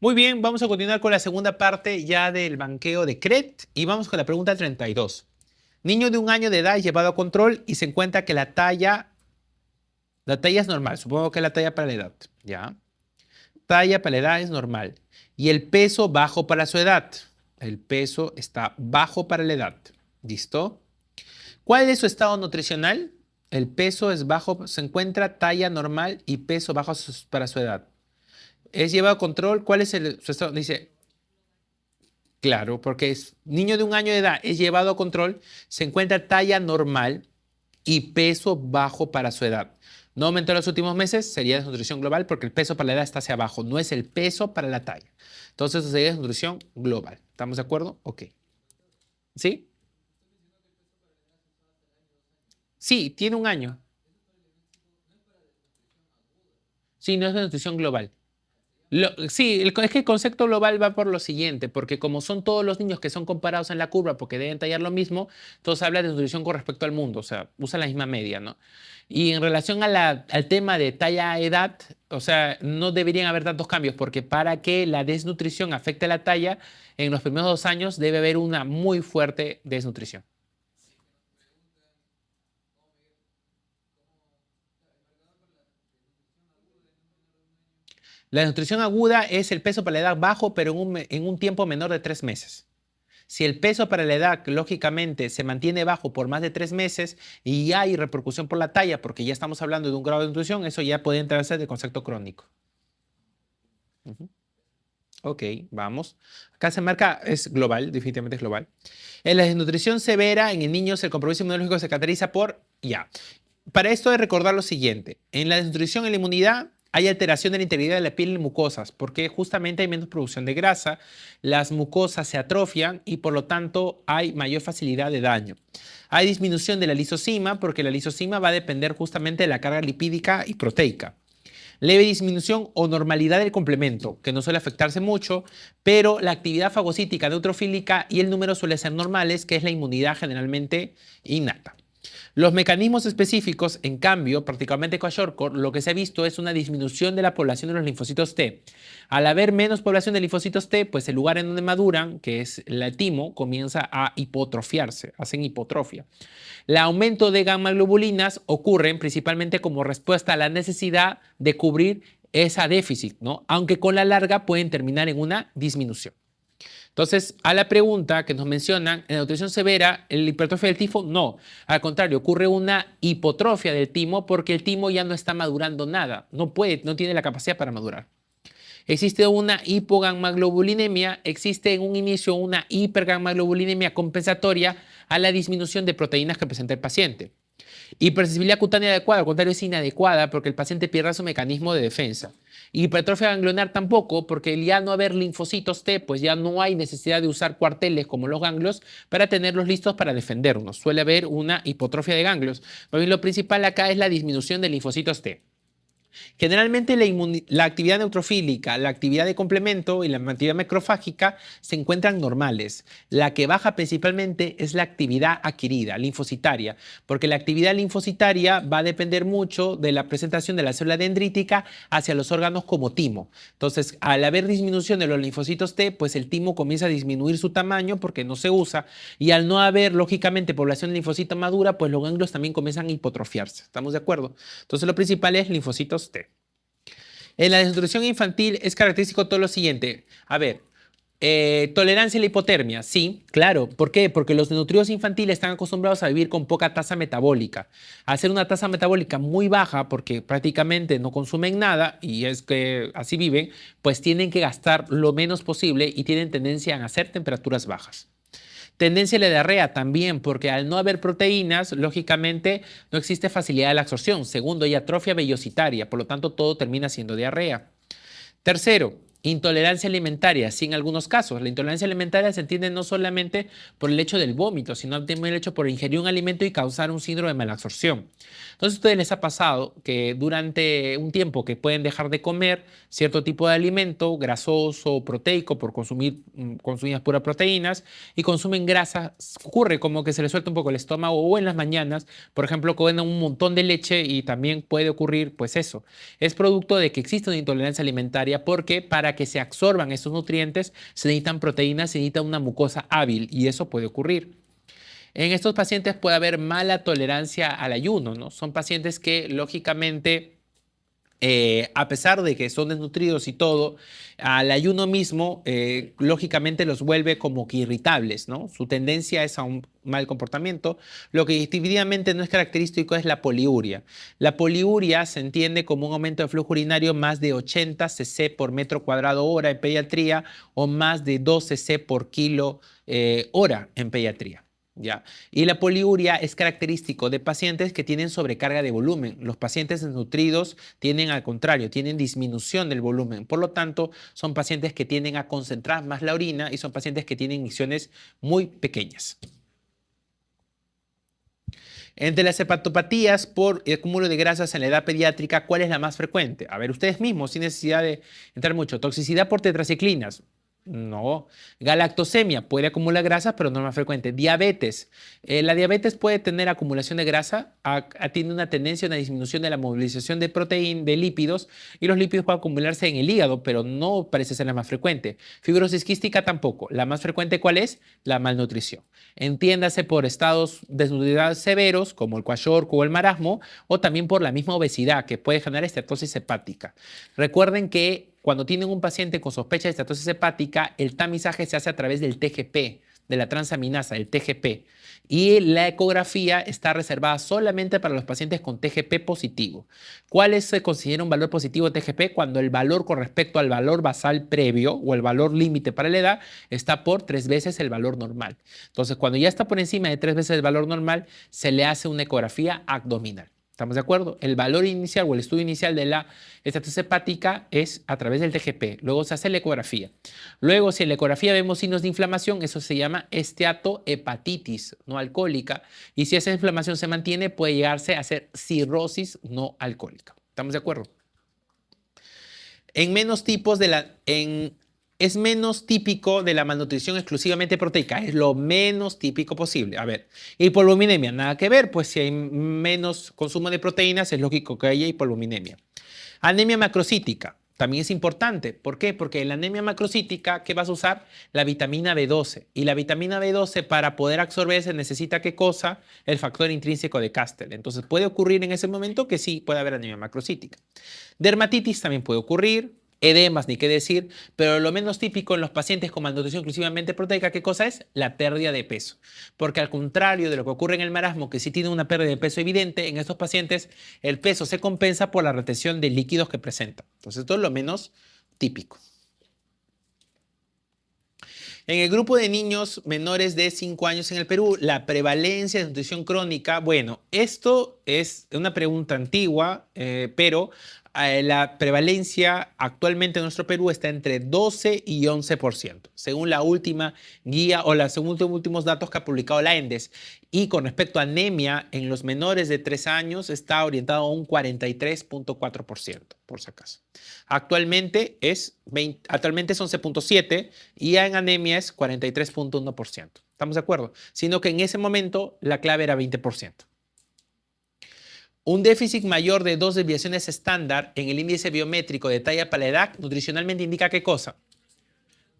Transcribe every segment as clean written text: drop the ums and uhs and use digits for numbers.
Muy bien, vamos a continuar con la segunda parte ya del banqueo de CRET y vamos con la pregunta 32. Niño de 1 año de edad es llevado a control y se encuentra que la talla es normal, supongo que la talla para la edad, ¿ya? Talla para la edad es normal y el peso bajo para su edad. El peso está bajo para la edad, ¿listo? ¿Cuál es su estado nutricional? El peso es bajo, se encuentra talla normal y peso bajo para su edad. Es llevado a control. ¿Cuál es su estado? Dice, claro, porque es niño de 1 año de edad, es llevado a control, se encuentra talla normal y peso bajo para su edad. No aumentó en los últimos meses, sería desnutrición global porque el peso para la edad está hacia abajo, no es el peso para la talla. Entonces, eso sería desnutrición global. ¿Estamos de acuerdo? Ok. ¿Sí? Sí, tiene 1 año. Sí, no es desnutrición global. Sí, es que el concepto global va por lo siguiente, porque como son todos los niños que son comparados en la curva porque deben tallar lo mismo, todos hablan de nutrición con respecto al mundo, o sea, usa la misma media, ¿no? Y en relación a al tema de talla-edad, o sea, no deberían haber tantos cambios, porque para que la desnutrición afecte a la talla, en los primeros 2 años debe haber una muy fuerte desnutrición. La desnutrición aguda es el peso para la edad bajo, pero en un tiempo menor de 3 meses. Si el peso para la edad, lógicamente, se mantiene bajo por más de 3 meses y hay repercusión por la talla, porque ya estamos hablando de un grado de nutrición, eso ya puede entrarse de concepto crónico. Ujú. Ok, vamos. Acá se marca, es global, definitivamente es global. En la desnutrición severa, en el niño, el compromiso inmunológico se caracteriza por, ya. Para esto de recordar lo siguiente, en la desnutrición y la inmunidad hay alteración de la integridad de la piel y mucosas, porque justamente hay menos producción de grasa, las mucosas se atrofian y por lo tanto hay mayor facilidad de daño. Hay disminución de la lisosima, porque la lisosima va a depender justamente de la carga lipídica y proteica. Leve disminución o normalidad del complemento, que no suele afectarse mucho, pero la actividad fagocítica neutrofílica y el número suele ser normales, que es la inmunidad generalmente innata. Los mecanismos específicos, en cambio, particularmente con Shortcore, lo que se ha visto es una disminución de la población de los linfocitos T. Al haber menos población de linfocitos T, pues el lugar en donde maduran, que es el timo, comienza a hipotrofiarse, hacen hipotrofia. El aumento de gamma globulinas ocurre principalmente como respuesta a la necesidad de cubrir esa déficit, ¿no? Aunque con la larga pueden terminar en una disminución. Entonces, a la pregunta que nos mencionan, en la nutrición severa, ¿el hipertrofia del tifo? No. Al contrario, ocurre una hipotrofia del timo porque el timo ya no está madurando nada. No puede, no tiene la capacidad para madurar. Existe una hipogammaglobulinemia, existe en un inicio una hipergammaglobulinemia compensatoria a la disminución de proteínas que presenta el paciente. Hipersensibilidad cutánea adecuada, al contrario, es inadecuada porque el paciente pierde su mecanismo de defensa. Hipertrofia ganglionar tampoco, porque al ya no haber linfocitos T, pues ya no hay necesidad de usar cuarteles como los ganglios para tenerlos listos para defendernos. Suele haber una hipotrofia de ganglios. Pero lo principal acá es la disminución de linfocitos T. Generalmente la actividad neutrofílica, la actividad de complemento y la actividad macrofágica se encuentran normales. La que baja principalmente es la actividad adquirida, linfocitaria, porque la actividad linfocitaria va a depender mucho de la presentación de la célula dendrítica hacia los órganos como timo. Entonces, al haber disminución de los linfocitos T, pues el timo comienza a disminuir su tamaño porque no se usa y al no haber, lógicamente, población de linfocitos madura, pues los ganglios también comienzan a hipotrofiarse. ¿Estamos de acuerdo? Entonces, lo principal es linfocitos T. En la desnutrición infantil es característico todo lo siguiente. A ver, tolerancia a la hipotermia. Sí, claro. ¿Por qué? Porque los desnutridos infantiles están acostumbrados a vivir con poca tasa metabólica. Al hacer una tasa metabólica muy baja, porque prácticamente no consumen nada y es que así viven, pues tienen que gastar lo menos posible y tienen tendencia a hacer temperaturas bajas. Tendencia a la diarrea también, porque al no haber proteínas, lógicamente no existe facilidad de la absorción. Segundo, hay atrofia vellositaria, por lo tanto todo termina siendo diarrea. Tercero, intolerancia alimentaria. Sí, en algunos casos. La intolerancia alimentaria se entiende no solamente por el hecho del vómito, sino también el hecho por ingerir un alimento y causar un síndrome de malabsorción. Entonces, a ustedes les ha pasado que durante un tiempo que pueden dejar de comer cierto tipo de alimento grasoso o proteico por consumidas puras proteínas y consumen grasa, ocurre como que se les suelta un poco el estómago o en las mañanas, por ejemplo, comen un montón de leche y también puede ocurrir pues eso. Es producto de que existe una intolerancia alimentaria porque para para que se absorban esos nutrientes se necesitan proteínas, se necesita una mucosa hábil y eso puede ocurrir. En estos pacientes puede haber mala tolerancia al ayuno, ¿no? Son pacientes que lógicamente, a pesar de que son desnutridos y todo, al ayuno mismo, lógicamente los vuelve como que irritables, ¿no? Su tendencia es a un mal comportamiento. Lo que definitivamente no es característico es la poliuria. La poliuria se entiende como un aumento de flujo urinario más de 80 cc por metro cuadrado hora en pediatría o más de 2 cc por kilo hora en pediatría. ¿Ya? Y la poliuria es característico de pacientes que tienen sobrecarga de volumen. Los pacientes desnutridos tienen al contrario, tienen disminución del volumen. Por lo tanto, son pacientes que tienden a concentrar más la orina y son pacientes que tienen emisiones muy pequeñas. Entre las hepatopatías por el acúmulo de grasas en la edad pediátrica, ¿cuál es la más frecuente? A ver, ustedes mismos, sin necesidad de entrar mucho. Toxicidad por tetraciclinas. No. Galactosemia puede acumular grasa, pero no es más frecuente. Diabetes. La diabetes puede tener acumulación de grasa, tiene una tendencia a una disminución de la movilización de proteínas, de lípidos, y los lípidos pueden acumularse en el hígado, pero no parece ser la más frecuente. Fibrosis quística tampoco. La más frecuente, ¿cuál es? La malnutrición. Entiéndase por estados de desnutrición severos, como el kwashiorkor o el marasmo, o también por la misma obesidad, que puede generar esteatosis hepática. Recuerden que cuando tienen un paciente con sospecha de estatosis hepática, el tamizaje se hace a través del TGP, de la transaminasa, el TGP. Y la ecografía está reservada solamente para los pacientes con TGP positivo. ¿Cuál se considera un valor positivo de TGP? Cuando el valor con respecto al valor basal previo o el valor límite para la edad está por 3 veces el valor normal. Entonces, cuando ya está por encima de 3 veces el valor normal, se le hace una ecografía abdominal. ¿Estamos de acuerdo? El valor inicial o el estudio inicial de la estatosis hepática es a través del TGP. Luego se hace la ecografía. Luego, si en la ecografía vemos signos de inflamación, eso se llama esteatohepatitis no alcohólica. Y si esa inflamación se mantiene, puede llegarse a ser cirrosis no alcohólica. ¿Estamos de acuerdo? Es menos típico de la malnutrición exclusivamente proteica, es lo menos típico posible. A ver, hipoluminemia, nada que ver, pues si hay menos consumo de proteínas, es lógico que haya hipoluminemia. Anemia macrocítica, también es importante. ¿Por qué? Porque en la anemia macrocítica, ¿qué vas a usar? La vitamina B12. Y la vitamina B12 para poder absorberse necesita ¿qué cosa? El factor intrínseco de Castel. Entonces puede ocurrir en ese momento que sí, puede haber anemia macrocítica. Dermatitis también puede ocurrir. Edemas, ni qué decir, pero lo menos típico en los pacientes con malnutrición exclusivamente proteica, ¿qué cosa es? La pérdida de peso. Porque al contrario de lo que ocurre en el marasmo, que sí tiene una pérdida de peso evidente, en estos pacientes el peso se compensa por la retención de líquidos que presenta. Entonces, esto es lo menos típico. En el grupo de niños menores de 5 años en el Perú, la prevalencia de nutrición crónica, bueno, esto es una pregunta antigua, pero la prevalencia actualmente en nuestro Perú está entre 12 y 11%, según la última guía o según los últimos datos que ha publicado la ENDES. Y con respecto a anemia, en los menores de 3 años está orientado a un 43.4%, por si acaso. Actualmente es 11.7% y en anemia es 43.1%. ¿Estamos de acuerdo? Sino que en ese momento la clave era 20%. Un déficit mayor de 2 desviaciones estándar en el índice biométrico de talla para la edad nutricionalmente indica ¿qué cosa?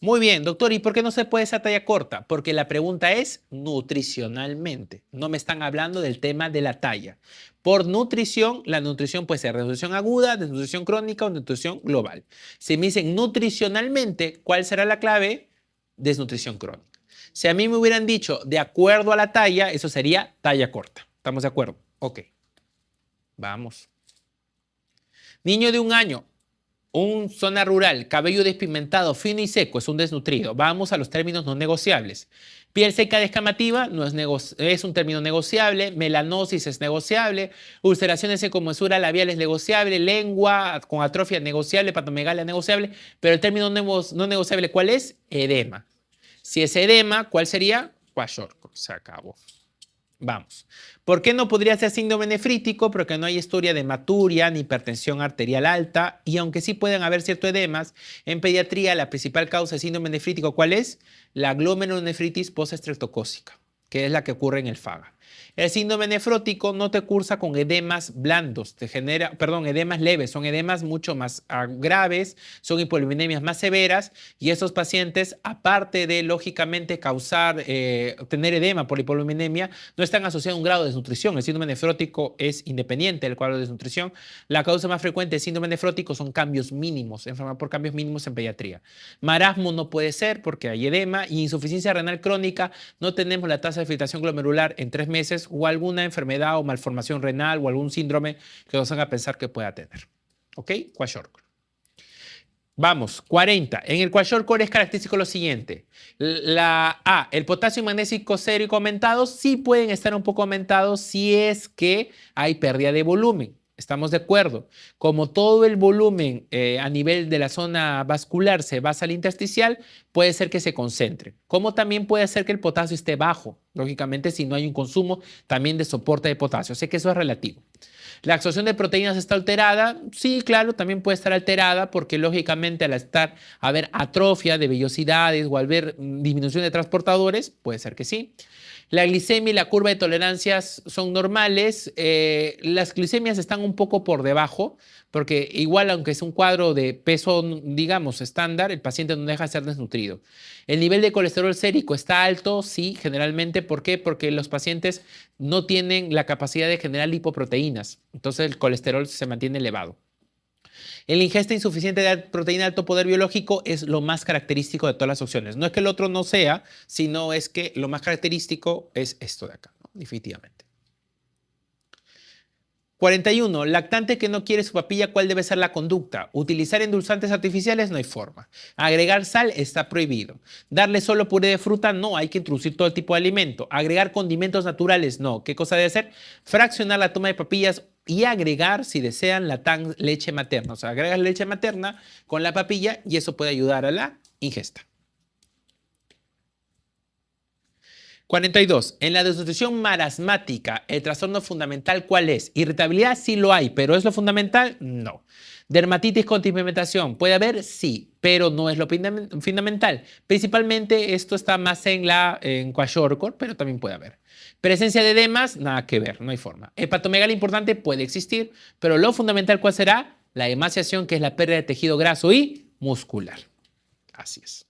Muy bien, doctor, ¿y por qué no se puede esa talla corta? Porque la pregunta es nutricionalmente. No me están hablando del tema de la talla. Por nutrición, la nutrición puede ser desnutrición aguda, desnutrición crónica o nutrición global. Si me dicen nutricionalmente, ¿cuál será la clave? Desnutrición crónica. Si a mí me hubieran dicho de acuerdo a la talla, eso sería talla corta. ¿Estamos de acuerdo? Ok. Vamos. Niño de 1 año, zona rural, cabello despigmentado, fino y seco, es un desnutrido. Vamos a los términos no negociables. Piel seca descamativa es un término negociable. Melanosis es negociable. Ulceraciones en comensura labial es negociable. Lengua con atrofia es negociable. Patomegalia es negociable. Pero el término no negociable, ¿cuál es? Edema. Si es edema, ¿cuál sería? Kwashiorkor. Se acabó. Vamos. ¿Por qué no podría ser síndrome nefrítico? Porque no hay historia de hematuria ni hipertensión arterial alta. Y aunque sí pueden haber ciertos edemas, en pediatría la principal causa de síndrome nefrítico, ¿cuál es? La glomerulonefritis postestreptocócica, que es la que ocurre en el FAGA. El síndrome nefrótico no te cursa con edemas blandos, te genera, perdón, edemas leves, son edemas mucho más graves, son hipolipidemias más severas y esos pacientes, aparte de lógicamente causar, tener edema por hipolipidemia, no están asociados a un grado de desnutrición. El síndrome nefrótico es independiente del cuadro de desnutrición. La causa más frecuente del síndrome nefrótico son cambios mínimos, enfermedad por cambios mínimos en pediatría. Marasmo no puede ser porque hay edema y insuficiencia renal crónica, no tenemos la tasa de filtración glomerular en 3 meses o alguna enfermedad o malformación renal o algún síndrome que nos haga pensar que pueda tener. ¿Ok? Kwashiorkor. Vamos, 40. En el Kwashiorkor es característico lo siguiente. El potasio y magnesio sérico aumentados sí pueden estar un poco aumentados si es que hay pérdida de volumen. Estamos de acuerdo. Como todo el volumen a nivel de la zona vascular se basa al intersticial, puede ser que se concentre. Como también puede ser que el potasio esté bajo. Lógicamente, si no hay un consumo también de soporte de potasio. Sé que eso es relativo. ¿La absorción de proteínas está alterada? Sí, claro, también puede estar alterada porque lógicamente al haber atrofia de vellosidades o al haber disminución de transportadores, puede ser que sí. La glicemia y la curva de tolerancias son normales. Las glicemias están un poco por debajo porque igual aunque es un cuadro de peso, digamos, estándar, el paciente no deja de ser desnutrido. El nivel de colesterol sérico está alto, sí, generalmente. ¿Por qué? Porque los pacientes no tienen la capacidad de generar lipoproteínas. Entonces el colesterol se mantiene elevado. El ingesta insuficiente de proteína de alto poder biológico es lo más característico de todas las opciones. No es que el otro no sea, sino es que lo más característico es esto de acá, ¿no? Definitivamente. 41. Lactante que no quiere su papilla, ¿cuál debe ser la conducta? Utilizar endulzantes artificiales, no hay forma. Agregar sal está prohibido. Darle solo puré de fruta, no, hay que introducir todo tipo de alimento. Agregar condimentos naturales, no. ¿Qué cosa debe hacer? Fraccionar la toma de papillas y agregar, si desean, leche materna. O sea, agregas leche materna con la papilla y eso puede ayudar a la ingesta. 42. En la desnutrición marasmática, ¿el trastorno fundamental cuál es? Irritabilidad sí lo hay, pero ¿es lo fundamental? No. Dermatitis con pigmentación, ¿puede haber? Sí, pero no es lo fundamental. Principalmente esto está más en Kwashiorkor, pero también puede haber. Presencia de edemas, nada que ver, no hay forma. Hepatomegalia importante puede existir, pero lo fundamental ¿cuál será? La emaciación, que es la pérdida de tejido graso y muscular. Así es.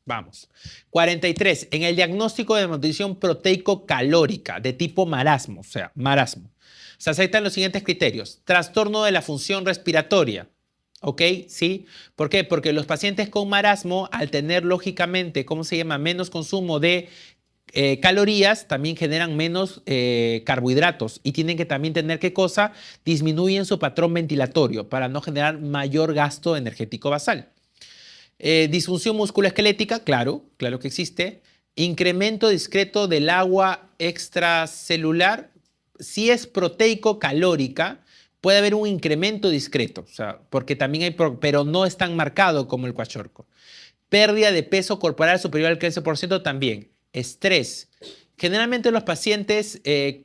Vamos. 43. En el diagnóstico de malnutrición proteico-calórica de tipo marasmo, o sea, marasmo, se aceptan los siguientes criterios. Trastorno de la función respiratoria. ¿Ok? ¿Sí? ¿Por qué? Porque los pacientes con marasmo, al tener lógicamente, ¿cómo se llama? Menos consumo de calorías, también generan menos carbohidratos y tienen que también tener, ¿qué cosa? Disminuyen su patrón ventilatorio para no generar mayor gasto energético basal. Disfunción musculoesquelética, claro, claro que existe. Incremento discreto del agua extracelular. Si es proteico-calórica, puede haber un incremento discreto, o sea, porque también hay, pero no es tan marcado como el Kwashiorkor. Pérdida de peso corporal superior al 15% también. Estrés. Generalmente los pacientes, el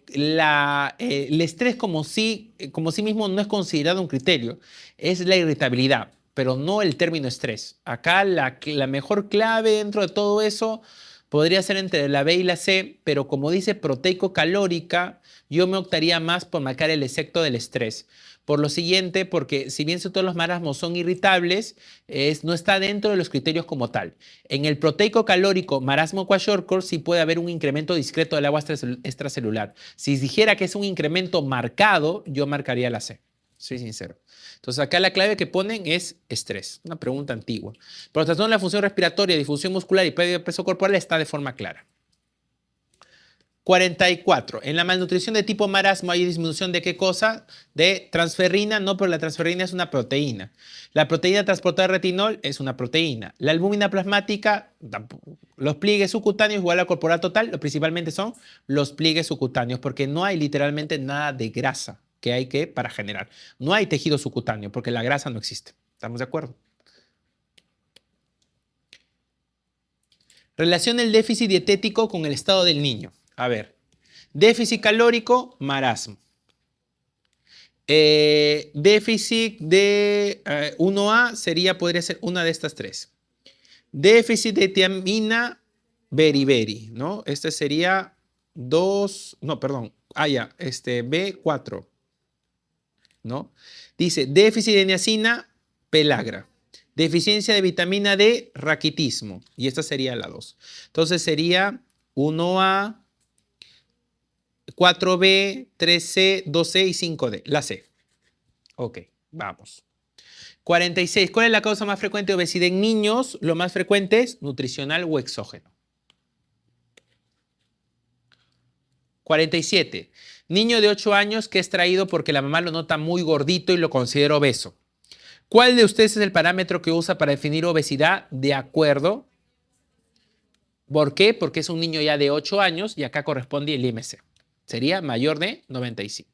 estrés como sí mismo no es considerado un criterio, es la irritabilidad, pero no el término estrés. Acá la mejor clave dentro de todo eso podría ser entre la B y la C, pero como dice proteico-calórica, yo me optaría más por marcar el efecto del estrés. Por lo siguiente, porque si bien todos los marasmos son irritables, no está dentro de los criterios como tal. En el proteico-calórico marasmo Kwashiorkor sí puede haber un incremento discreto del agua extracelular. Si dijera que es un incremento marcado, yo marcaría la C. Soy sincero. Entonces acá la clave que ponen es estrés. Una pregunta antigua. Pero el trastorno de la función respiratoria, difusión muscular y pérdida de peso corporal está de forma clara. 44. En la malnutrición de tipo marasmo hay disminución de ¿qué cosa? De transferrina. No, pero la transferrina es una proteína. La proteína transportada de retinol es una proteína. La albúmina plasmática, los pliegues subcutáneos igual al corporal total, principalmente son los pliegues subcutáneos, porque no hay literalmente nada de grasa que hay para generar. No hay tejido subcutáneo porque la grasa no existe. ¿Estamos de acuerdo? Relaciona el déficit dietético con el estado del niño. A ver, déficit calórico, marasmo. Déficit de 1A podría ser una de estas tres. Déficit de tiamina, beriberi, ¿no? Este sería 2, no, perdón, ya, B4, ¿no? Dice, déficit de niacina, pelagra. Deficiencia de vitamina D, raquitismo. Y esta sería la 2. Entonces sería 1A, 4B, 3C, 2C y 5D. La C. Ok, vamos. 46. ¿Cuál es la causa más frecuente de obesidad en niños? Lo más frecuente es nutricional o exógeno. 47. Niño de 8 años que es traído porque la mamá lo nota muy gordito y lo considera obeso. ¿Cuál de ustedes es el parámetro que usa para definir obesidad? De acuerdo. ¿Por qué? Porque es un niño ya de 8 años y acá corresponde el IMC. Sería mayor de 95.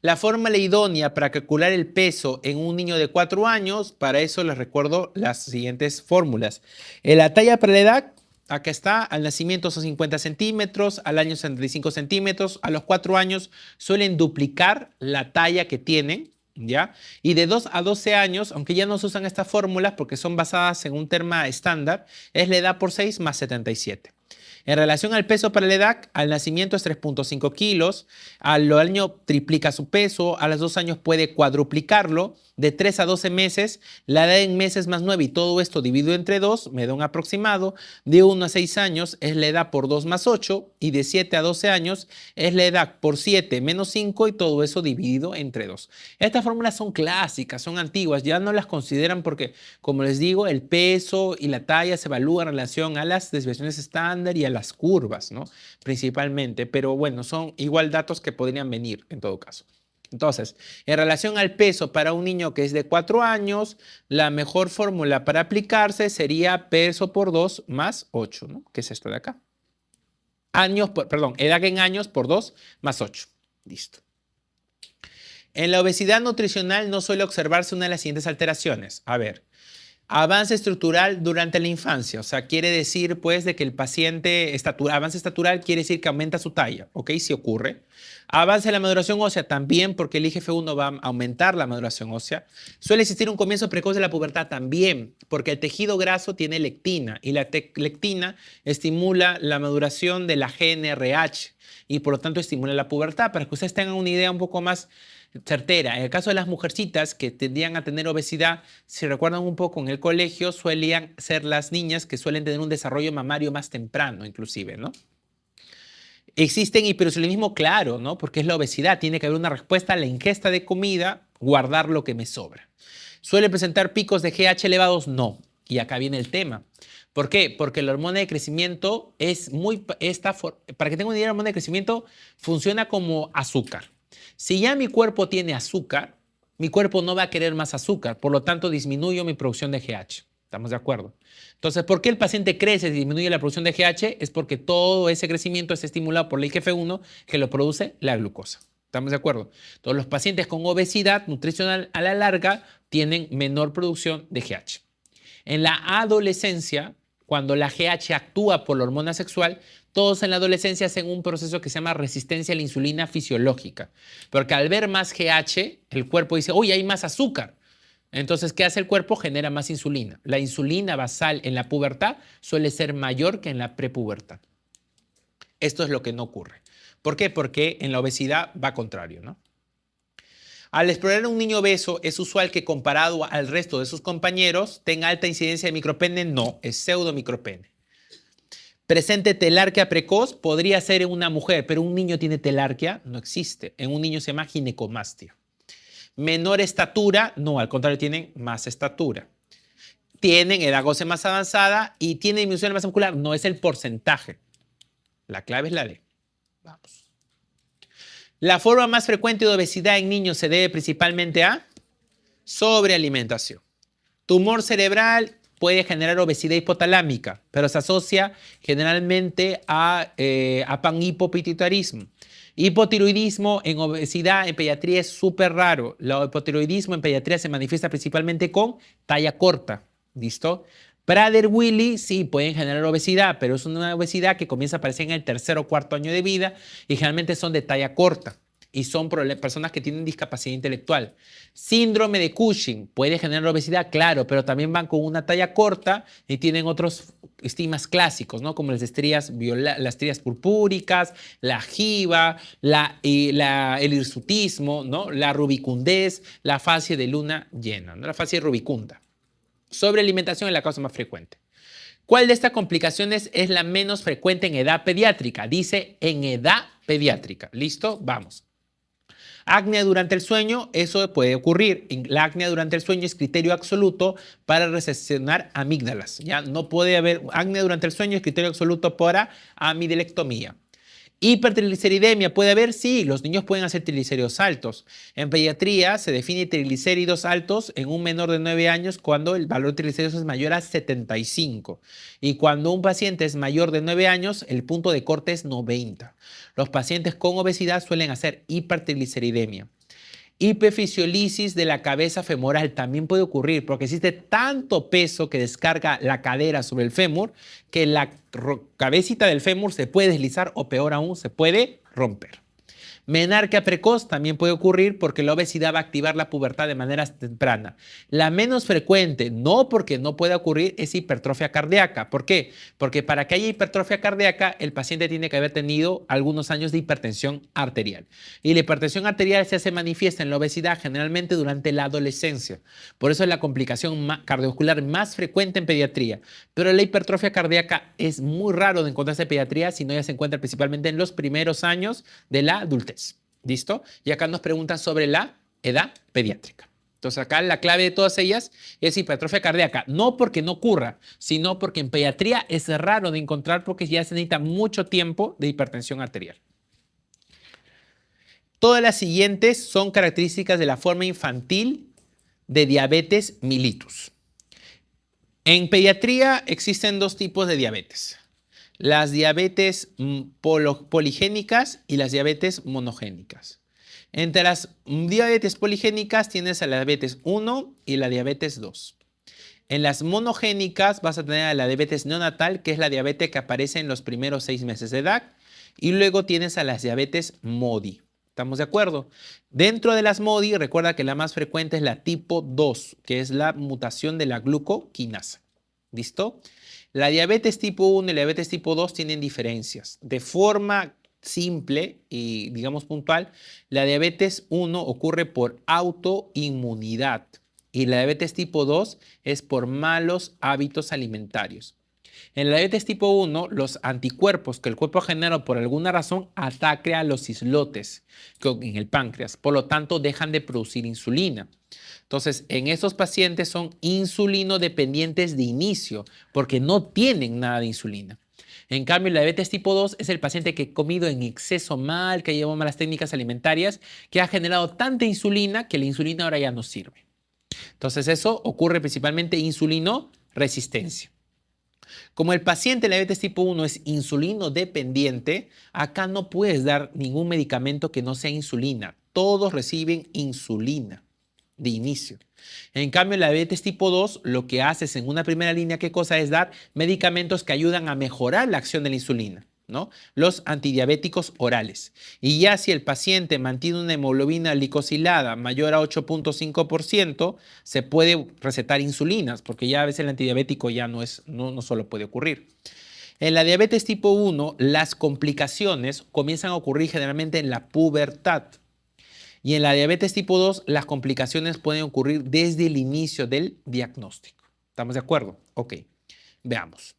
La fórmula idónea para calcular el peso en un niño de 4 años, para eso les recuerdo las siguientes fórmulas. La talla para la edad, acá está, al nacimiento son 50 centímetros, al año 75 centímetros, a los 4 años suelen duplicar la talla que tienen, ¿ya? Y de 2 a 12 años, aunque ya no se usan estas fórmulas porque son basadas en un terma estándar, es la edad por 6 más 77. En relación al peso para la edad, al nacimiento es 3.5 kilos, al año triplica su peso, a los 2 años puede cuadruplicarlo, de 3 a 12 meses, la edad en meses más 9 y todo esto dividido entre 2 me da un aproximado, de 1 a 6 años es la edad por 2 más 8 y de 7 a 12 años es la edad por 7 menos 5 y todo eso dividido entre 2. Estas fórmulas son clásicas, son antiguas, ya no las consideran porque, como les digo, el peso y la talla se evalúan en relación a las desviaciones estándar y a las curvas, ¿no? Principalmente, pero bueno, son igual datos que podrían venir en todo caso. Entonces, en relación al peso para un niño que es de 4 años, la mejor fórmula para aplicarse sería peso por 2 más 8, ¿no? Que es esto de acá. Edad en años por 2 más 8. Listo. En la obesidad nutricional no suele observarse una de las siguientes alteraciones. A ver, avance estructural durante la infancia, o sea, quiere decir pues de que el paciente, avance estructural quiere decir que aumenta su talla, ¿ok? Si ocurre. Avance la maduración ósea también porque el IGF-1 va a aumentar la maduración ósea. Suele existir un comienzo precoz de la pubertad también porque el tejido graso tiene lectina y la lectina estimula la maduración de la GnRH y por lo tanto estimula la pubertad. Para que ustedes tengan una idea un poco más certera. En el caso de las mujercitas que tendían a tener obesidad, si recuerdan un poco en el colegio, suelen ser las niñas que suelen tener un desarrollo mamario más temprano, inclusive, ¿no? Existen hiperoinsulinismo, claro, ¿no? Porque es la obesidad. Tiene que haber una respuesta a la ingesta de comida, guardar lo que me sobra. ¿Suele presentar picos de GH elevados? No. Y acá viene el tema. ¿Por qué? Porque la hormona de crecimiento es para que tengan una idea, la hormona de crecimiento funciona como azúcar. Si ya mi cuerpo tiene azúcar, mi cuerpo no va a querer más azúcar, por lo tanto disminuyo mi producción de GH. ¿Estamos de acuerdo? Entonces, ¿por qué el paciente crece y disminuye la producción de GH? Es porque todo ese crecimiento es estimulado por la IGF-1 que lo produce la glucosa. ¿Estamos de acuerdo? Todos los pacientes con obesidad nutricional a la larga tienen menor producción de GH. En la adolescencia, cuando la GH actúa por la hormona sexual, todos en la adolescencia hacen un proceso que se llama resistencia a la insulina fisiológica. Porque al ver más GH, el cuerpo dice, oye, hay más azúcar. Entonces, ¿qué hace el cuerpo? Genera más insulina. La insulina basal en la pubertad suele ser mayor que en la prepubertad. Esto es lo que no ocurre. ¿Por qué? Porque en la obesidad va contrario, ¿no? Al explorar a un niño obeso, ¿es usual que comparado al resto de sus compañeros tenga alta incidencia de micropene? No, es pseudomicropene. Presente telarquía precoz, podría ser en una mujer, pero un niño tiene telarquía, no existe. En un niño se llama ginecomastia. Menor estatura, no, al contrario, tienen más estatura. Tienen edad ósea más avanzada y tienen disminución de masa muscular, no es el porcentaje. La clave es la D. Vamos. La forma más frecuente de obesidad en niños se debe principalmente a sobrealimentación. Tumor cerebral puede generar obesidad hipotalámica, pero se asocia generalmente a panhipopituitarismo. Hipotiroidismo en obesidad en pediatría es súper raro. El hipotiroidismo en pediatría se manifiesta principalmente con talla corta. ¿Listo? Prader-Willi sí pueden generar obesidad, pero es una obesidad que comienza a aparecer en el tercer o cuarto año de vida y generalmente son de talla corta y son personas que tienen discapacidad intelectual. Síndrome de Cushing puede generar obesidad, claro, pero también van con una talla corta y tienen otros estigmas clásicos, ¿no? Como las estrías purpúricas, la jiba, el hirsutismo, ¿no? La rubicundez, la fascia de luna llena, ¿no? La fascia rubicunda. Sobrealimentación es la causa más frecuente. ¿Cuál de estas complicaciones es la menos frecuente en edad pediátrica? Dice en edad pediátrica. ¿Listo? Vamos. Acné durante el sueño, eso puede ocurrir. La acné durante el sueño es criterio absoluto para reseccionar amígdalas. Ya no puede haber acné durante el sueño, es criterio absoluto para amidilectomía. Hipertrigliceridemia, ¿puede haber? Sí, los niños pueden hacer triglicéridos altos. En pediatría se define triglicéridos altos en un menor de 9 años cuando el valor de triglicéridos es mayor a 75. Y cuando un paciente es mayor de 9 años, el punto de corte es 90. Los pacientes con obesidad suelen hacer hipertrigliceridemia. Hiperfisiolisis de la cabeza femoral también puede ocurrir porque existe tanto peso que descarga la cadera sobre el fémur que la cabecita del fémur se puede deslizar o peor aún se puede romper. Menarquia precoz también puede ocurrir porque la obesidad va a activar la pubertad de manera temprana. La menos frecuente, no porque no pueda ocurrir, es hipertrofia cardíaca. ¿Por qué? Porque para que haya hipertrofia cardíaca, el paciente tiene que haber tenido algunos años de hipertensión arterial. Y la hipertensión arterial se hace manifiesta en la obesidad generalmente durante la adolescencia. Por eso es la complicación cardiovascular más frecuente en pediatría. Pero la hipertrofia cardíaca es muy raro de encontrarse en pediatría, sino ya se encuentra principalmente en los primeros años de la adultez. ¿Listo? Y acá nos preguntan sobre la edad pediátrica. Entonces acá la clave de todas ellas es hipertrofia cardíaca. No porque no ocurra, sino porque en pediatría es raro de encontrar porque ya se necesita mucho tiempo de hipertensión arterial. Todas las siguientes son características de la forma infantil de diabetes mellitus. En pediatría existen dos tipos de diabetes. Las diabetes poligénicas y las diabetes monogénicas. Entre las diabetes poligénicas tienes a la diabetes 1 y la diabetes 2. En las monogénicas vas a tener a la diabetes neonatal, que es la diabetes que aparece en los primeros 6 meses de edad. Y luego tienes a las diabetes MODI. ¿Estamos de acuerdo? Dentro de las MODI, recuerda que la más frecuente es la tipo 2, que es la mutación de la glucoquinasa. ¿Listo? La diabetes tipo 1 y la diabetes tipo 2 tienen diferencias. De forma simple y digamos puntual, la diabetes 1 ocurre por autoinmunidad y la diabetes tipo 2 es por malos hábitos alimentarios. En la diabetes tipo 1, los anticuerpos que el cuerpo genera por alguna razón atacan a los islotes en el páncreas, por lo tanto dejan de producir insulina. Entonces, en estos pacientes son insulino dependientes de inicio porque no tienen nada de insulina. En cambio, la diabetes tipo 2 es el paciente que ha comido en exceso mal, que lleva malas técnicas alimentarias, que ha generado tanta insulina que la insulina ahora ya no sirve. Entonces, eso ocurre principalmente insulino resistencia. Como el paciente de la diabetes tipo 1 es insulino dependiente, acá no puedes dar ningún medicamento que no sea insulina. Todos reciben insulina de inicio. En cambio, en la diabetes tipo 2, lo que haces en una primera línea, ¿qué cosa es? Dar medicamentos que ayudan a mejorar la acción de la insulina, ¿no? Los antidiabéticos orales. Y ya si el paciente mantiene una hemoglobina glicosilada mayor a 8.5%, se puede recetar insulinas, porque ya a veces el antidiabético ya no solo puede ocurrir. En la diabetes tipo 1, las complicaciones comienzan a ocurrir generalmente en la pubertad. Y en la diabetes tipo 2, las complicaciones pueden ocurrir desde el inicio del diagnóstico. ¿Estamos de acuerdo? Ok, veamos.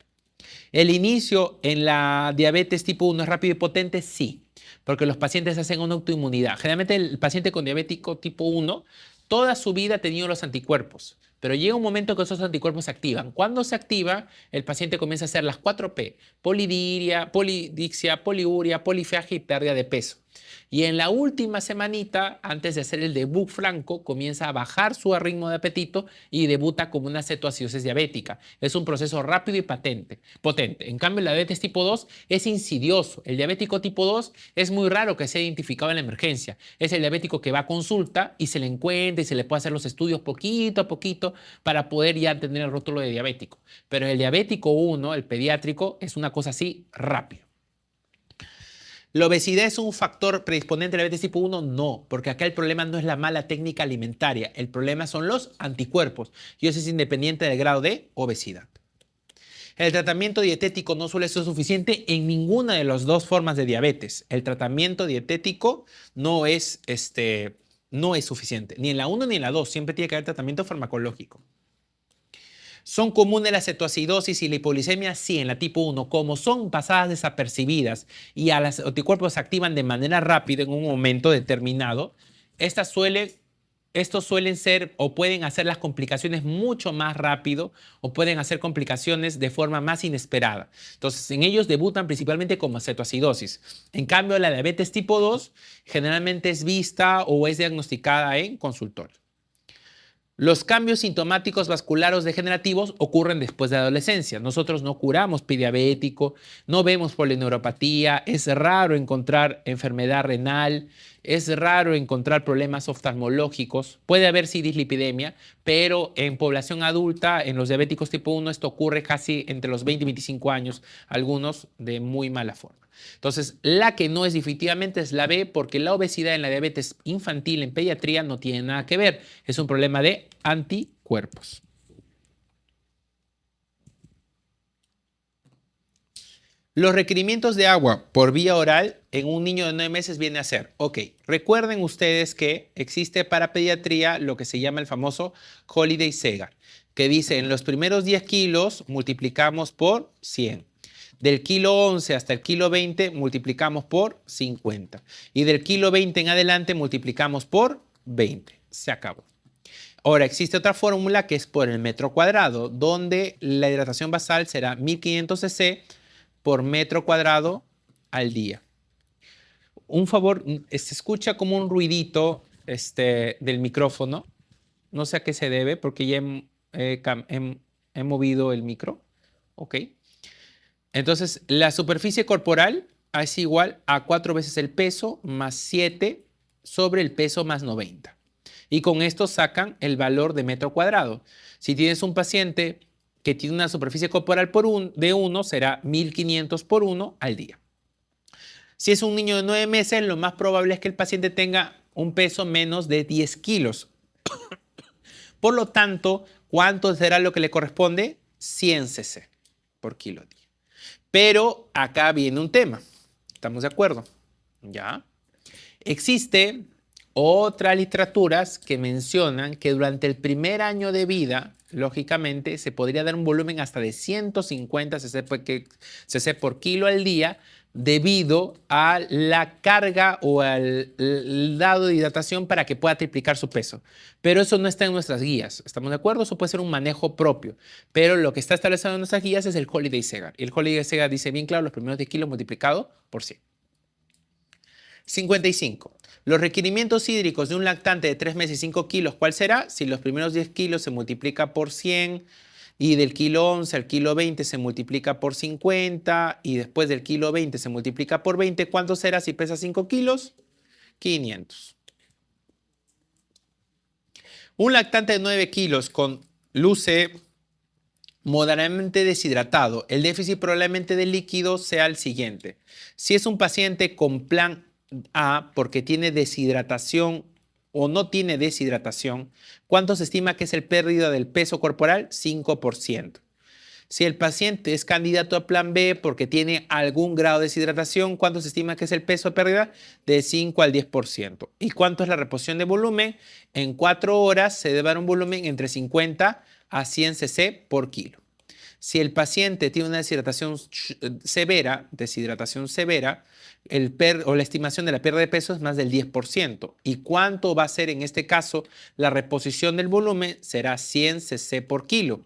¿El inicio en la diabetes tipo 1 es rápido y potente? Sí, porque los pacientes hacen una autoinmunidad. Generalmente el paciente con diabético tipo 1 toda su vida ha tenido los anticuerpos, pero llega un momento que esos anticuerpos se activan. Cuando se activa, el paciente comienza a hacer las 4P, polidiria, polidixia, poliuria, polifagia y pérdida de peso. Y en la última semanita, antes de hacer el debut franco, comienza a bajar su ritmo de apetito y debuta como una cetoacidosis diabética. Es un proceso rápido y potente. En cambio, la diabetes tipo 2 es insidioso. El diabético tipo 2 es muy raro que sea identificado en la emergencia. Es el diabético que va a consulta y se le encuentra y se le puede hacer los estudios poquito a poquito para poder ya tener el rótulo de diabético. Pero el diabético 1, el pediátrico, es una cosa así rápido. ¿La obesidad es un factor predisponente a la diabetes tipo 1? No, porque acá el problema no es la mala técnica alimentaria, el problema son los anticuerpos y eso es independiente del grado de obesidad. El tratamiento dietético no suele ser suficiente en ninguna de las dos formas de diabetes. El tratamiento dietético no es suficiente, ni en la 1 ni en la 2. Siempre tiene que haber tratamiento farmacológico. ¿Son comunes la cetoacidosis y la hipoglicemia? Sí, en la tipo 1. Como son pasadas desapercibidas y a los anticuerpos se activan de manera rápida en un momento determinado, estos suelen ser o pueden hacer las complicaciones mucho más rápido o pueden hacer complicaciones de forma más inesperada. Entonces, en ellos debutan principalmente como cetoacidosis. En cambio, la diabetes tipo 2 generalmente es vista o es diagnosticada en consultorio. Los cambios sintomáticos vasculares degenerativos ocurren después de la adolescencia. Nosotros no curamos prediabético, no vemos polineuropatía, es raro encontrar enfermedad renal, es raro encontrar problemas oftalmológicos. Puede haber sí dislipidemia, pero en población adulta, en los diabéticos tipo 1, esto ocurre casi entre los 20 y 25 años, algunos de muy mala forma. Entonces, la que no es definitivamente es la B, porque la obesidad en la diabetes infantil en pediatría no tiene nada que ver. Es un problema de anticuerpos. Los requerimientos de agua por vía oral en un niño de 9 meses viene a ser, recuerden ustedes que existe para pediatría lo que se llama el famoso Holiday Segar, que dice en los primeros 10 kilos multiplicamos por 100. Del kilo 11 hasta el kilo 20 multiplicamos por 50. Y del kilo 20 en adelante multiplicamos por 20. Se acabó. Ahora, existe otra fórmula que es por el metro cuadrado, donde la hidratación basal será 1500 cc por metro cuadrado al día. Un favor, se escucha como un ruidito del micrófono. No sé a qué se debe, porque ya he movido el micro. Ok. Entonces, la superficie corporal es igual a 4 veces el peso más 7 sobre el peso más 90. Y con esto sacan el valor de metro cuadrado. Si tienes un paciente que tiene una superficie corporal de 1, será 1500 por 1 al día. Si es un niño de 9 meses, lo más probable es que el paciente tenga un peso menos de 10 kilos. Por lo tanto, ¿cuánto será lo que le corresponde? 100 cc por kilo día. Pero acá viene un tema. ¿Estamos de acuerdo? ¿Ya? Existe otras literaturas que mencionan que durante el primer año de vida, lógicamente, se podría dar un volumen hasta de 150 cc por kilo al día debido a la carga o al dado de hidratación para que pueda triplicar su peso. Pero eso no está en nuestras guías. ¿Estamos de acuerdo? Eso puede ser un manejo propio. Pero lo que está establecido en nuestras guías es el Holiday Segar. Y el Holiday Segar dice bien claro los primeros 10 kilos multiplicado por 100. 55. Los requerimientos hídricos de un lactante de 3 meses y 5 kilos, ¿cuál será? Si los primeros 10 kilos se multiplica por 100 y del kilo 11 al kilo 20 se multiplica por 50 y después del kilo 20 se multiplica por 20, ¿cuánto será si pesa 5 kilos? 500. Un lactante de 9 kilos luce moderadamente deshidratado. El déficit probablemente de líquido sea el siguiente. Si es un paciente con plan A porque tiene deshidratación o no tiene deshidratación, ¿cuánto se estima que es el pérdida del peso corporal? 5%. Si el paciente es candidato a plan B porque tiene algún grado de deshidratación, ¿cuánto se estima que es el peso de pérdida? De 5 al 10%. ¿Y cuánto es la reposición de volumen? En 4 horas se debe dar un volumen entre 50 a 100 cc por kilo. Si el paciente tiene una deshidratación severa, o la estimación de la pérdida de peso es más del 10%. ¿Y cuánto va a ser en este caso la reposición del volumen? Será 100 cc por kilo,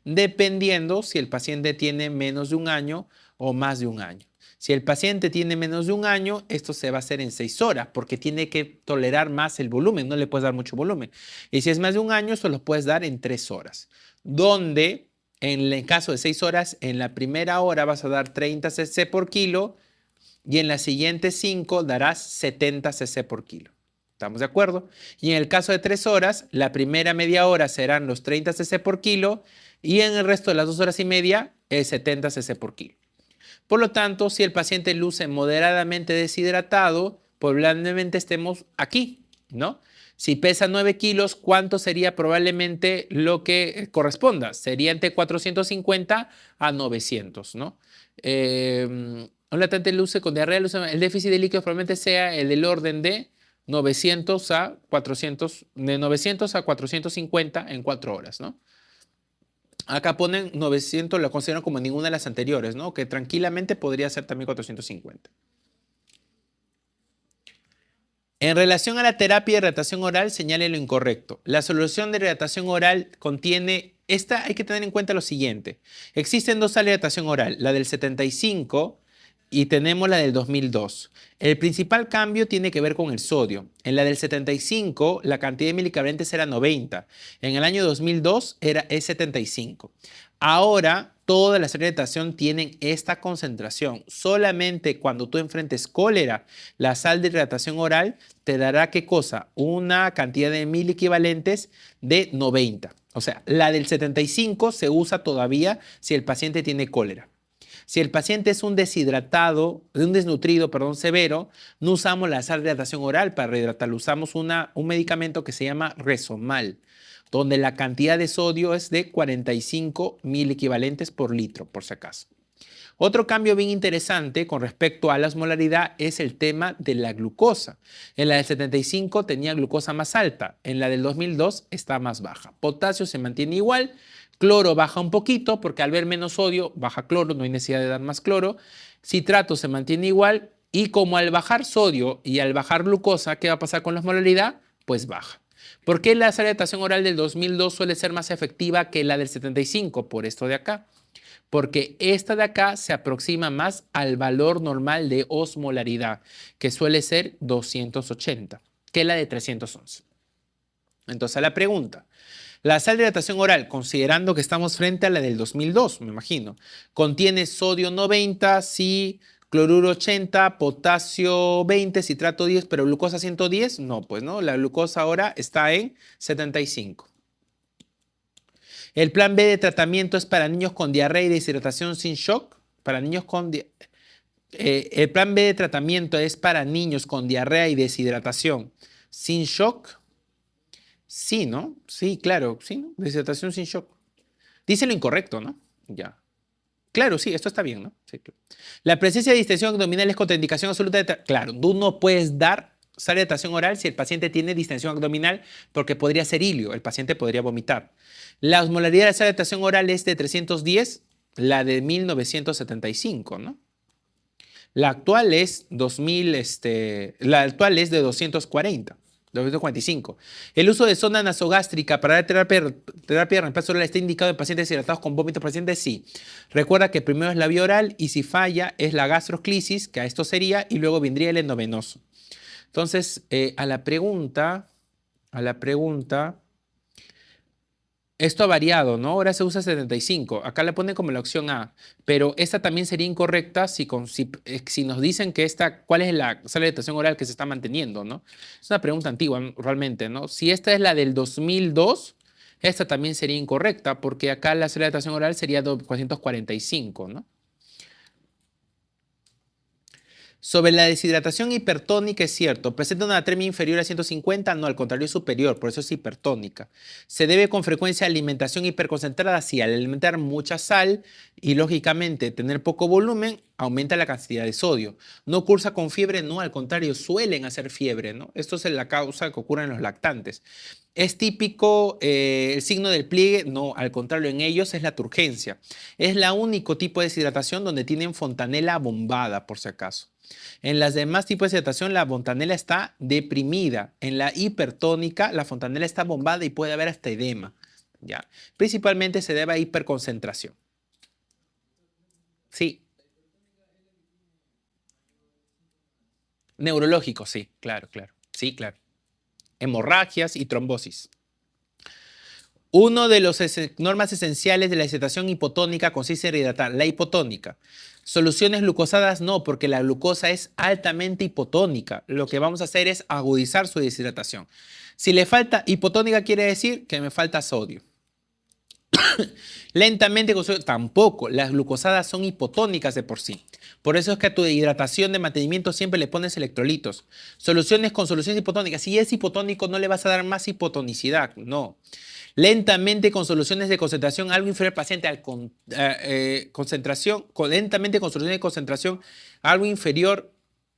dependiendo si el paciente tiene menos de un año o más de un año. Si el paciente tiene menos de un año, esto se va a hacer en 6 horas porque tiene que tolerar más el volumen, no le puedes dar mucho volumen. Y si es más de un año, esto lo puedes dar en 3 horas, donde en el caso de 6 horas, en la primera hora vas a dar 30 cc por kilo y en las siguientes 5 darás 70 cc por kilo. ¿Estamos de acuerdo? Y en el caso de 3 horas, la primera media hora serán los 30 cc por kilo y en el resto de las 2 horas y media es 70 cc por kilo. Por lo tanto, si el paciente luce moderadamente deshidratado, probablemente estemos aquí, ¿no? Si pesa 9 kilos, ¿cuánto sería probablemente lo que corresponda? Sería entre 450 a 900, ¿no? Un latente luce con diarrea, el déficit de líquidos probablemente sea el del orden de 900 a 400, de 900 a 450 en 4 horas, ¿no? Acá ponen 900, lo consideran como ninguna de las anteriores, ¿no? Que tranquilamente podría ser también 450. En relación a la terapia de hidratación oral, señale lo incorrecto. La solución de hidratación oral contiene, hay que tener en cuenta lo siguiente. Existen dos sales de hidratación oral, la del 75 y tenemos la del 2002. El principal cambio tiene que ver con el sodio. En la del 75, la cantidad de milicabrentes era 90. En el año 2002 es 75. Ahora, todas las sales de hidratación tienen esta concentración. Solamente cuando tú enfrentes cólera, la sal de hidratación oral te dará, ¿qué cosa? Una cantidad de equivalentes de 90. O sea, la del 75 se usa todavía si el paciente tiene cólera. Si el paciente es un desnutrido, severo, no usamos la sal de hidratación oral para rehidratarlo. Usamos un medicamento que se llama Resomal, donde la cantidad de sodio es de 45 equivalentes por litro, por si acaso. Otro cambio bien interesante con respecto a la osmolaridad es el tema de la glucosa. En la del 75 tenía glucosa más alta, en la del 2002 está más baja. Potasio se mantiene igual, cloro baja un poquito porque al ver menos sodio baja cloro, no hay necesidad de dar más cloro. Citrato se mantiene igual y como al bajar sodio y al bajar glucosa, ¿qué va a pasar con la osmolaridad? Pues baja. ¿Por qué la sal de hidratación oral del 2002 suele ser más efectiva que la del 75? Por esto de acá. Porque esta de acá se aproxima más al valor normal de osmolaridad, que suele ser 280, que la de 311. Entonces, la pregunta, la sal de hidratación oral, considerando que estamos frente a la del 2002, me imagino, contiene sodio 90, sí, cloruro 80, potasio 20, citrato 10, pero glucosa 110, no, pues no, la glucosa ahora está en 75. El plan B de tratamiento es para niños con diarrea y deshidratación sin shock. El plan B de tratamiento es para niños con diarrea y deshidratación sin shock. Sí, ¿no? Sí, claro, sí, ¿no? Deshidratación sin shock. Dice lo incorrecto, ¿no? Ya. Claro, sí, esto está bien, ¿no? Sí, claro. La presencia de distensión abdominal es contraindicación absoluta de claro, tú no puedes dar sal de hidratación oral si el paciente tiene distensión abdominal porque podría ser ilio, el paciente podría vomitar. La osmolaridad de la sal de hidratación oral es de 310, la de 1975, ¿no? La actual es de 240. 245. El uso de sonda nasogástrica para la terapia de reemplazo oral está indicado en pacientes deshidratados con vómitos pacientes, sí. Recuerda que primero es la vía oral y si falla es la gastroclisis, que a esto sería, y luego vendría el endovenoso. Entonces, a la pregunta, esto ha variado, ¿no? Ahora se usa 75. Acá le ponen como la opción A, pero esta también sería incorrecta si nos dicen que ¿cuál es la sal de hidratación oral que se está manteniendo, ¿no? Es una pregunta antigua, realmente, ¿no? Si esta es la del 2002, esta también sería incorrecta, porque acá la sal de hidratación oral sería 445, ¿no? Sobre la deshidratación hipertónica es cierto, presenta una atremia inferior a 150, no, al contrario es superior, por eso es hipertónica. Se debe con frecuencia a alimentación hiperconcentrada, sí, al alimentar mucha sal y lógicamente tener poco volumen, aumenta la cantidad de sodio. No cursa con fiebre, no, al contrario, suelen hacer fiebre, ¿no? Esto es la causa que ocurre en los lactantes. ¿Es típico el signo del pliegue? No, al contrario, en ellos es la turgencia. Es la único tipo de deshidratación donde tienen fontanela bombada, por si acaso. En las demás tipos de deshidratación, la fontanela está deprimida. En la hipertónica, la fontanela está bombada y puede haber hasta edema. ¿Ya? Principalmente se debe a hiperconcentración. Sí. Neurológico, sí, claro, claro. Sí, claro. Hemorragias y trombosis. Uno de las normas esenciales de la deshidratación hipotónica consiste en rehidratar la hipotónica. Soluciones glucosadas no, porque la glucosa es altamente hipotónica. Lo que vamos a hacer es agudizar su deshidratación. Si le falta hipotónica quiere decir que me falta sodio. Lentamente con sodio tampoco. Las glucosadas son hipotónicas de por sí. Por eso es que a tu hidratación de mantenimiento siempre le pones electrolitos. Soluciones con soluciones hipotónicas. Si es hipotónico, no le vas a dar más hipotonicidad. No. Lentamente con soluciones de concentración algo inferior al paciente lentamente con soluciones de concentración algo inferior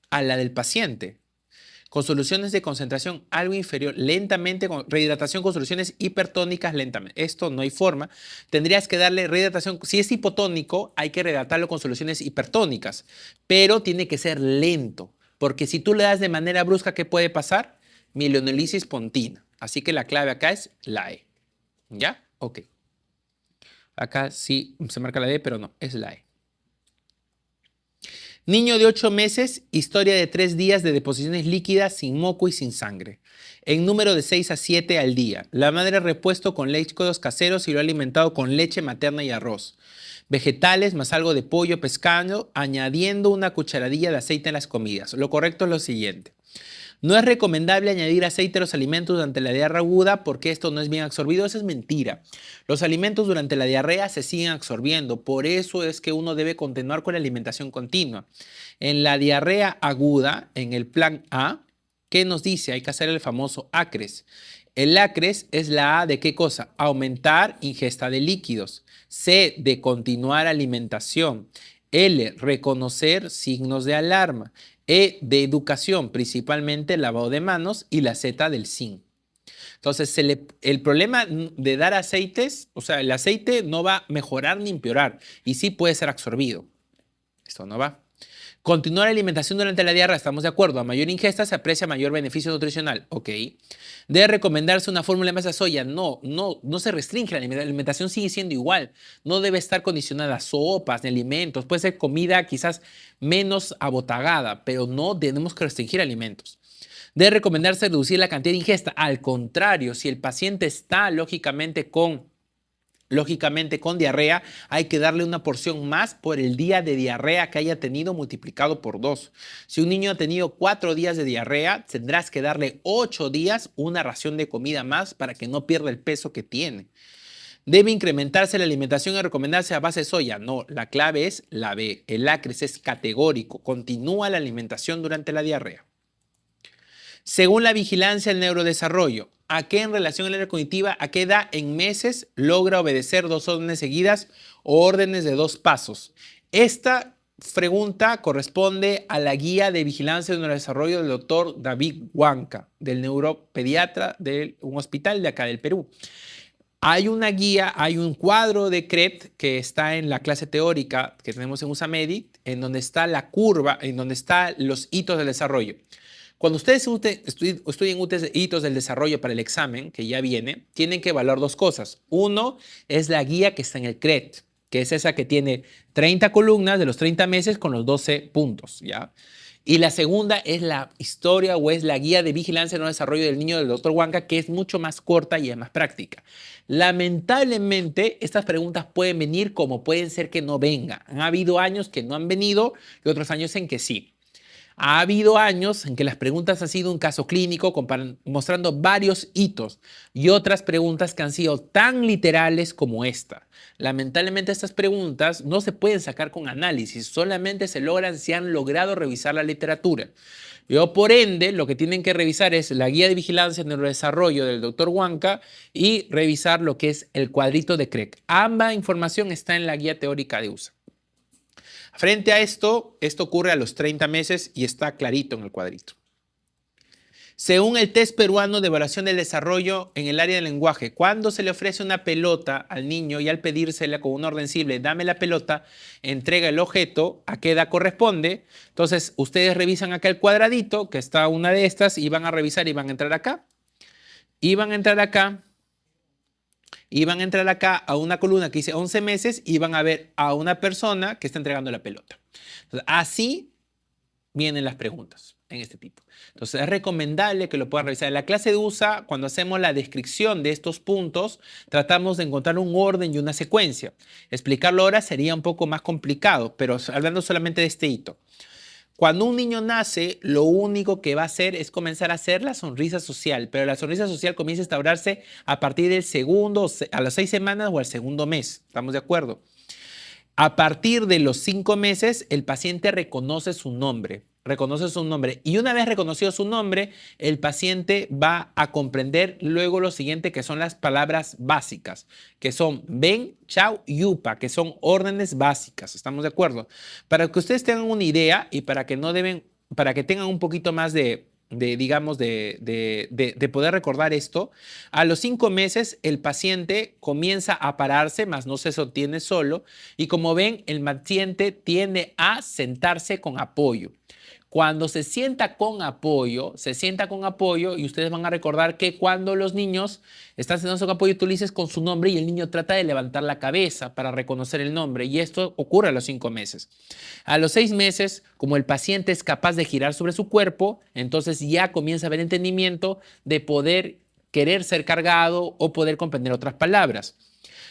a la del paciente. Con soluciones de concentración algo inferior, lentamente, con rehidratación con soluciones hipertónicas lentamente. Esto no hay forma. Tendrías que darle rehidratación. Si es hipotónico, hay que rehidratarlo con soluciones hipertónicas, pero tiene que ser lento, porque si tú le das de manera brusca, ¿qué puede pasar? Mielonolisis pontina. Así que la clave acá es la E. ¿Ya? Ok. Acá sí se marca la D, pero no, es la E. Niño de 8 meses, historia de 3 días de deposiciones líquidas sin moco y sin sangre. En número de 6 a 7 al día. La madre ha repuesto con líquidos caseros y lo ha alimentado con leche materna y arroz. Vegetales más algo de pollo, pescado, añadiendo una cucharadilla de aceite en las comidas. Lo correcto es lo siguiente. No es recomendable añadir aceite a los alimentos durante la diarrea aguda porque esto no es bien absorbido. Eso es mentira. Los alimentos durante la diarrea se siguen absorbiendo. Por eso es que uno debe continuar con la alimentación continua. En la diarrea aguda, en el plan A, ¿qué nos dice? Hay que hacer el famoso ACRES. El ACRES es la A de ¿qué cosa? Aumentar ingesta de líquidos. C de continuar alimentación. L, reconocer signos de alarma. E, de educación, principalmente el lavado de manos. Y la Z del zinc. Entonces, el problema de dar aceites, o sea, el aceite no va a mejorar ni empeorar. Y sí puede ser absorbido. Esto no va. Continuar la alimentación durante la diarrea, estamos de acuerdo. A mayor ingesta se aprecia mayor beneficio nutricional. Ok. ¿Debe recomendarse una fórmula en base a soya? No se restringe. La alimentación sigue siendo igual. No debe estar condicionada a sopas ni alimentos. Puede ser comida quizás menos abotagada, pero no tenemos que restringir alimentos. Debe recomendarse reducir la cantidad de ingesta. Al contrario, si el paciente está lógicamente con diarrea, hay que darle una porción más por el día de diarrea que haya tenido multiplicado por 2. Si un niño ha tenido 4 días de diarrea, tendrás que darle 8 días una ración de comida más para que no pierda el peso que tiene. ¿Debe incrementarse la alimentación y recomendarse a base de soya? No, la clave es la B. El ACRES es categórico. Continúa la alimentación durante la diarrea. Según la vigilancia del neurodesarrollo, ¿a qué en relación a la área cognitiva, a qué edad en meses logra obedecer 2 órdenes seguidas o órdenes de 2 pasos? Esta pregunta corresponde a la guía de vigilancia del neurodesarrollo del doctor David Huanca, del neuropediatra de un hospital de acá del Perú. Hay una guía, hay un cuadro de CRET que está en la clase teórica que tenemos en USAMEDI, en donde está la curva, en donde están los hitos del desarrollo. Cuando ustedes estudien hitos del desarrollo para el examen, que ya viene, tienen que evaluar 2 cosas. Uno es la guía que está en el CRET, que es esa que tiene 30 columnas de los 30 meses con los 12 puntos, ¿ya? Y la segunda es la historia o es la guía de vigilancia en el desarrollo del niño del Dr. Huanca, que es mucho más corta y es más práctica. Lamentablemente, estas preguntas pueden venir como pueden ser que no vengan. Han habido años que no han venido y otros años en que sí. Ha habido años en que las preguntas han sido un caso clínico mostrando varios hitos y otras preguntas que han sido tan literales como esta. Lamentablemente estas preguntas no se pueden sacar con análisis, solamente se logran si han logrado revisar la literatura. Por ende, lo que tienen que revisar es la guía de vigilancia en neurodesarrollo del Dr. Huanca y revisar lo que es el cuadrito de CREC. Ambas información está en la guía teórica de USA. Frente a esto ocurre a los 30 meses y está clarito en el cuadrito. Según el test peruano de evaluación del desarrollo en el área del lenguaje, cuando se le ofrece una pelota al niño y al pedírsela con una orden simple, dame la pelota, entrega el objeto, ¿a qué edad corresponde? Entonces, ustedes revisan acá el cuadradito, que está una de estas, y van a revisar y van a entrar acá. Y van a entrar acá. Y van a entrar acá a una columna que dice 11 meses y van a ver a una persona que está entregando la pelota. Entonces, así vienen las preguntas en este tipo. Entonces, es recomendable que lo puedan revisar. En la clase de USA, cuando hacemos la descripción de estos puntos, tratamos de encontrar un orden y una secuencia. Explicarlo ahora sería un poco más complicado, pero hablando solamente de este hito. Cuando un niño nace, lo único que va a hacer es comenzar a hacer la sonrisa social, pero la sonrisa social comienza a instaurarse a partir del segundo, a las 6 semanas o al segundo mes. ¿Estamos de acuerdo? A partir de los 5 meses, el paciente reconoce su nombre. Reconoce su nombre. Y una vez reconocido su nombre, el paciente va a comprender luego lo siguiente, que son las palabras básicas, que son ven, chao y upa, que son órdenes básicas. ¿Estamos de acuerdo? Para que ustedes tengan una idea y para que para que tengan un poquito más digamos, de poder recordar esto, a los 5 meses el paciente comienza a pararse, mas no se sostiene solo, y como ven, el paciente tiende a sentarse con apoyo. Cuando se sienta con apoyo, y ustedes van a recordar que cuando los niños están sentados con apoyo, tú le dices con su nombre y el niño trata de levantar la cabeza para reconocer el nombre, y esto ocurre a los 5 meses. A los 6 meses, como el paciente es capaz de girar sobre su cuerpo, entonces ya comienza a haber entendimiento de poder querer ser cargado o poder comprender otras palabras.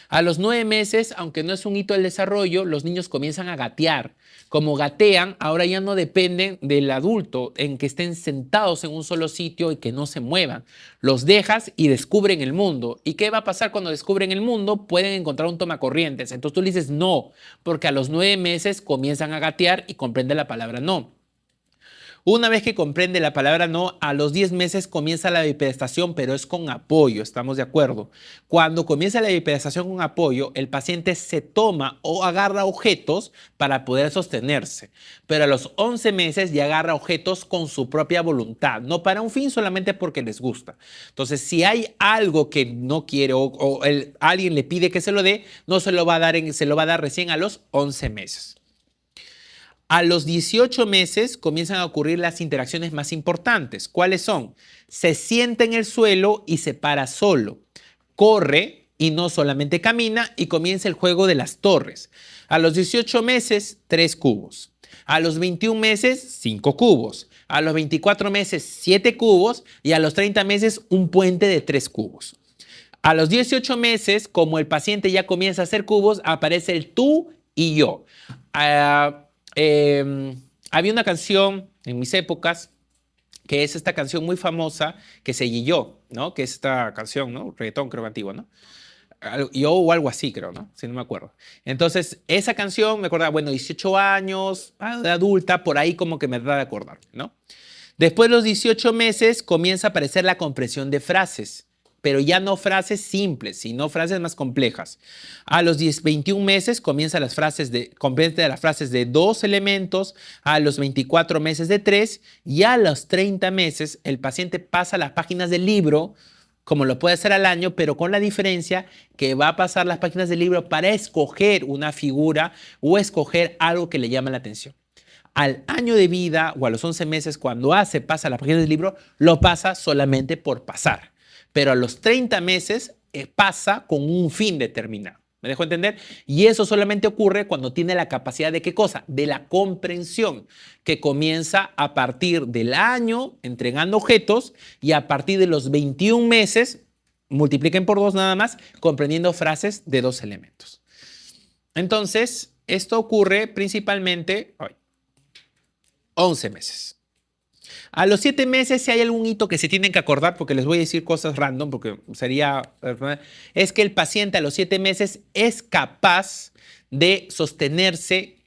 A los 9 meses, aunque no es un hito del desarrollo, los niños comienzan a gatear. Como gatean, ahora ya no dependen del adulto en que estén sentados en un solo sitio y que no se muevan. Los dejas y descubren el mundo. ¿Y qué va a pasar cuando descubren el mundo? Pueden encontrar un tomacorrientes. Entonces tú le dices no, porque a los 9 meses comienzan a gatear y comprenden la palabra no. Una vez que comprende la palabra no, a los 10 meses comienza la bipedestación, pero es con apoyo, ¿estamos de acuerdo? Cuando comienza la bipedestación con apoyo, el paciente se toma o agarra objetos para poder sostenerse, pero a los 11 meses ya agarra objetos con su propia voluntad, no para un fin, solamente porque les gusta. Entonces, si hay algo que no quiere alguien le pide que se lo dé, no se lo va a dar, se lo va a dar recién a los 11 meses. A los 18 meses comienzan a ocurrir las interacciones más importantes. ¿Cuáles son? Se sienta en el suelo y se para solo. Corre y no solamente camina y comienza el juego de las torres. A los 18 meses, 3 cubos. A los 21 meses, 5 cubos. A los 24 meses, 7 cubos. Y a los 30 meses, un puente de 3 cubos. A los 18 meses, como el paciente ya comienza a hacer cubos, aparece el tú y yo. Había una canción en mis épocas que es esta canción muy famosa que se Yo, ¿no? Que es esta canción, ¿no? Reggaetón, creo, antiguo, ¿no? Yo o algo así, creo, ¿no? Si no me acuerdo. Entonces, esa canción me acordaba, bueno, 18 años, de adulta, por ahí como que me da de acordar, ¿no? Después de los 18 meses comienza a aparecer la comprensión de frases, pero ya no frases simples, sino frases más complejas. A los 21 meses comprende las frases de 2 elementos, a los 24 meses de 3, y a los 30 meses el paciente pasa las páginas del libro, como lo puede hacer al año, pero con la diferencia que va a pasar las páginas del libro para escoger una figura o escoger algo que le llama la atención. Al año de vida o a los 11 meses, cuando pasa las páginas del libro, lo pasa solamente por pasar. Pero a los 30 meses pasa con un fin determinado. ¿Me dejo entender? Y eso solamente ocurre cuando tiene la capacidad de ¿qué cosa? De la comprensión, que comienza a partir del año entregando objetos y a partir de los 21 meses, multipliquen por 2 nada más, comprendiendo frases de 2 elementos. Entonces, esto ocurre principalmente 11 meses. A los 7 meses, si hay algún hito que se tienen que acordar, porque les voy a decir cosas random, porque es que el paciente a los 7 meses es capaz de sostenerse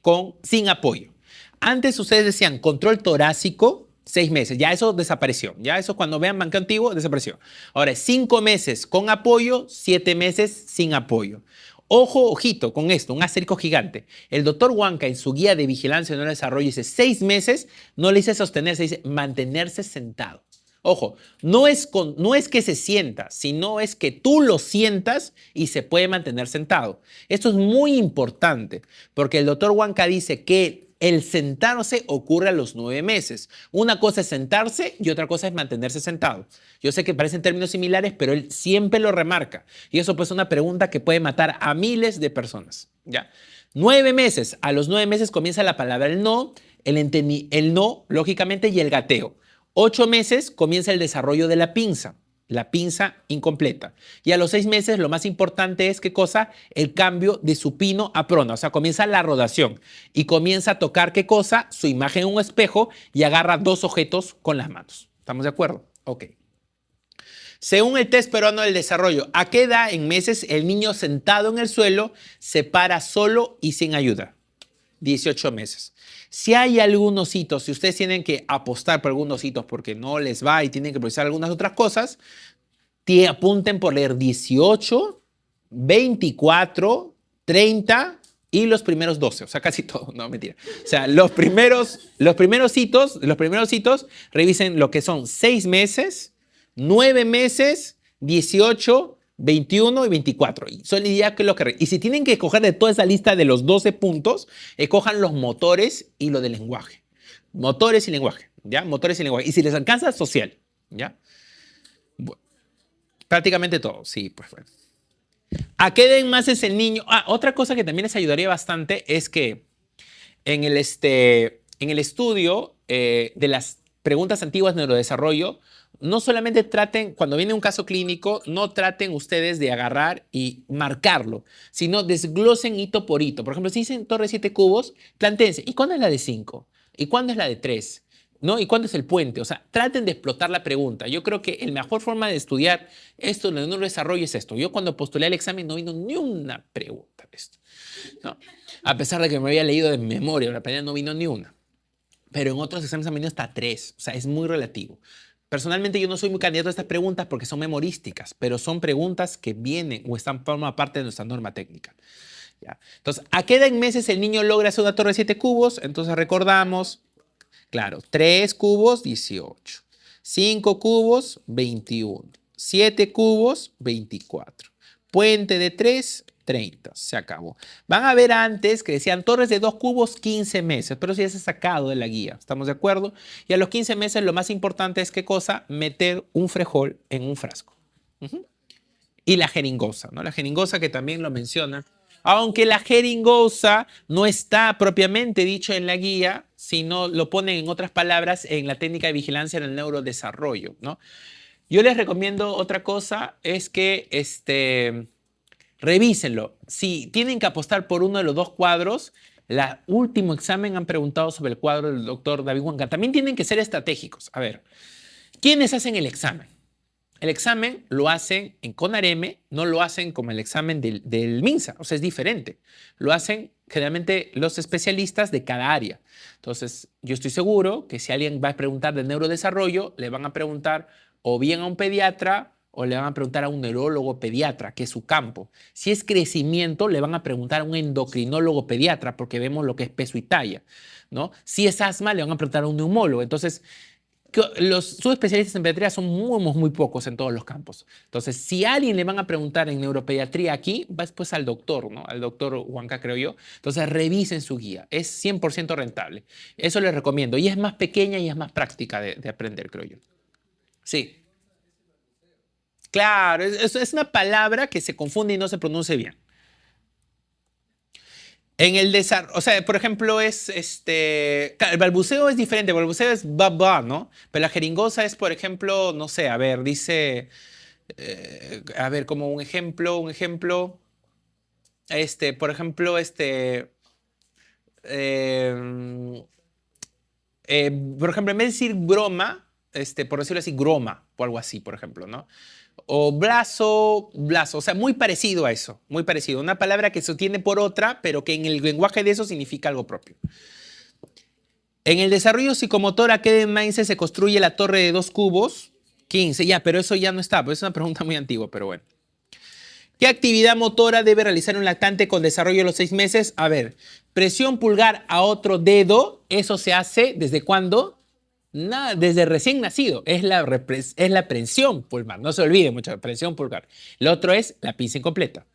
sin apoyo. Antes ustedes decían control torácico, 6 meses, ya eso desapareció. Ya eso cuando vean banco antiguo, desapareció. Ahora, 5 meses con apoyo, 7 meses sin apoyo. Ojo, ojito con esto, un asterisco gigante. El doctor Huanca en su guía de vigilancia y no desarrollo dice 6 meses, no le dice sostenerse, dice mantenerse sentado. Ojo, no es que se sienta, sino es que tú lo sientas y se puede mantener sentado. Esto es muy importante porque el doctor Huanca dice que el sentarse ocurre a los 9 meses. Una cosa es sentarse y otra cosa es mantenerse sentado. Yo sé que parecen términos similares, pero él siempre lo remarca. Y eso pues es una pregunta que puede matar a miles de personas. ¿Ya? 9 meses. A los 9 meses comienza la palabra el no, el no, lógicamente, y el gateo. 8 meses comienza el desarrollo de la pinza incompleta. Y a los 6 meses lo más importante es, ¿qué cosa? El cambio de supino a prona, o sea, comienza la rotación y comienza a tocar, ¿qué cosa? Su imagen en un espejo y agarra 2 objetos con las manos. ¿Estamos de acuerdo? Ok. Según el test peruano del desarrollo, ¿a qué edad en meses el niño sentado en el suelo se para solo y sin ayuda? 18 meses. Si hay algunos hitos, si ustedes tienen que apostar por algunos hitos porque no les va y tienen que procesar algunas otras cosas, apunten por leer 18, 24, 30 y los primeros 12, o sea, casi todo, no, mentira. O sea, los primeros hitos, revisen lo que son 6 meses, 9 meses, 18, 21 y 24. Y son ideas que y si tienen que escoger de toda esa lista de los 12 puntos, escojan los motores y lo del lenguaje. Motores y lenguaje, ¿ya? Motores y lenguaje. Y si les alcanza, social, ¿ya? Bueno, prácticamente todo, sí, pues bueno. ¿A qué den más es el niño? Otra cosa que también les ayudaría bastante es que en el estudio de las preguntas antiguas de neurodesarrollo, no solamente traten, cuando viene un caso clínico, no traten ustedes de agarrar y marcarlo, sino desglosen hito por hito. Por ejemplo, si dicen torre de 7 cubos, planteense, ¿y cuándo es la de 5? ¿Y cuándo es la de 3? ¿No? ¿Y cuándo es el puente? O sea, traten de explotar la pregunta. Yo creo que la mejor forma de estudiar esto en el neurodesarrollo es esto. Yo cuando postulé al examen no vino ni una pregunta de esto, ¿no? A pesar de que me había leído de memoria, la primera no vino ni una. Pero en otros exámenes han venido hasta 3. O sea, es muy relativo. Personalmente yo no soy muy candidato a estas preguntas porque son memorísticas, pero son preguntas que vienen o forman parte de nuestra norma técnica. ¿Ya? Entonces, ¿a qué edad en meses el niño logra hacer una torre de 7 cubos? Entonces recordamos, claro, 3 cubos, 18. 5 cubos, 21. 7 cubos, 24. Puente de 3, 30. Se acabó. Van a ver antes que decían torres de 2 cubos, 15 meses, pero eso ya se ha sacado de la guía. ¿Estamos de acuerdo? Y a los 15 meses lo más importante es, ¿qué cosa? Meter un frejol en un frasco. Y la jeringosa, ¿no? La jeringosa que también lo menciona. Aunque la jeringosa no está propiamente dicho en la guía, sino lo ponen en otras palabras en la técnica de vigilancia en el neurodesarrollo, ¿no? Yo les recomiendo otra cosa, es que revísenlo. Si tienen que apostar por uno de los 2 cuadros, el último examen han preguntado sobre el cuadro del doctor David Huanca. También tienen que ser estratégicos. A ver, ¿quiénes hacen el examen? El examen lo hacen en CONAREM, no lo hacen como el examen del MINSA, o sea, es diferente. Lo hacen generalmente los especialistas de cada área. Entonces, yo estoy seguro que si alguien va a preguntar de neurodesarrollo, le van a preguntar o bien a un pediatra o le van a preguntar a un neurólogo pediatra, que es su campo. Si es crecimiento, le van a preguntar a un endocrinólogo pediatra, porque vemos lo que es peso y talla, ¿no? Si es asma, le van a preguntar a un neumólogo. Entonces, los subespecialistas en pediatría son muy pocos en todos los campos. Entonces, si a alguien le van a preguntar en neuropediatría aquí, va después al doctor, ¿no? Al doctor Huanca, creo yo. Entonces, revisen su guía. Es 100% rentable. Eso les recomiendo. Y es más pequeña y es más práctica de aprender, creo yo. Sí. Claro, es una palabra que se confunde y no se pronuncia bien. En el desarrollo, o sea, por ejemplo, claro, el balbuceo es diferente, el balbuceo es ba, ¿no? Pero la jeringosa es, por ejemplo, no sé, a ver, dice, a ver, como un ejemplo, por ejemplo, eh, por ejemplo, en vez de decir broma, por decirlo así, groma, o algo así, por ejemplo, ¿no? O blazo, o sea, muy parecido a eso, muy parecido. Una palabra que se obtiene por otra, pero que en el lenguaje de eso significa algo propio. En el desarrollo psicomotor, ¿a qué edad se construye la torre de 2 cubos? 15, ya, pero eso ya no está, pues es una pregunta muy antigua, pero bueno. ¿Qué actividad motora debe realizar un lactante con desarrollo a los 6 meses? A ver, presión pulgar a otro dedo, ¿eso se hace desde cuándo? Nada, desde recién nacido. Es la presión pulgar, no se olviden mucho, presión pulgar. Lo otro es la pinza incompleta.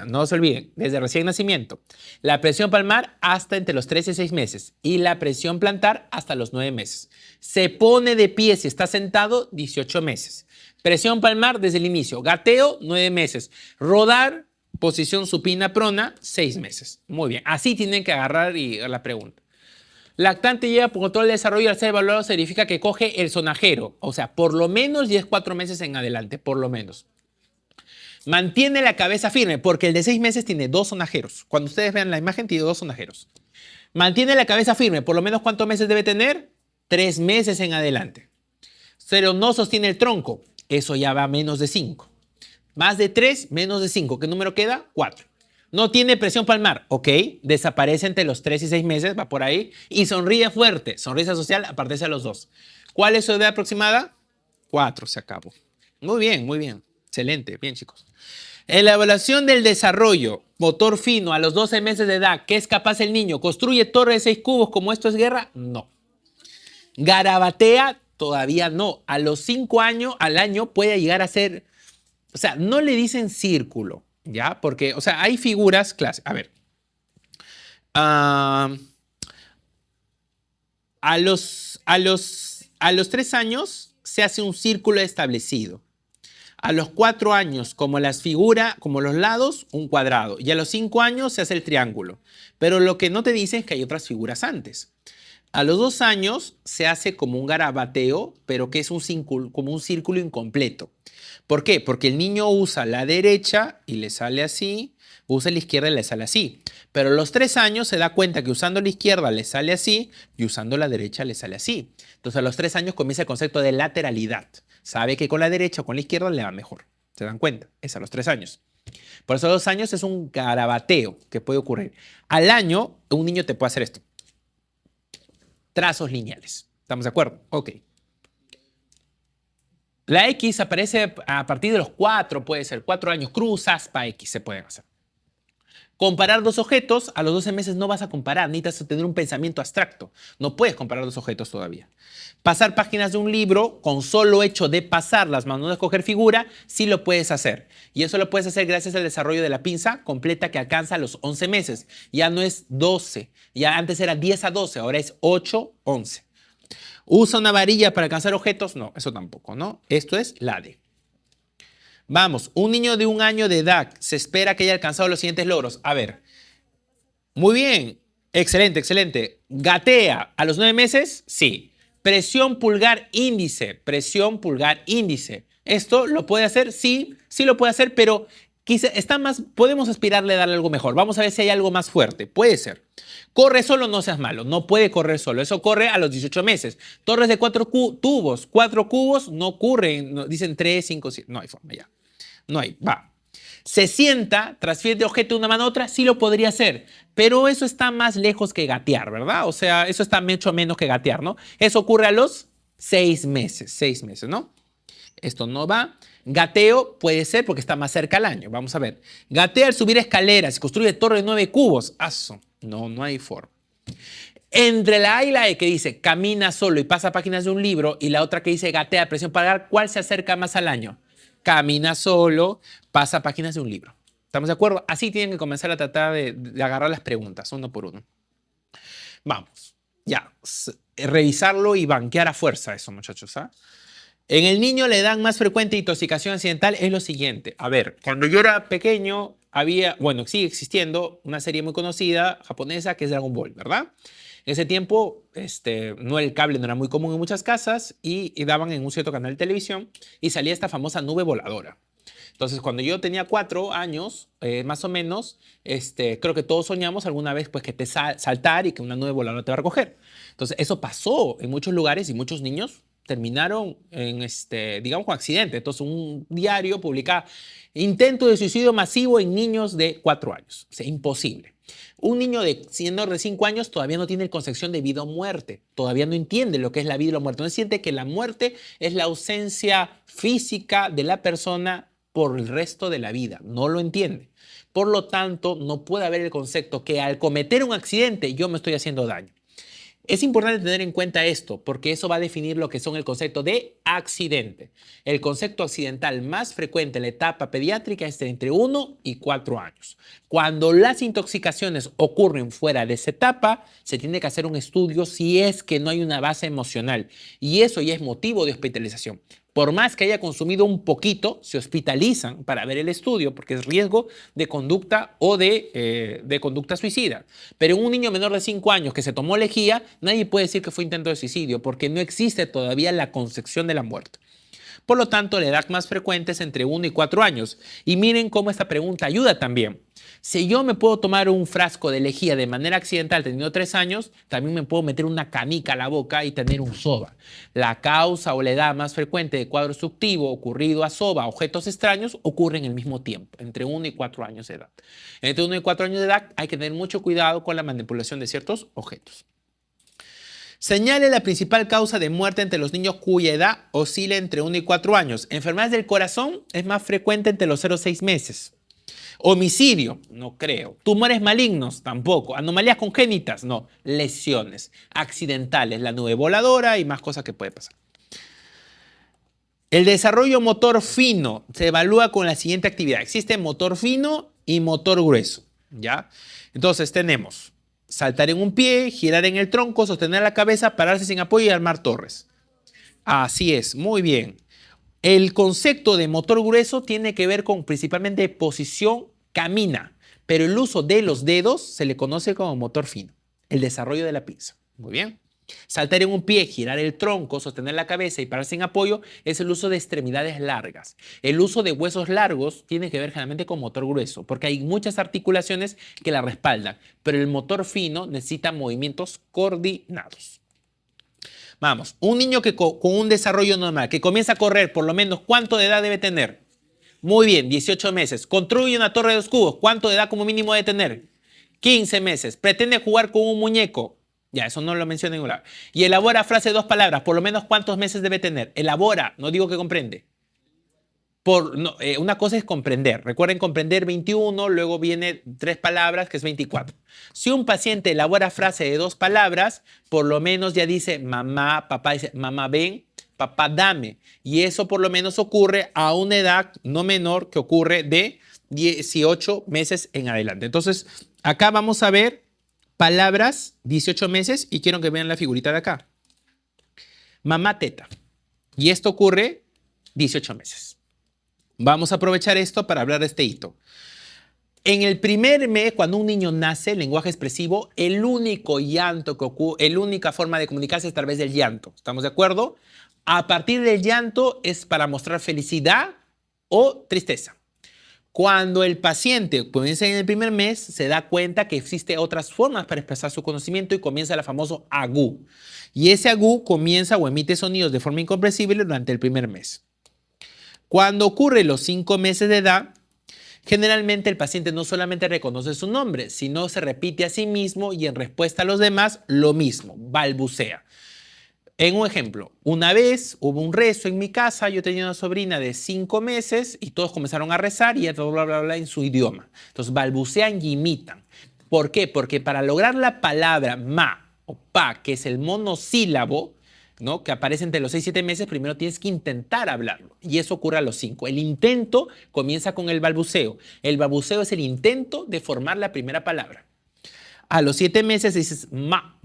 No se olviden, desde recién nacimiento. La presión palmar hasta entre los 3 y 6 meses y la presión plantar hasta los 9 meses. Se pone de pie si está sentado 18 meses. Presión palmar desde el inicio. Gateo 9 meses. Rodar, posición supina prona 6 meses. Muy bien, así tienen que agarrar la pregunta. Lactante lleva por todo el desarrollo, al ser evaluado se verifica que coge el sonajero. O sea, por lo menos 4 meses en adelante, por lo menos. Mantiene la cabeza firme, porque el de 6 meses tiene 2 sonajeros. Cuando ustedes vean la imagen, tiene 2 sonajeros. Mantiene la cabeza firme, por lo menos ¿cuántos meses debe tener? 3 meses en adelante. Pero no sostiene el tronco. eso ya va a menos de 5. Más de 3, menos de 5. ¿Qué número queda? 4. No tiene presión palmar. Ok, desaparece entre los 3 y 6 meses, va por ahí. Y sonríe fuerte. Sonrisa social, aparece a los 2. ¿Cuál es su edad aproximada? 4, se acabó. Muy bien, muy bien. Excelente, bien chicos. En la evaluación del desarrollo motor fino a los 12 meses de edad, ¿qué es capaz el niño? ¿Construye torre de 6 cubos como esto es guerra? No. ¿Garabatea? Todavía no. A los 5 años, al año, puede llegar a ser... O sea, no le dicen círculo, ¿ya? Porque, o sea, hay figuras clase. A ver. A los 3 años se hace un círculo establecido. A los 4 años, como las figuras, como los lados, un cuadrado. Y a los 5 años se hace el triángulo. Pero lo que no te dicen es que hay otras figuras antes. A los 2 años se hace como un garabateo, pero que es como un círculo incompleto. ¿Por qué? Porque el niño usa la derecha y le sale así, usa la izquierda y le sale así. Pero a los 3 años se da cuenta que usando la izquierda le sale así y usando la derecha le sale así. Entonces a los 3 años comienza el concepto de lateralidad. Sabe que con la derecha o con la izquierda le va mejor. ¿Se dan cuenta? Es a los 3 años. Por eso a los 2 años es un garabateo que puede ocurrir. Al año, un niño te puede hacer esto. Trazos lineales. ¿Estamos de acuerdo? Ok. La X aparece a partir de los 4, puede ser 4 años. Cruz, aspa, X se pueden hacer. Comparar dos objetos, a los 12 meses no vas a comparar, necesitas tener un pensamiento abstracto. No puedes comparar dos objetos todavía. Pasar páginas de un libro con solo hecho de pasarlas, más no de escoger figura, sí lo puedes hacer. Y eso lo puedes hacer gracias al desarrollo de la pinza completa que alcanza los 11 meses. Ya no es 12, ya antes era 10 a 12, ahora es 8, 11. ¿Usa una varilla para alcanzar objetos? No, eso tampoco, ¿no? Esto es la D. Vamos, un niño de 1 año de edad se espera que haya alcanzado los siguientes logros. A ver, muy bien, excelente, excelente. ¿Gatea a los 9 meses? Sí. Presión pulgar índice, presión pulgar índice. ¿Esto lo puede hacer? Sí, sí lo puede hacer, pero quizá está más, podemos aspirarle a darle algo mejor. Vamos a ver si hay algo más fuerte. Puede ser. Corre solo, no seas malo. No puede correr solo. Eso corre a los 18 meses. Torres de 4 tubos. 4 cubos no ocurren. No, dicen 3, 5, 7. No hay forma ya. No hay. Va. Se sienta, transfiere de objeto de una mano a otra, sí lo podría hacer. Pero eso está más lejos que gatear, ¿verdad? O sea, eso está mucho menos que gatear, ¿no? Eso ocurre a los 6 meses. 6 meses, ¿no? Esto no va. Gateo puede ser porque está más cerca al año. Vamos a ver. Gatea al subir escaleras y construye torre de 9 cubos. Aso. No, no hay forma. Entre la A y la E que dice camina solo y pasa páginas de un libro y la otra que dice gatea, presión pulgar, ¿cuál se acerca más al año? Camina solo, pasa páginas de un libro. ¿Estamos de acuerdo? Así tienen que comenzar a tratar de agarrar las preguntas, uno por uno. Vamos. Ya. Revisarlo y banquear a fuerza eso, muchachos. ¿Ah? En el niño le dan más frecuente intoxicación accidental es lo siguiente. A ver, cuando yo era pequeño había, bueno, sigue existiendo una serie muy conocida japonesa que es Dragon Ball, ¿verdad? En ese tiempo, no, el cable no era muy común en muchas casas y daban en un cierto canal de televisión y salía esta famosa nube voladora. Entonces, cuando yo tenía 4 años, más o menos, creo que todos soñamos alguna vez pues, que te saltar y que una nube voladora te va a recoger. Entonces, eso pasó en muchos lugares y muchos niños terminaron en, digamos, con accidente. Entonces, un diario publicaba intento de suicidio masivo en niños de 4 años. O sea, imposible. Un niño de 5 años todavía no tiene concepción de vida o muerte. Todavía no entiende lo que es la vida o la muerte. No siente que la muerte es la ausencia física de la persona por el resto de la vida. No lo entiende. Por lo tanto, no puede haber el concepto que al cometer un accidente yo me estoy haciendo daño. Es importante tener en cuenta esto porque eso va a definir lo que son el concepto de accidente. El concepto accidental más frecuente en la etapa pediátrica es entre 1 y 4 años. Cuando las intoxicaciones ocurren fuera de esa etapa, se tiene que hacer un estudio si es que no hay una base emocional y eso ya es motivo de hospitalización. Por más que haya consumido un poquito, se hospitalizan para ver el estudio porque es riesgo de conducta o de conducta suicida. Pero en un niño menor de 5 años que se tomó lejía, nadie puede decir que fue intento de suicidio porque no existe todavía la concepción de la muerte. Por lo tanto, la edad más frecuente es entre 1 y 4 años. Y miren cómo esta pregunta ayuda también. Si yo me puedo tomar un frasco de lejía de manera accidental teniendo 3 años, también me puedo meter una canica a la boca y tener un SOVA. La causa o la edad más frecuente de cuadro obstructivo ocurrido a SOVA, objetos extraños, ocurre en el mismo tiempo, entre 1 y 4 años de edad. Entre 1 y 4 años de edad hay que tener mucho cuidado con la manipulación de ciertos objetos. Señale la principal causa de muerte entre los niños cuya edad oscila entre 1 y 4 años. Enfermedades del corazón es más frecuente entre los 0 y 6 meses. Homicidio, no creo. Tumores malignos, tampoco. Anomalías congénitas, no. Lesiones accidentales, la nube voladora y más cosas que puede pasar. El desarrollo motor fino se evalúa con la siguiente actividad. Existe motor fino y motor grueso, ¿ya? Entonces tenemos saltar en un pie, girar en el tronco, sostener la cabeza, pararse sin apoyo y armar torres. Así es, muy bien. El concepto de motor grueso tiene que ver con principalmente posición, camina, pero el uso de los dedos se le conoce como motor fino, el desarrollo de la pinza. Muy bien. Saltar en un pie, girar el tronco, sostener la cabeza y pararse sin apoyo es el uso de extremidades largas. El uso de huesos largos tiene que ver generalmente con motor grueso, porque hay muchas articulaciones que la respaldan, pero el motor fino necesita movimientos coordinados. Vamos, un niño que con un desarrollo normal, que comienza a correr, por lo menos, ¿cuánto de edad debe tener? Muy bien, 18 meses. Construye una torre de 2 cubos. ¿Cuánto de edad como mínimo debe tener? 15 meses. Pretende jugar con un muñeco. Ya, eso no lo menciona en ningún lado. Y elabora frase de 2 palabras. Por lo menos, ¿cuántos meses debe tener? Elabora, no digo que comprende. Una cosa es comprender. Recuerden comprender 21, luego viene 3 palabras, que es 24. Si un paciente elabora frase de 2 palabras, por lo menos ya dice mamá, papá dice mamá ven, papá dame. Y eso por lo menos ocurre a una edad no menor que ocurre de 18 meses en adelante. Entonces, acá vamos a ver palabras 18 meses y quiero que vean la figurita de acá. Mamá teta. Y esto ocurre 18 meses. Vamos a aprovechar esto para hablar de este hito. En el primer mes, cuando un niño nace, el lenguaje expresivo, el único llanto que ocurre, la única forma de comunicarse es a través del llanto. ¿Estamos de acuerdo? A partir del llanto es para mostrar felicidad o tristeza. Cuando el paciente comienza en el primer mes, se da cuenta que existen otras formas para expresar su conocimiento y comienza el famoso agú. Y ese agú comienza o emite sonidos de forma incomprensible durante el primer mes. Cuando ocurre los 5 meses de edad, generalmente el paciente no solamente reconoce su nombre, sino se repite a sí mismo y en respuesta a los demás lo mismo, balbucea. En un ejemplo, una vez hubo un rezo en mi casa, yo tenía una sobrina de 5 meses y todos comenzaron a rezar y todo bla, bla, bla en su idioma. Entonces balbucean y imitan. ¿Por qué? Porque para lograr la palabra ma o pa, que es el monosílabo, ¿no?, que aparece entre los 6 y 7 meses, primero tienes que intentar hablarlo. Y eso ocurre a los 5. El intento comienza con el balbuceo. El balbuceo es el intento de formar la primera palabra. A los 7 meses dices ma,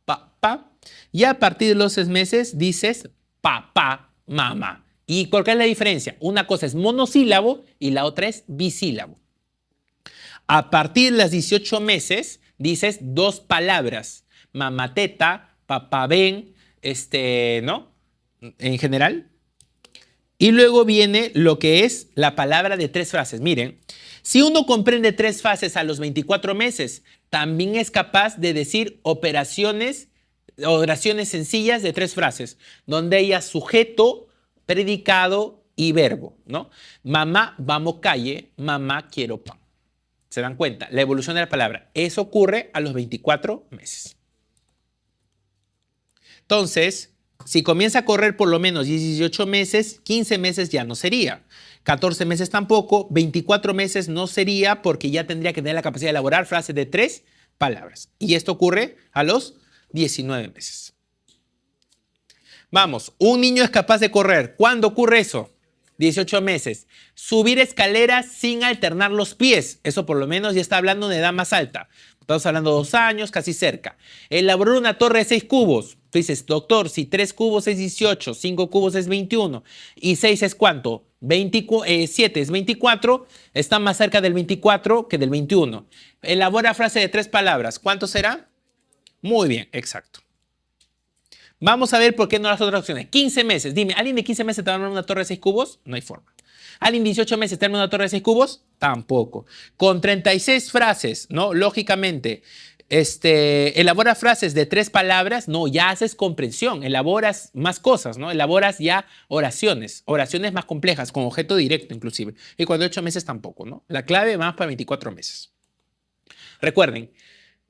pa, pa. Y a partir de los 6 meses dices papá, mamá. ¿Y por qué es la diferencia? Una cosa es monosílabo y la otra es bisílabo. A partir de los 18 meses dices 2 palabras. Mamá teta, papá ven, ¿no? En general. Y luego viene lo que es la palabra de 3 frases. Miren, si uno comprende 3 frases a los 24 meses, también es capaz de decir oraciones sencillas de 3 frases, donde haya sujeto, predicado y verbo, ¿no? Mamá, vamos calle, mamá, quiero pan. ¿Se dan cuenta? La evolución de la palabra. Eso ocurre a los 24 meses. Entonces, si comienza a correr por lo menos 18 meses, 15 meses ya no sería. 14 meses tampoco, 24 meses no sería porque ya tendría que tener la capacidad de elaborar frases de 3 palabras. Y esto ocurre a los 19 meses. Vamos, un niño es capaz de correr. ¿Cuándo ocurre eso? 18 meses. Subir escaleras sin alternar los pies. Eso por lo menos ya está hablando de edad más alta. Estamos hablando de 2 años, casi cerca. Elaborar una torre de 6 cubos. Tú dices, doctor, si 3 cubos es 18, 5 cubos es 21 y 6 es ¿cuánto? 7 es 24, está más cerca del 24 que del 21. Elabora frase de 3 palabras. ¿Cuánto será? Muy bien, exacto. Vamos a ver por qué no las otras opciones. 15 meses. Dime, ¿alguien de 15 meses te va a armar una torre de 6 cubos? No hay forma. ¿Alguien de 18 meses te arma una torre de 6 cubos? Tampoco. Con 36 frases, ¿no? Lógicamente, elabora frases de 3 palabras, no, ya haces comprensión, elaboras más cosas, ¿no? Elaboras ya oraciones más complejas, con objeto directo inclusive. Y cuando 8 meses tampoco, ¿no? La clave más para 24 meses. Recuerden,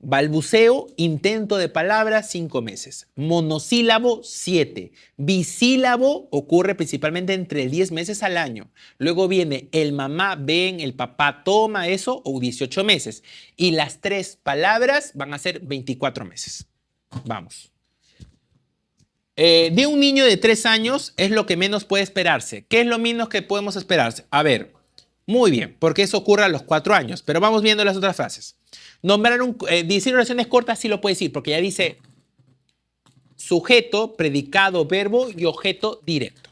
balbuceo, intento de palabra, 5 meses. Monosílabo, 7. Bisílabo ocurre principalmente entre 10 meses al año. Luego viene el mamá ven, el papá toma, eso, o 18 meses. Y las 3 palabras van a ser 24 meses. Vamos. De un niño de 3 años es lo que menos puede esperarse. ¿Qué es lo menos que podemos esperarse? A ver, muy bien, porque eso ocurre a los 4 años. Pero vamos viendo las otras frases. Nombrar decir oraciones cortas sí lo puede decir, porque ya dice sujeto, predicado, verbo y objeto directo.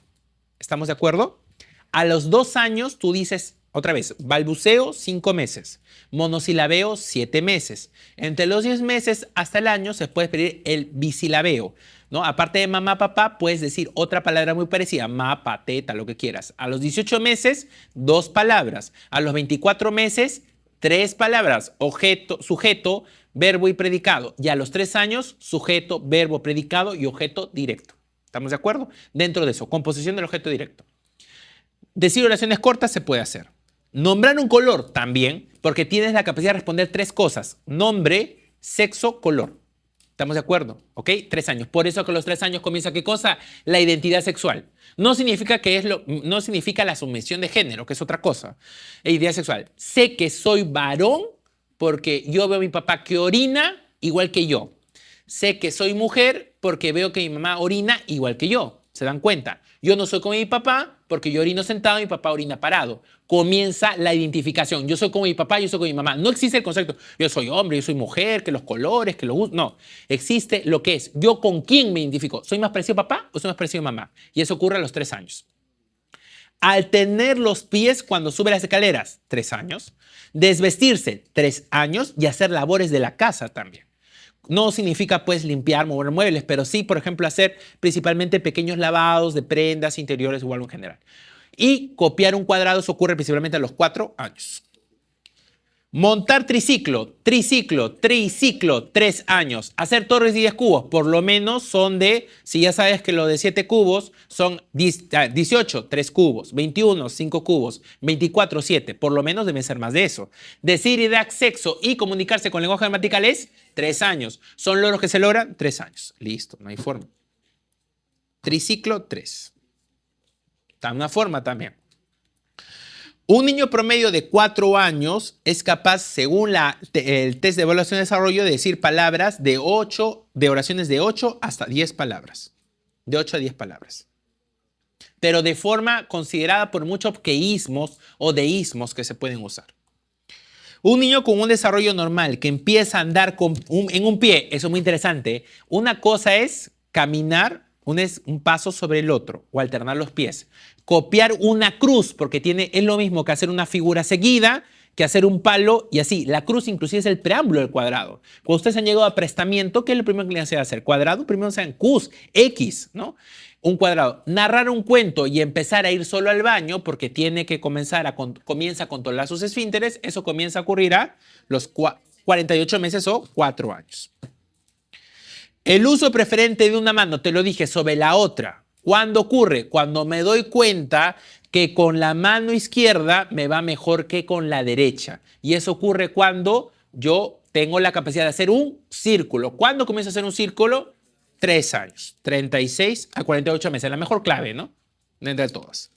¿Estamos de acuerdo? A los 2 años tú dices, otra vez, balbuceo, 5 meses. Monosilabeo, 7 meses. Entre los 10 meses hasta el año se puede pedir el bisilabeo, ¿no? Aparte de mamá, papá, puedes decir otra palabra muy parecida, ma, pa, teta, lo que quieras. A los 18 meses, 2 palabras. A los 24 meses, 3 palabras, objeto, sujeto, verbo y predicado. Y a los 3 años, sujeto, verbo, predicado y objeto directo. ¿Estamos de acuerdo? Dentro de eso, composición del objeto directo. Decir oraciones cortas se puede hacer. Nombrar un color también, porque tienes la capacidad de responder 3 cosas. Nombre, sexo, color. ¿Estamos de acuerdo? ¿Ok? 3 años. Por eso que a los 3 años comienza ¿qué cosa? La identidad sexual. No significa no significa la sumisión de género, que es otra cosa. Identidad sexual. Sé que soy varón porque yo veo a mi papá que orina igual que yo. Sé que soy mujer porque veo que mi mamá orina igual que yo. ¿Se dan cuenta? Yo no soy como mi papá porque yo orino sentado y mi papá orina parado. Comienza la identificación. Yo soy como mi papá, yo soy como mi mamá. No existe el concepto, yo soy hombre, yo soy mujer, que los colores, que los gustos. No, existe lo que es. Yo con quién me identifico. ¿Soy más parecido a papá o soy más parecido a mamá? Y eso ocurre a los 3 años. Al tener los pies cuando sube las escaleras, 3 años. Desvestirse, 3 años. Y hacer labores de la casa también. No significa pues limpiar, mover muebles, pero sí, por ejemplo, hacer principalmente pequeños lavados de prendas interiores o algo en general. Y copiar un cuadrado, eso ocurre principalmente a los 4 años. Montar triciclo, 3 años. Hacer torres de 10 cubos, por lo menos son de, si ya sabes que lo de 7 cubos son 18, 3 cubos, 21, 5 cubos, 24, 7, por lo menos deben ser más de eso. Decir y dar sexo y comunicarse con lenguaje gramatical es 3 años. ¿Son logros que se logran? 3 años. Listo, no hay forma. Triciclo, 3. Está una forma también. Un niño promedio de 4 años es capaz, según el test de evaluación de desarrollo, de decir palabras de oraciones de 8 hasta 10 palabras. De 8 a 10 palabras. Pero de forma considerada por muchos queísmos o deísmos que se pueden usar. Un niño con un desarrollo normal que empieza a andar en un pie, eso es muy interesante. Una cosa es caminar un paso sobre el otro o alternar los pies. Copiar una cruz, porque es lo mismo que hacer una figura seguida, que hacer un palo y así. La cruz inclusive es el preámbulo del cuadrado. Cuando ustedes han llegado a prestamiento, ¿qué es lo primero que le hacen hacer? Cuadrado, primero sean Qs, X, ¿no? Un cuadrado. Narrar un cuento y empezar a ir solo al baño porque tiene que comienza a controlar sus esfínteres, eso comienza a ocurrir a los 48 meses o 4 años. El uso preferente de una mano, te lo dije, sobre la otra. ¿Cuándo ocurre? Cuando me doy cuenta que con la mano izquierda me va mejor que con la derecha. Y eso ocurre cuando yo tengo la capacidad de hacer un círculo. ¿Cuándo comienzo a hacer un círculo? 3 años. 36 a 48 meses. La mejor clave, ¿no? Entre todas.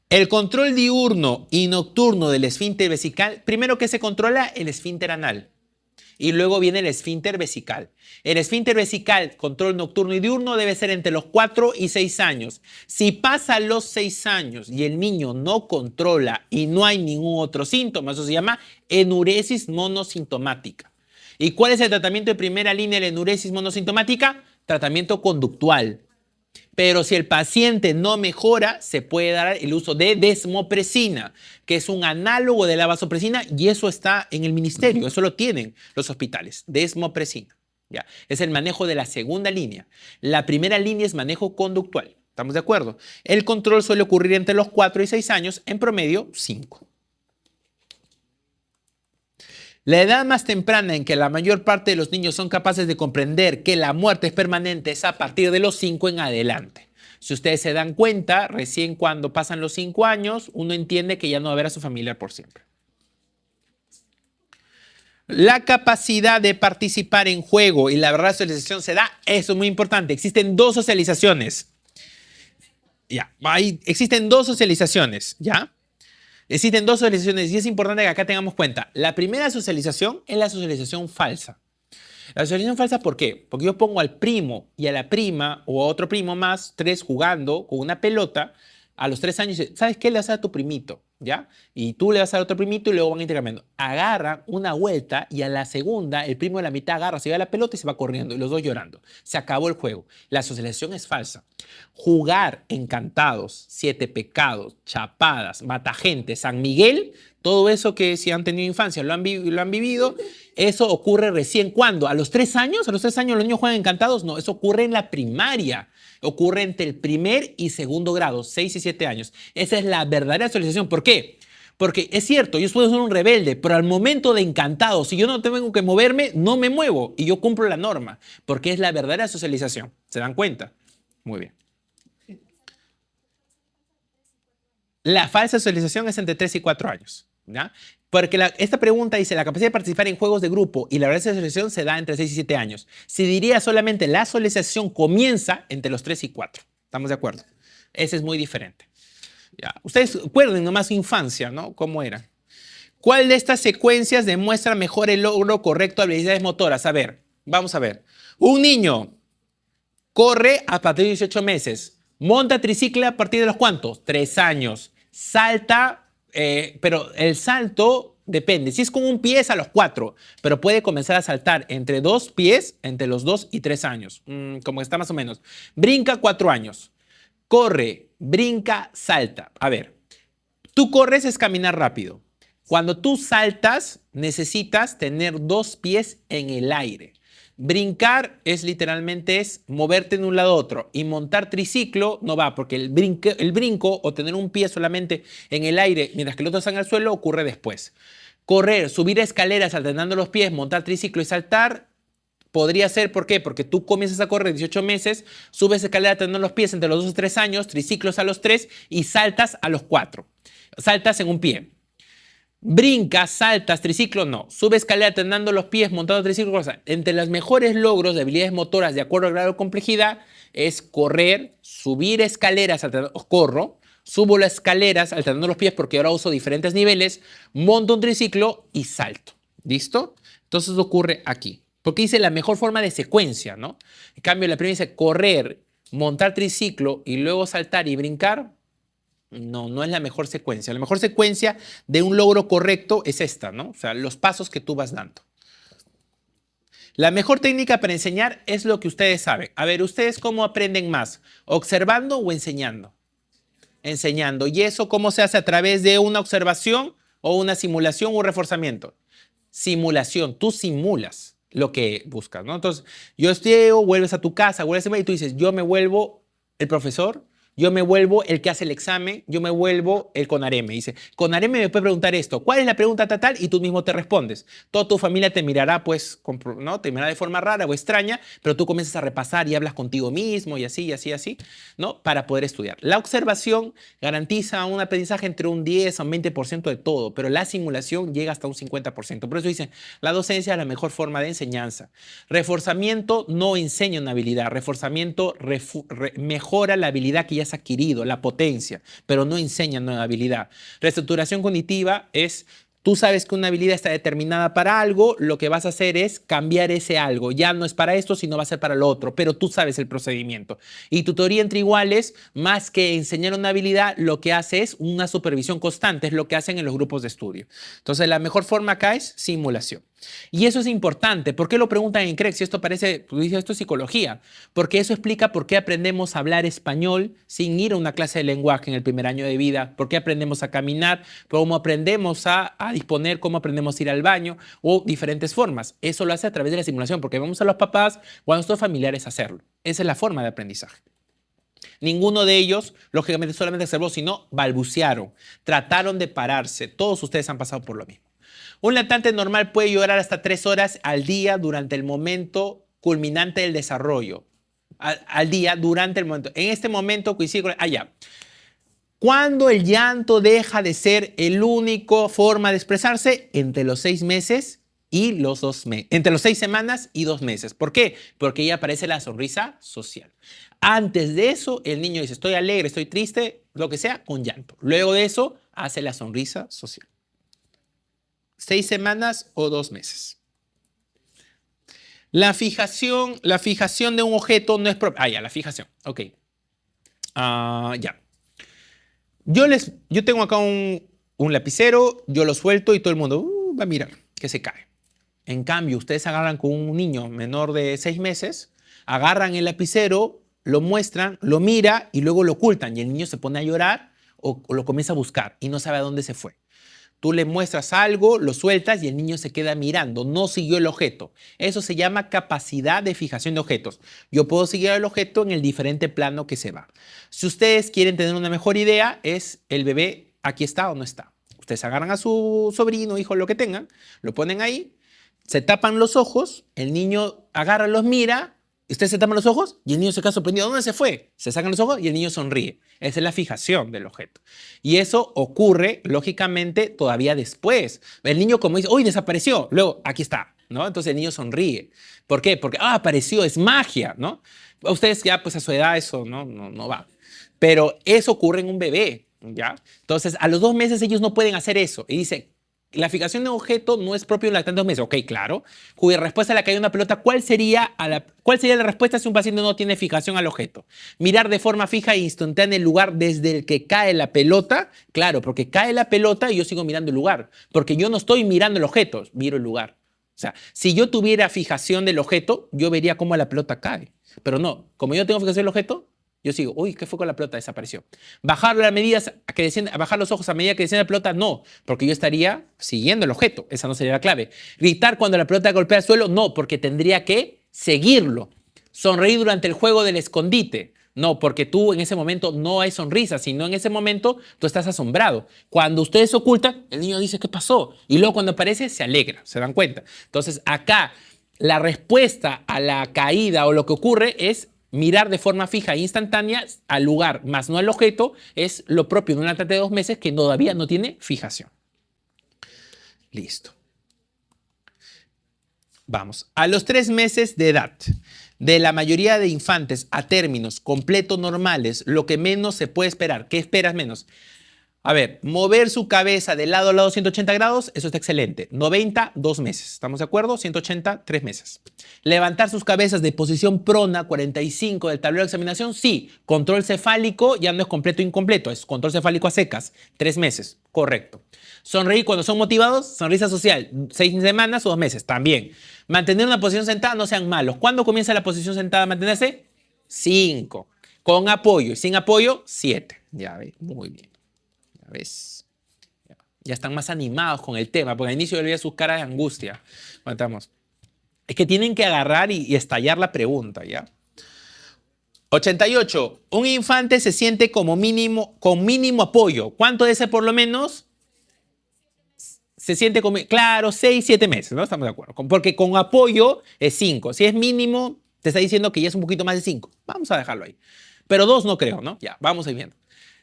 El control diurno y nocturno del esfínter vesical. Primero, ¿qué se controla? El esfínter anal. Y luego viene el esfínter vesical. El esfínter vesical, control nocturno y diurno, debe ser entre los 4 y 6 años. Si pasa los 6 años y el niño no controla y no hay ningún otro síntoma, eso se llama enuresis monosintomática. ¿Y cuál es el tratamiento de primera línea de la enuresis monosintomática? Tratamiento conductual. Pero si el paciente no mejora, se puede dar el uso de desmopresina, que es un análogo de la vasopresina y eso está en el ministerio, eso lo tienen los hospitales, desmopresina. ¿Ya? Es el manejo de la segunda línea. La primera línea es manejo conductual. ¿Estamos de acuerdo? El control suele ocurrir entre los 4 y 6 años, en promedio 5. La edad más temprana en que la mayor parte de los niños son capaces de comprender que la muerte es permanente es a partir de los 5 en adelante. Si ustedes se dan cuenta, recién cuando pasan los 5 años, uno entiende que ya no va a ver a su familiar por siempre. La capacidad de participar en juego y la verdadera socialización se da, eso es muy importante. Existen dos socializaciones. Ya, existen dos socializaciones, ¿ya? Existen dos socializaciones y es importante que acá tengamos cuenta. La primera socialización es la socialización falsa. La socialización falsa, ¿por qué? Porque yo pongo al primo y a la prima o a otro primo más, tres jugando con una pelota a los 3 años. ¿Sabes qué le vas a dar a tu primito? ¿Ya? Y tú le vas a dar a otro primito y luego van intercambiando. Agarran una vuelta y a la segunda el primo de la mitad agarra, se lleva la pelota y se va corriendo y los dos llorando. Se acabó el juego. La socialización es falsa. Jugar encantados, 7 pecados, chapadas, matagente, San Miguel, todo eso que si han tenido infancia lo han vivido, eso ocurre recién ¿cuándo? ¿A los 3 años? ¿A los 3 años los niños juegan encantados? No, eso ocurre en la primaria. Ocurre entre el primer y segundo grado, 6 y 7 años. Esa es la verdadera socialización. ¿Por qué? Porque es cierto, yo puedo ser un rebelde, pero al momento de encantado, si yo no tengo que moverme, no me muevo y yo cumplo la norma, porque es la verdadera socialización. ¿Se dan cuenta? Muy bien. La falsa socialización es entre 3 y 4 años. ¿Ya? Porque esta pregunta dice, la capacidad de participar en juegos de grupo y la verdadera socialización se da entre 6 y 7 años. Si diría solamente la socialización comienza entre los 3 y 4. ¿Estamos de acuerdo? Ese es muy diferente. ¿Ya? Ustedes recuerden nomás su infancia, ¿no? ¿Cómo era? ¿Cuál de estas secuencias demuestra mejor el logro correcto de habilidades motoras? A ver, vamos a ver. Un niño corre a partir de 18 meses. Monta triciclo a partir de los ¿cuántos? 3 años. Salta, pero el salto depende. Si es con un pie es a los 4, pero puede comenzar a saltar entre 2 pies entre los 2 y 3 años. Como está más o menos. Brinca 4 años. Corre, brinca, salta. A ver, tú corres es caminar rápido. Cuando tú saltas, necesitas tener 2 pies en el aire. Brincar es literalmente moverte de un lado a otro. Y montar triciclo no va, porque el brinco o tener un pie solamente en el aire mientras que el otro está en el suelo ocurre después. Correr, subir escaleras alternando los pies, montar triciclo y saltar podría ser, ¿por qué? Porque tú comienzas a correr 18 meses, subes escalera alternando los pies entre los 2 y 3 años, triciclos a los 3 y saltas a los 4. Saltas en un pie. Brincas, saltas, triciclo, no. Sube escalera tendando los pies, montando triciclo. Entre los mejores logros de habilidades motoras de acuerdo al grado de complejidad es correr, subir escaleras, corro, subo las escaleras alternando los pies porque ahora uso diferentes niveles, monto un triciclo y salto. ¿Listo? Entonces ocurre aquí. Porque dice la mejor forma de secuencia, ¿no? En cambio, la primera dice correr, montar triciclo y luego saltar y brincar. No es la mejor secuencia. La mejor secuencia de un logro correcto es esta, ¿no? O sea, los pasos que tú vas dando. La mejor técnica para enseñar es lo que ustedes saben. A ver, ¿ustedes cómo aprenden más? ¿Observando o enseñando? Enseñando. ¿Y eso cómo se hace? ¿A través de una observación o una simulación o un reforzamiento? Simulación. Tú simulas lo que buscas, ¿no? Entonces, yo estudio, vuelves a tu casa, vuelves a y tú dices, yo me vuelvo el profesor, yo me vuelvo el que hace el examen, yo me vuelvo el Conareme. Dice, Conareme me puede preguntar esto, ¿cuál es la pregunta tal? Y tú mismo te respondes. Toda tu familia te mirará, pues, ¿no? Te mirará de forma rara o extraña, pero tú comienzas a repasar y hablas contigo mismo y así, ¿no? Para poder estudiar. La observación garantiza un aprendizaje entre un 10 a un 20% de todo, pero la simulación llega hasta un 50%. Por eso dicen, la docencia es la mejor forma de enseñanza. Reforzamiento no enseña una habilidad, reforzamiento mejora la habilidad que ya has adquirido, la potencia, pero no enseña nueva habilidad. Reestructuración cognitiva es, tú sabes que una habilidad está determinada para algo, lo que vas a hacer es cambiar ese algo. Ya no es para esto, sino va a ser para lo otro, pero tú sabes el procedimiento. Y tutoría entre iguales, más que enseñar una habilidad, lo que hace es una supervisión constante, es lo que hacen en los grupos de estudio. Entonces, la mejor forma acá es simulación. Y eso es importante. ¿Por qué lo preguntan en CREC? Si esto parece, pues dice, esto es psicología. Porque eso explica por qué aprendemos a hablar español sin ir a una clase de lenguaje en el primer año de vida. Por qué aprendemos a caminar, cómo aprendemos a disponer cómo aprendemos a ir al baño o diferentes formas. Eso lo hace a través de la simulación, porque vamos a los papás o a nuestros familiares a hacerlo. Esa es la forma de aprendizaje. Ninguno de ellos, lógicamente, solamente observó, sino balbucearon, trataron de pararse. Todos ustedes han pasado por lo mismo. Un lactante normal puede llorar hasta 3 horas al día durante el momento culminante del desarrollo. Al día durante el momento. En este momento coincide con... ya. ¿Cuándo el llanto deja de ser el único forma de expresarse? Entre los 6 meses y los 2 meses. Entre los 6 semanas y 2 meses. ¿Por qué? Porque ahí aparece la sonrisa social. Antes de eso, el niño dice, estoy alegre, estoy triste, lo que sea, con llanto. Luego de eso, hace la sonrisa social. 6 semanas o 2 meses. La fijación de un objeto no es propia. Ya, la fijación. Ok. Ya. Yo tengo acá un lapicero, yo lo suelto y todo el mundo va a mirar que se cae. En cambio, ustedes agarran con un niño menor de 6 meses, agarran el lapicero, lo muestran, lo mira y luego lo ocultan. Y el niño se pone a llorar o lo comienza a buscar y no sabe a dónde se fue. Tú le muestras algo, lo sueltas y el niño se queda mirando, no siguió el objeto. Eso se llama capacidad de fijación de objetos. Yo puedo seguir el objeto en el diferente plano que se va. Si ustedes quieren tener una mejor idea, es el bebé, aquí está o no está. Ustedes agarran a su sobrino, hijo, lo que tengan, lo ponen ahí, se tapan los ojos, el niño agarra, los mira, ustedes se tapan los ojos y el niño se queda sorprendido. ¿Dónde se fue? Se sacan los ojos y el niño sonríe. Esa es la fijación del objeto. Y eso ocurre, lógicamente, todavía después. El niño, como dice, ¡uy, desapareció! Luego, aquí está, ¿no? Entonces el niño sonríe. ¿Por qué? Porque, apareció, es magia, ¿no? Ustedes ya, pues a su edad eso no va. Pero eso ocurre en un bebé, ¿ya? Entonces, a los 2 meses ellos no pueden hacer eso. Y dice, la fijación de un objeto no es propio de un lactante de 2 meses. Ok, claro. Cuya respuesta a la caída de una pelota, ¿cuál sería la respuesta si un paciente no tiene fijación al objeto? Mirar de forma fija e instantánea el lugar desde el que cae la pelota. Claro, porque cae la pelota y yo sigo mirando el lugar. Porque yo no estoy mirando el objeto, miro el lugar. O sea, si yo tuviera fijación del objeto, yo vería cómo la pelota cae. Pero no, como yo tengo fijación del objeto, yo sigo, uy, ¿qué fue con la pelota? Desapareció. Bajar los ojos a medida que desciende la pelota, no, porque yo estaría siguiendo el objeto. Esa no sería la clave. Gritar cuando la pelota golpea el suelo, no, porque tendría que seguirlo. Sonreír durante el juego del escondite, no, porque tú en ese momento no hay sonrisa, sino en ese momento tú estás asombrado. Cuando ustedes se ocultan, el niño dice, ¿qué pasó? Y luego cuando aparece, se alegra, se dan cuenta. Entonces, acá, la respuesta a la caída o lo que ocurre es mirar de forma fija e instantánea al lugar, más no al objeto, es lo propio de un lactante de 2 meses que todavía no tiene fijación. Listo. Vamos. A los 3 meses de edad, de la mayoría de infantes a términos completos normales, lo que menos se puede esperar. ¿Qué esperas menos? A ver, mover su cabeza de lado a lado 180 grados, eso está excelente. 90, 2 meses. ¿Estamos de acuerdo? 180, 3 meses. Levantar sus cabezas de posición prona, 45 del tablero de examinación, sí. Control cefálico ya no es completo o incompleto, es control cefálico a secas, 3 meses. Correcto. Sonreír cuando son motivados, sonrisa social, 6 semanas o 2 meses, también. Mantener una posición sentada, no sean malos. ¿Cuándo comienza la posición sentada a mantenerse? 5. Con apoyo y sin apoyo, 7. Ya ve, muy bien. ¿Ves? Ya están más animados con el tema, porque al inicio yo veía sus caras de angustia. Estamos. Es que tienen que agarrar y estallar la pregunta, ¿ya? 88. Un infante se siente con mínimo apoyo. ¿Cuánto debe ser por lo menos? Se siente claro, 6, 7 meses, ¿no? Estamos de acuerdo. Porque con apoyo es 5. Si es mínimo, te está diciendo que ya es un poquito más de 5. Vamos a dejarlo ahí. Pero 2 no creo, ¿no? Ya, vamos a ir viendo.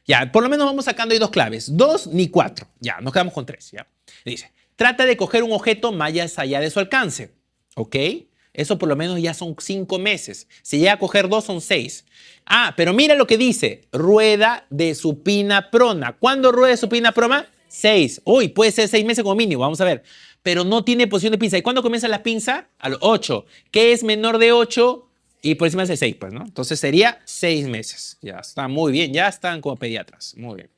Ya, por lo menos vamos sacando ahí 2 claves. 2 ni 4. Ya, nos quedamos con 3. ¿Ya? Dice, trata de coger un objeto más allá de su alcance. ¿Ok? Eso por lo menos ya son 5 meses. Si llega a coger 2 son 6. Pero mira lo que dice. Rueda de supina prona. ¿Cuándo rueda de supina prona? 6. Uy, puede ser 6 meses como mínimo. Vamos a ver. Pero no tiene posición de pinza. ¿Y cuándo comienza la pinza? A los 8. ¿Qué es menor de 8? Y por encima de 6, pues, ¿no? Entonces sería 6 meses. Ya está muy bien. Ya están como pediatras. Muy bien.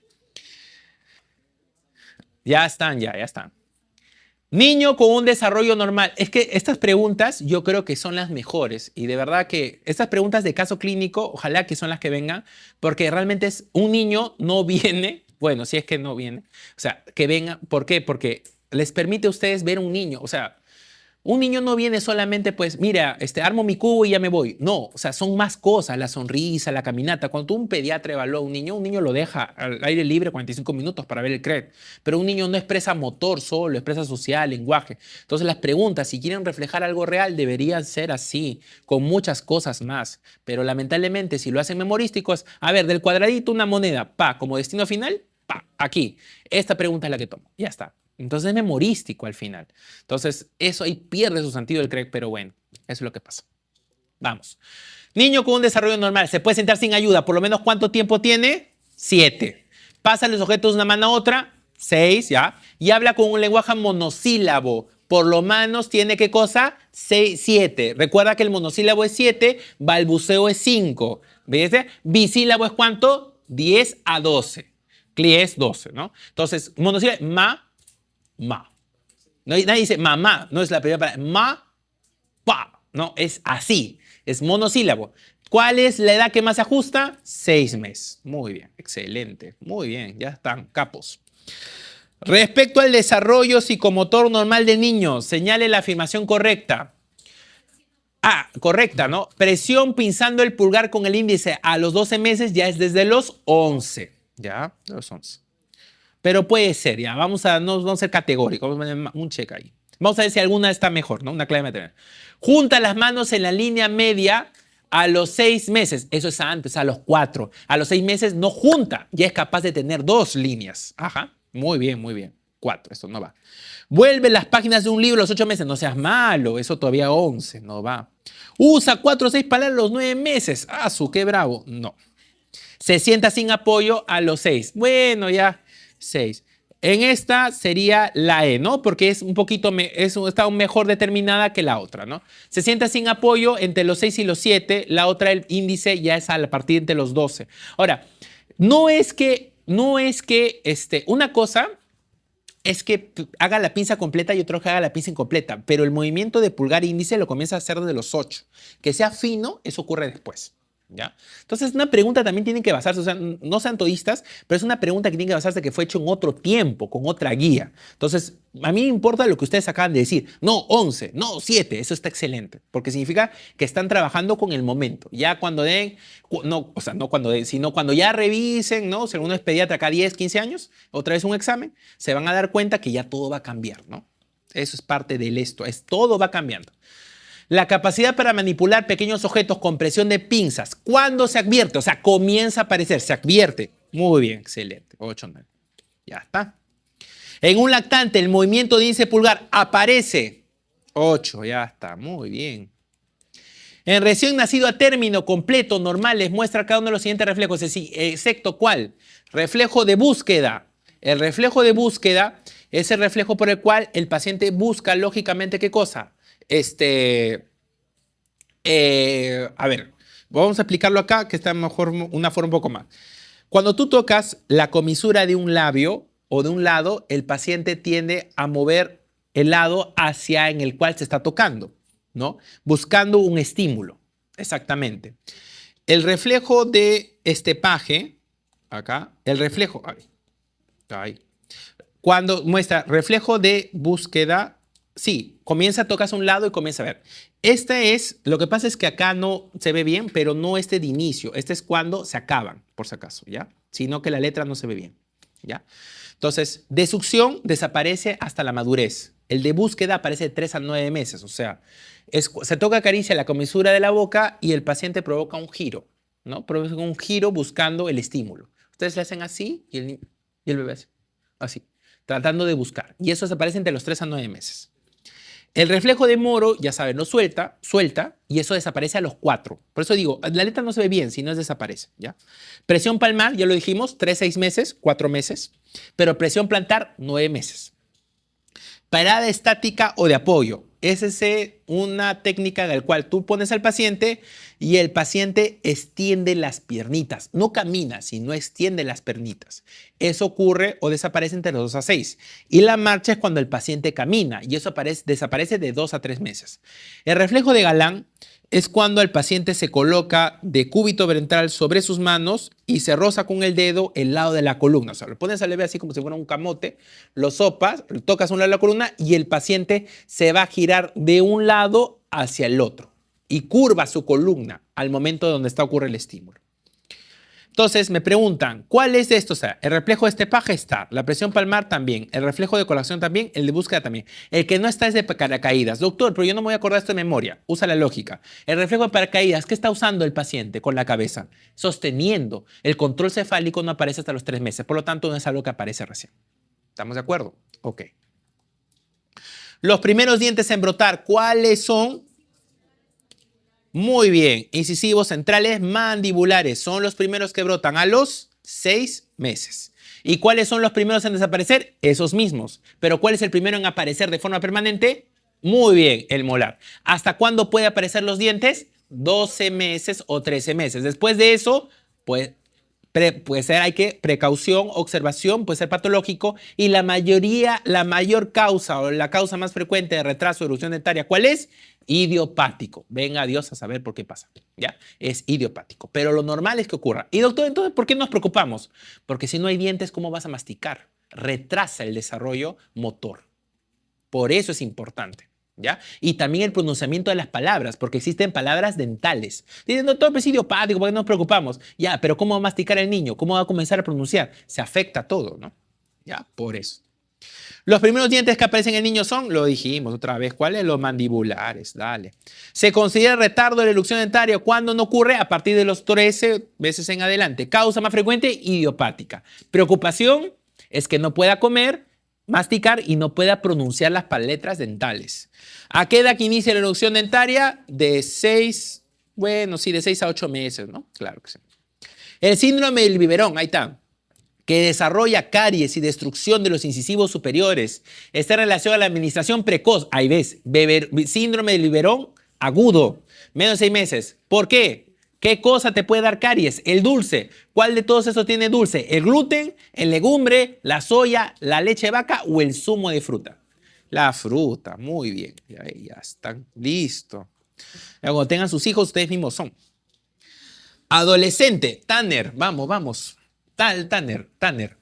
Ya están. Niño con un desarrollo normal. Es que estas preguntas yo creo que son las mejores. Y de verdad que estas preguntas de caso clínico, ojalá que son las que vengan. Porque realmente un niño no viene. Bueno, si es que no viene. O sea, que venga. ¿Por qué? Porque les permite a ustedes ver un niño. O sea, un niño no viene solamente, pues, mira, armo mi cubo y ya me voy. No, o sea, son más cosas, la sonrisa, la caminata. Cuando un pediatra evalúa a un niño lo deja al aire libre 45 minutos para ver el CRED. Pero un niño no expresa motor solo, expresa social, lenguaje. Entonces las preguntas, si quieren reflejar algo real, deberían ser así, con muchas cosas más. Pero lamentablemente, si lo hacen memorísticos, a ver, del cuadradito una moneda, pa, como destino final, pa, aquí. Esta pregunta es la que tomo. Ya está. Entonces es memorístico al final. Entonces eso ahí pierde su sentido del CREC, pero bueno, eso es lo que pasa. Vamos. Niño con un desarrollo normal, se puede sentar sin ayuda. ¿Por lo menos cuánto tiempo tiene? 7. Pasa los objetos de una mano a otra, 6, ¿ya? Y habla con un lenguaje monosílabo. Por lo menos tiene, ¿qué cosa? 6, 7. Recuerda que el monosílabo es 7, balbuceo es 5. ¿Ves? Bisílabo es ¿cuánto? 10 a 12. CLI es 12, ¿no? Entonces, monosílabo, ma. Nadie dice mamá, no es la primera palabra. Ma, pa, no, es así, es monosílabo. ¿Cuál es la edad que más se ajusta? 6 meses. Muy bien, excelente, muy bien, ya están capos. Respecto al desarrollo psicomotor normal de niños, señale la afirmación correcta. Ah, correcta, ¿no? Presión pinzando el pulgar con el índice a los 12 meses ya es desde los 11. Ya, los 11. Pero puede ser, ya, vamos a ser categóricos, vamos a poner un check ahí. Vamos a ver si alguna está mejor, ¿no? Una clave matemática. Junta las manos en la línea media a los 6 meses. Eso es antes, a los 4. A los 6 meses no junta, ya es capaz de tener 2 líneas. Ajá, muy bien, muy bien. 4, esto no va. Vuelve las páginas de un libro a los 8 meses. No seas malo, eso todavía 11, no va. Usa 4 o 6 palabras a los 9 meses. Ah, qué bravo. No. Se sienta sin apoyo a los 6. Bueno, ya. 6. En esta sería la E, ¿no? Porque es un poquito, está mejor determinada que la otra, ¿no? Se sienta sin apoyo entre los 6 y los 7. La otra, el índice, ya es a partir de los 12. Ahora, no es que una cosa es que haga la pinza completa y otro que haga la pinza incompleta, pero el movimiento de pulgar e índice lo comienza a hacer desde los 8. Que sea fino, eso ocurre después. ¿Ya? Entonces, una pregunta también tiene que basarse, o sea, no sean todistas, pero es una pregunta que tiene que basarse que fue hecho en otro tiempo, con otra guía. Entonces, a mí me importa lo que ustedes acaban de decir. No, 11, no, 7, eso está excelente, porque significa que están trabajando con el momento. Ya cuando den, no, o sea, no cuando den, sino cuando ya revisen, ¿no? Si alguno es pediatra acá 10, 15 años, otra vez un examen, se van a dar cuenta que ya todo va a cambiar, ¿no? Eso es parte del esto, todo va cambiando. La capacidad para manipular pequeños objetos con presión de pinzas. ¿Cuándo se advierte? O sea, comienza a aparecer, se advierte. Muy bien, excelente. 8, 9. Ya está. En un lactante, el movimiento de índice pulgar aparece. 8, ya está. Muy bien. En recién nacido a término completo, normal, les muestra cada uno de los siguientes reflejos. Es decir, excepto ¿cuál? Reflejo de búsqueda. El reflejo de búsqueda es el reflejo por el cual el paciente busca lógicamente ¿qué cosa? A ver, vamos a explicarlo acá, que está mejor una forma un poco más. Cuando tú tocas la comisura de un labio o de un lado, el paciente tiende a mover el lado hacia en el cual se está tocando, ¿no? Buscando un estímulo, exactamente. El reflejo de este paje, acá, el reflejo, ahí, cuando muestra reflejo de búsqueda. Sí, tocas a un lado y comienza a ver. Lo que pasa es que acá no se ve bien, pero no de inicio. Este es cuando se acaban, por si acaso, ¿ya? Sino que la letra no se ve bien, ¿ya? Entonces, de succión desaparece hasta la madurez. El de búsqueda aparece de 3 a 9 meses, o sea, se toca acaricia la comisura de la boca y el paciente provoca un giro, ¿no? Provoca un giro buscando el estímulo. Ustedes le hacen así y el bebé así, tratando de buscar. Y eso desaparece entre los 3 a 9 meses. El reflejo de Moro, ya saben, no suelta, y eso desaparece a los 4. Por eso digo, la letra no se ve bien, si no desaparece, ¿ya? Presión palmar, ya lo dijimos, 3, 6 meses, 4 meses. Pero presión plantar, 9 meses. Parada estática o de apoyo. Esa es una técnica en la cual tú pones al paciente y el paciente extiende las piernitas. No camina, sino extiende las piernitas. Eso ocurre o desaparece entre los 2 a 6. Y la marcha es cuando el paciente camina y eso desaparece de 2 a 3 meses. El reflejo de Galán es cuando el paciente se coloca de cúbito ventral sobre sus manos y se roza con el dedo el lado de la columna. O sea, lo pones a leve así como si fuera un camote, lo sopas, tocas un lado de la columna y el paciente se va a girar de un lado hacia el otro y curva su columna al momento donde ocurre el estímulo. Entonces me preguntan, ¿cuál es de esto? O sea, el reflejo de este paje está, la presión palmar también, el reflejo de colación también, el de búsqueda también. El que no está es de paracaídas. Doctor, pero yo no me voy a acordar esto de memoria. Usa la lógica. El reflejo de paracaídas, ¿qué está usando el paciente con la cabeza? Sosteniendo. El control cefálico no aparece hasta los 3 meses, por lo tanto no es algo que aparece recién. ¿Estamos de acuerdo? Ok. Los primeros dientes en brotar, ¿cuáles son? Muy bien, incisivos centrales mandibulares son los primeros que brotan a los 6 meses. ¿Y cuáles son los primeros en desaparecer? Esos mismos. ¿Pero cuál es el primero en aparecer de forma permanente? Muy bien, el molar. ¿Hasta cuándo puede aparecer los dientes? 12 meses o 13 meses. Después de eso, pues puede ser, hay que precaución, observación, puede ser patológico y la mayor causa o la causa más frecuente de retraso de erupción dentaria, ¿cuál es? Idiopático. Venga Dios a saber por qué pasa. ¿Ya? Es idiopático. Pero lo normal es que ocurra. Y doctor, entonces, ¿por qué nos preocupamos? Porque si no hay dientes, ¿cómo vas a masticar? Retrasa el desarrollo motor. Por eso es importante. ¿Ya? Y también el pronunciamiento de las palabras, porque existen palabras dentales. Dicen, doctor, pues es idiopático, ¿por qué nos preocupamos? Ya, pero ¿cómo va a masticar el niño? ¿Cómo va a comenzar a pronunciar? Se afecta todo, ¿no? Ya, por eso. Los primeros dientes que aparecen en el niño son, lo dijimos otra vez, ¿cuáles? Los mandibulares, dale. Se considera retardo de la erucción dentaria cuando no ocurre a partir de los 13 meses en adelante. Causa más frecuente, idiopática. Preocupación es que no pueda comer, masticar y no pueda pronunciar las letras dentales. ¿A qué edad que inicia la erupción dentaria? De 6 a 8 meses, ¿no? Claro que sí. El síndrome del biberón, ahí está, que desarrolla caries y destrucción de los incisivos superiores. Está en relación a la administración precoz. Ahí ves, síndrome del biberón agudo, menos de 6 meses. ¿Por qué? ¿Qué cosa te puede dar caries? El dulce. ¿Cuál de todos esos tiene dulce? ¿El gluten, el legumbre, la soya, la leche de vaca o el zumo de fruta? La fruta, muy bien. Ya están listos. Cuando tengan sus hijos, ustedes mismos son. Adolescente, Tanner, vamos. Tanner.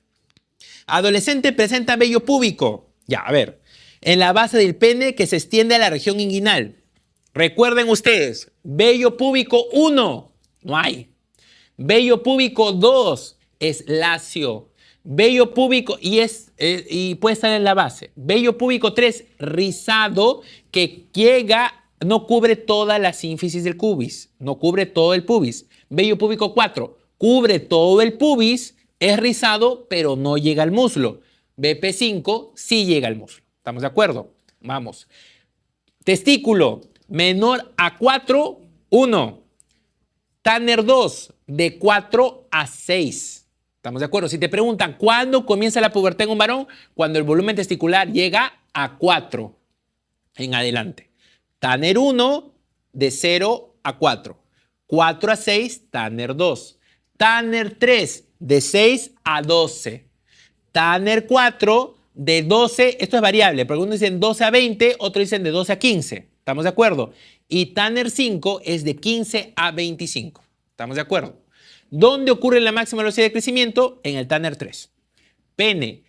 Adolescente presenta vello púbico. Ya, a ver. En la base del pene que se extiende a la región inguinal. Recuerden ustedes, vello púbico 1, no hay. Vello púbico 2 es lacio. Vello púbico y puede estar en la base. Vello púbico 3, rizado, que no cubre toda la sínfisis del pubis, no cubre todo el pubis. Vello púbico 4, cubre todo el pubis, es rizado, pero no llega al muslo. BP5 sí llega al muslo. ¿Estamos de acuerdo? Vamos. Testículo menor a 4, 1. Tanner 2, de 4 a 6. ¿Estamos de acuerdo? Si te preguntan, ¿cuándo comienza la pubertad en un varón? Cuando el volumen testicular llega a 4 en adelante. Tanner 1, de 0 a 4. 4 a 6, Tanner 2. Tanner 3, de 6 a 12. Tanner 4, de 12, esto es variable, porque unos dicen 12 a 20, otros dicen de 12 a 15. ¿Estamos de acuerdo? Y Tanner 5 es de 15 a 25. ¿Estamos de acuerdo? ¿Dónde ocurre la máxima velocidad de crecimiento? En el Tanner 3. Pene.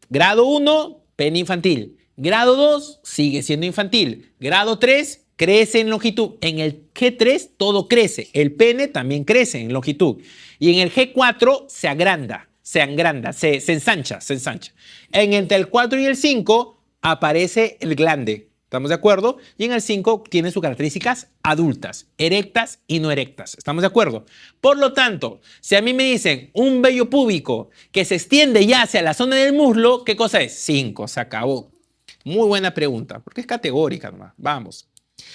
Grado 1, pene infantil. Grado 2, sigue siendo infantil. Grado 3, crece en longitud. En el G3 todo crece. El pene también crece en longitud. Y en el G4 se agranda, se ensancha. Entre el 4 y el 5 aparece el glande. ¿Estamos de acuerdo? Y en el 5 tiene sus características adultas, erectas y no erectas. ¿Estamos de acuerdo? Por lo tanto, si a mí me dicen un vello púbico que se extiende ya hacia la zona del muslo, ¿qué cosa es? 5, se acabó. Muy buena pregunta, porque es categórica nomás. Vamos.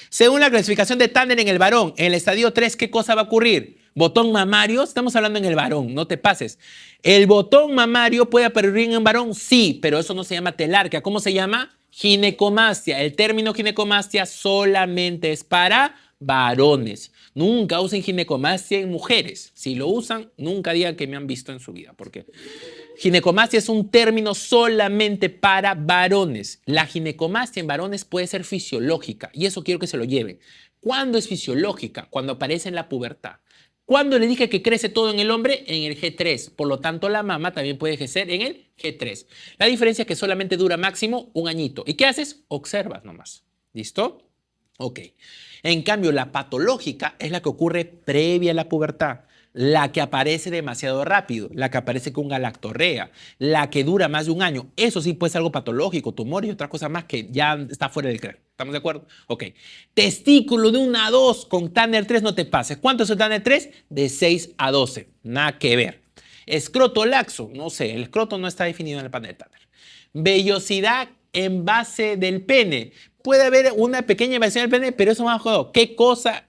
Según la clasificación de Tanner en el varón, en el estadio 3, ¿qué cosa va a ocurrir? Botón mamario, estamos hablando en el varón, no te pases. ¿El botón mamario puede aparecer en un varón? Sí, pero eso no se llama telarquía. ¿Cómo se llama? Ginecomastia. El término ginecomastia solamente es para varones. Nunca usen ginecomastia en mujeres. Si lo usan, nunca digan que me han visto en su vida, porque ginecomastia es un término solamente para varones. La ginecomastia en varones puede ser fisiológica y eso quiero que se lo lleven. ¿Cuándo es fisiológica? Cuando aparece en la pubertad. ¿Cuándo le dije que crece todo en el hombre? En el G3. Por lo tanto, la mama también puede crecer en el G3. La diferencia es que solamente dura máximo un añito. ¿Y qué haces? Observas nomás. ¿Listo? Ok. En cambio, la patológica es la que ocurre previa a la pubertad. La que aparece demasiado rápido, la que aparece con galactorrea, la que dura más de un año. Eso sí puede ser algo patológico, tumor y otras cosas más que ya está fuera del cráneo. ¿Estamos de acuerdo? Ok. Testículo de 1 a 2 con Tanner 3 no te pases. ¿Cuánto es el Tanner 3? De 6 a 12. Nada que ver. Escroto laxo. No sé, el escroto no está definido en el panel de Tanner. Vellosidad en base del pene. Puede haber una pequeña invasión del pene, pero eso más jodido. ¿Qué cosa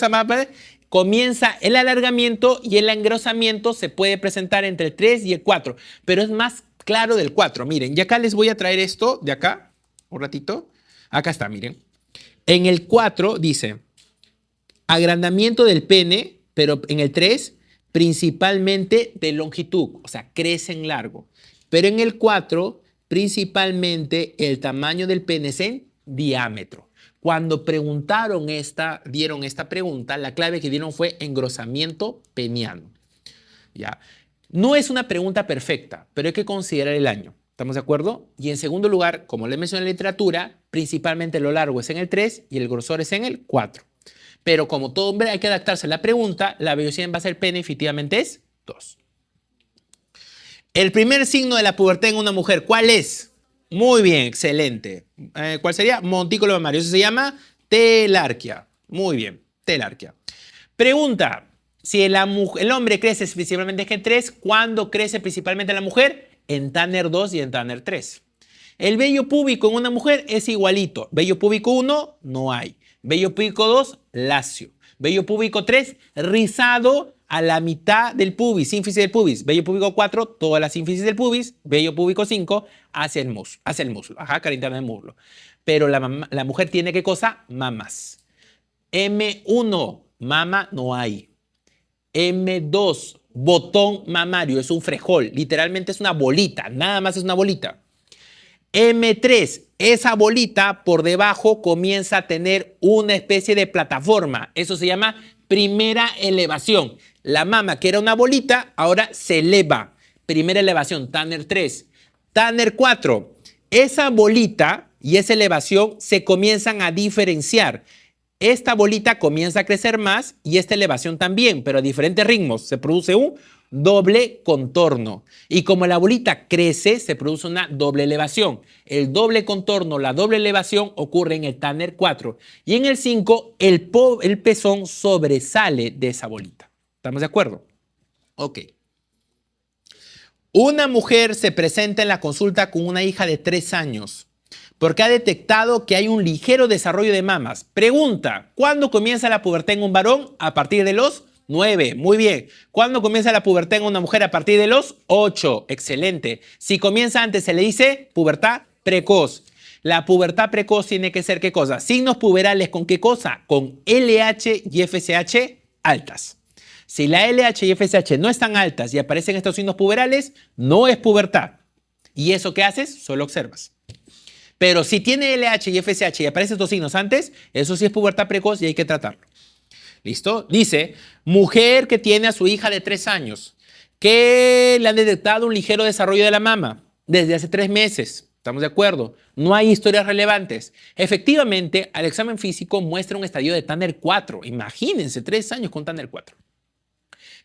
más? Comienza el alargamiento y el engrosamiento se puede presentar entre el 3 y el 4, pero es más claro del 4. Miren, y acá les voy a traer esto de acá, un ratito. Acá está, miren. En el 4 dice, agrandamiento del pene, pero en el 3, principalmente de longitud, o sea, crece en largo. Pero en el 4, principalmente el tamaño del pene es en diámetro. Cuando dieron esta pregunta, la clave que dieron fue engrosamiento peniano. ¿Ya? No es una pregunta perfecta, pero hay que considerar el año. ¿Estamos de acuerdo? Y en segundo lugar, como le mencioné en la literatura, principalmente lo largo es en el 3 y el grosor es en el 4. Pero como todo hombre hay que adaptarse a la pregunta, la vellosidad en base al pene efectivamente es 2. El primer signo de la pubertad en una mujer, ¿cuál es? Muy bien, excelente. ¿Cuál sería? Montículo mamario. Eso se llama telarquia. Muy bien, telarquia. Pregunta, si el hombre crece principalmente en G3, ¿cuándo crece principalmente la mujer? En Tanner 2 y en Tanner 3. El vello púbico en una mujer es igualito. Vello púbico 1, no hay. Vello púbico 2, lacio. Vello púbico 3, rizado a la mitad del pubis, sínfisis del pubis. Vello púbico 4, toda la sínfisis del pubis. Vello púbico 5, hacia el muslo. Ajá, cara interna del muslo. Pero la mujer tiene ¿qué cosa? Mamas. M1, mama no hay. M2, botón mamario, es un frejol. Literalmente es una bolita, nada más es una bolita. M3, esa bolita por debajo comienza a tener una especie de plataforma. Eso se llama primera elevación. La mama, que era una bolita, ahora se eleva. Primera elevación, Tanner 3. Tanner 4, esa bolita y esa elevación se comienzan a diferenciar. Esta bolita comienza a crecer más y esta elevación también, pero a diferentes ritmos. Se produce un doble contorno. Y como la bolita crece, se produce una doble elevación. El doble contorno, la doble elevación ocurre en el Tanner 4. Y en el 5, el pezón sobresale de esa bolita. ¿Estamos de acuerdo? Ok. Una mujer se presenta en la consulta con una hija de 3 años porque ha detectado que hay un ligero desarrollo de mamas. Pregunta, ¿cuándo comienza la pubertad en un varón? A partir de los 9. Muy bien. ¿Cuándo comienza la pubertad en una mujer? A partir de los 8. Excelente. Si comienza antes, se le dice pubertad precoz. La pubertad precoz tiene que ser ¿qué cosa? Signos puberales ¿con qué cosa? Con LH y FSH altas. Si la LH y FSH no están altas y aparecen estos signos puberales, no es pubertad. ¿Y eso qué haces? Solo observas. Pero si tiene LH y FSH y aparecen estos signos antes, eso sí es pubertad precoz y hay que tratarlo. ¿Listo? Dice, mujer que tiene a su hija de 3 años, que le han detectado un ligero desarrollo de la mama desde hace 3 meses. ¿Estamos de acuerdo? No hay historias relevantes. Efectivamente, al examen físico muestra un estadio de Tanner 4. Imagínense, 3 años con Tanner 4.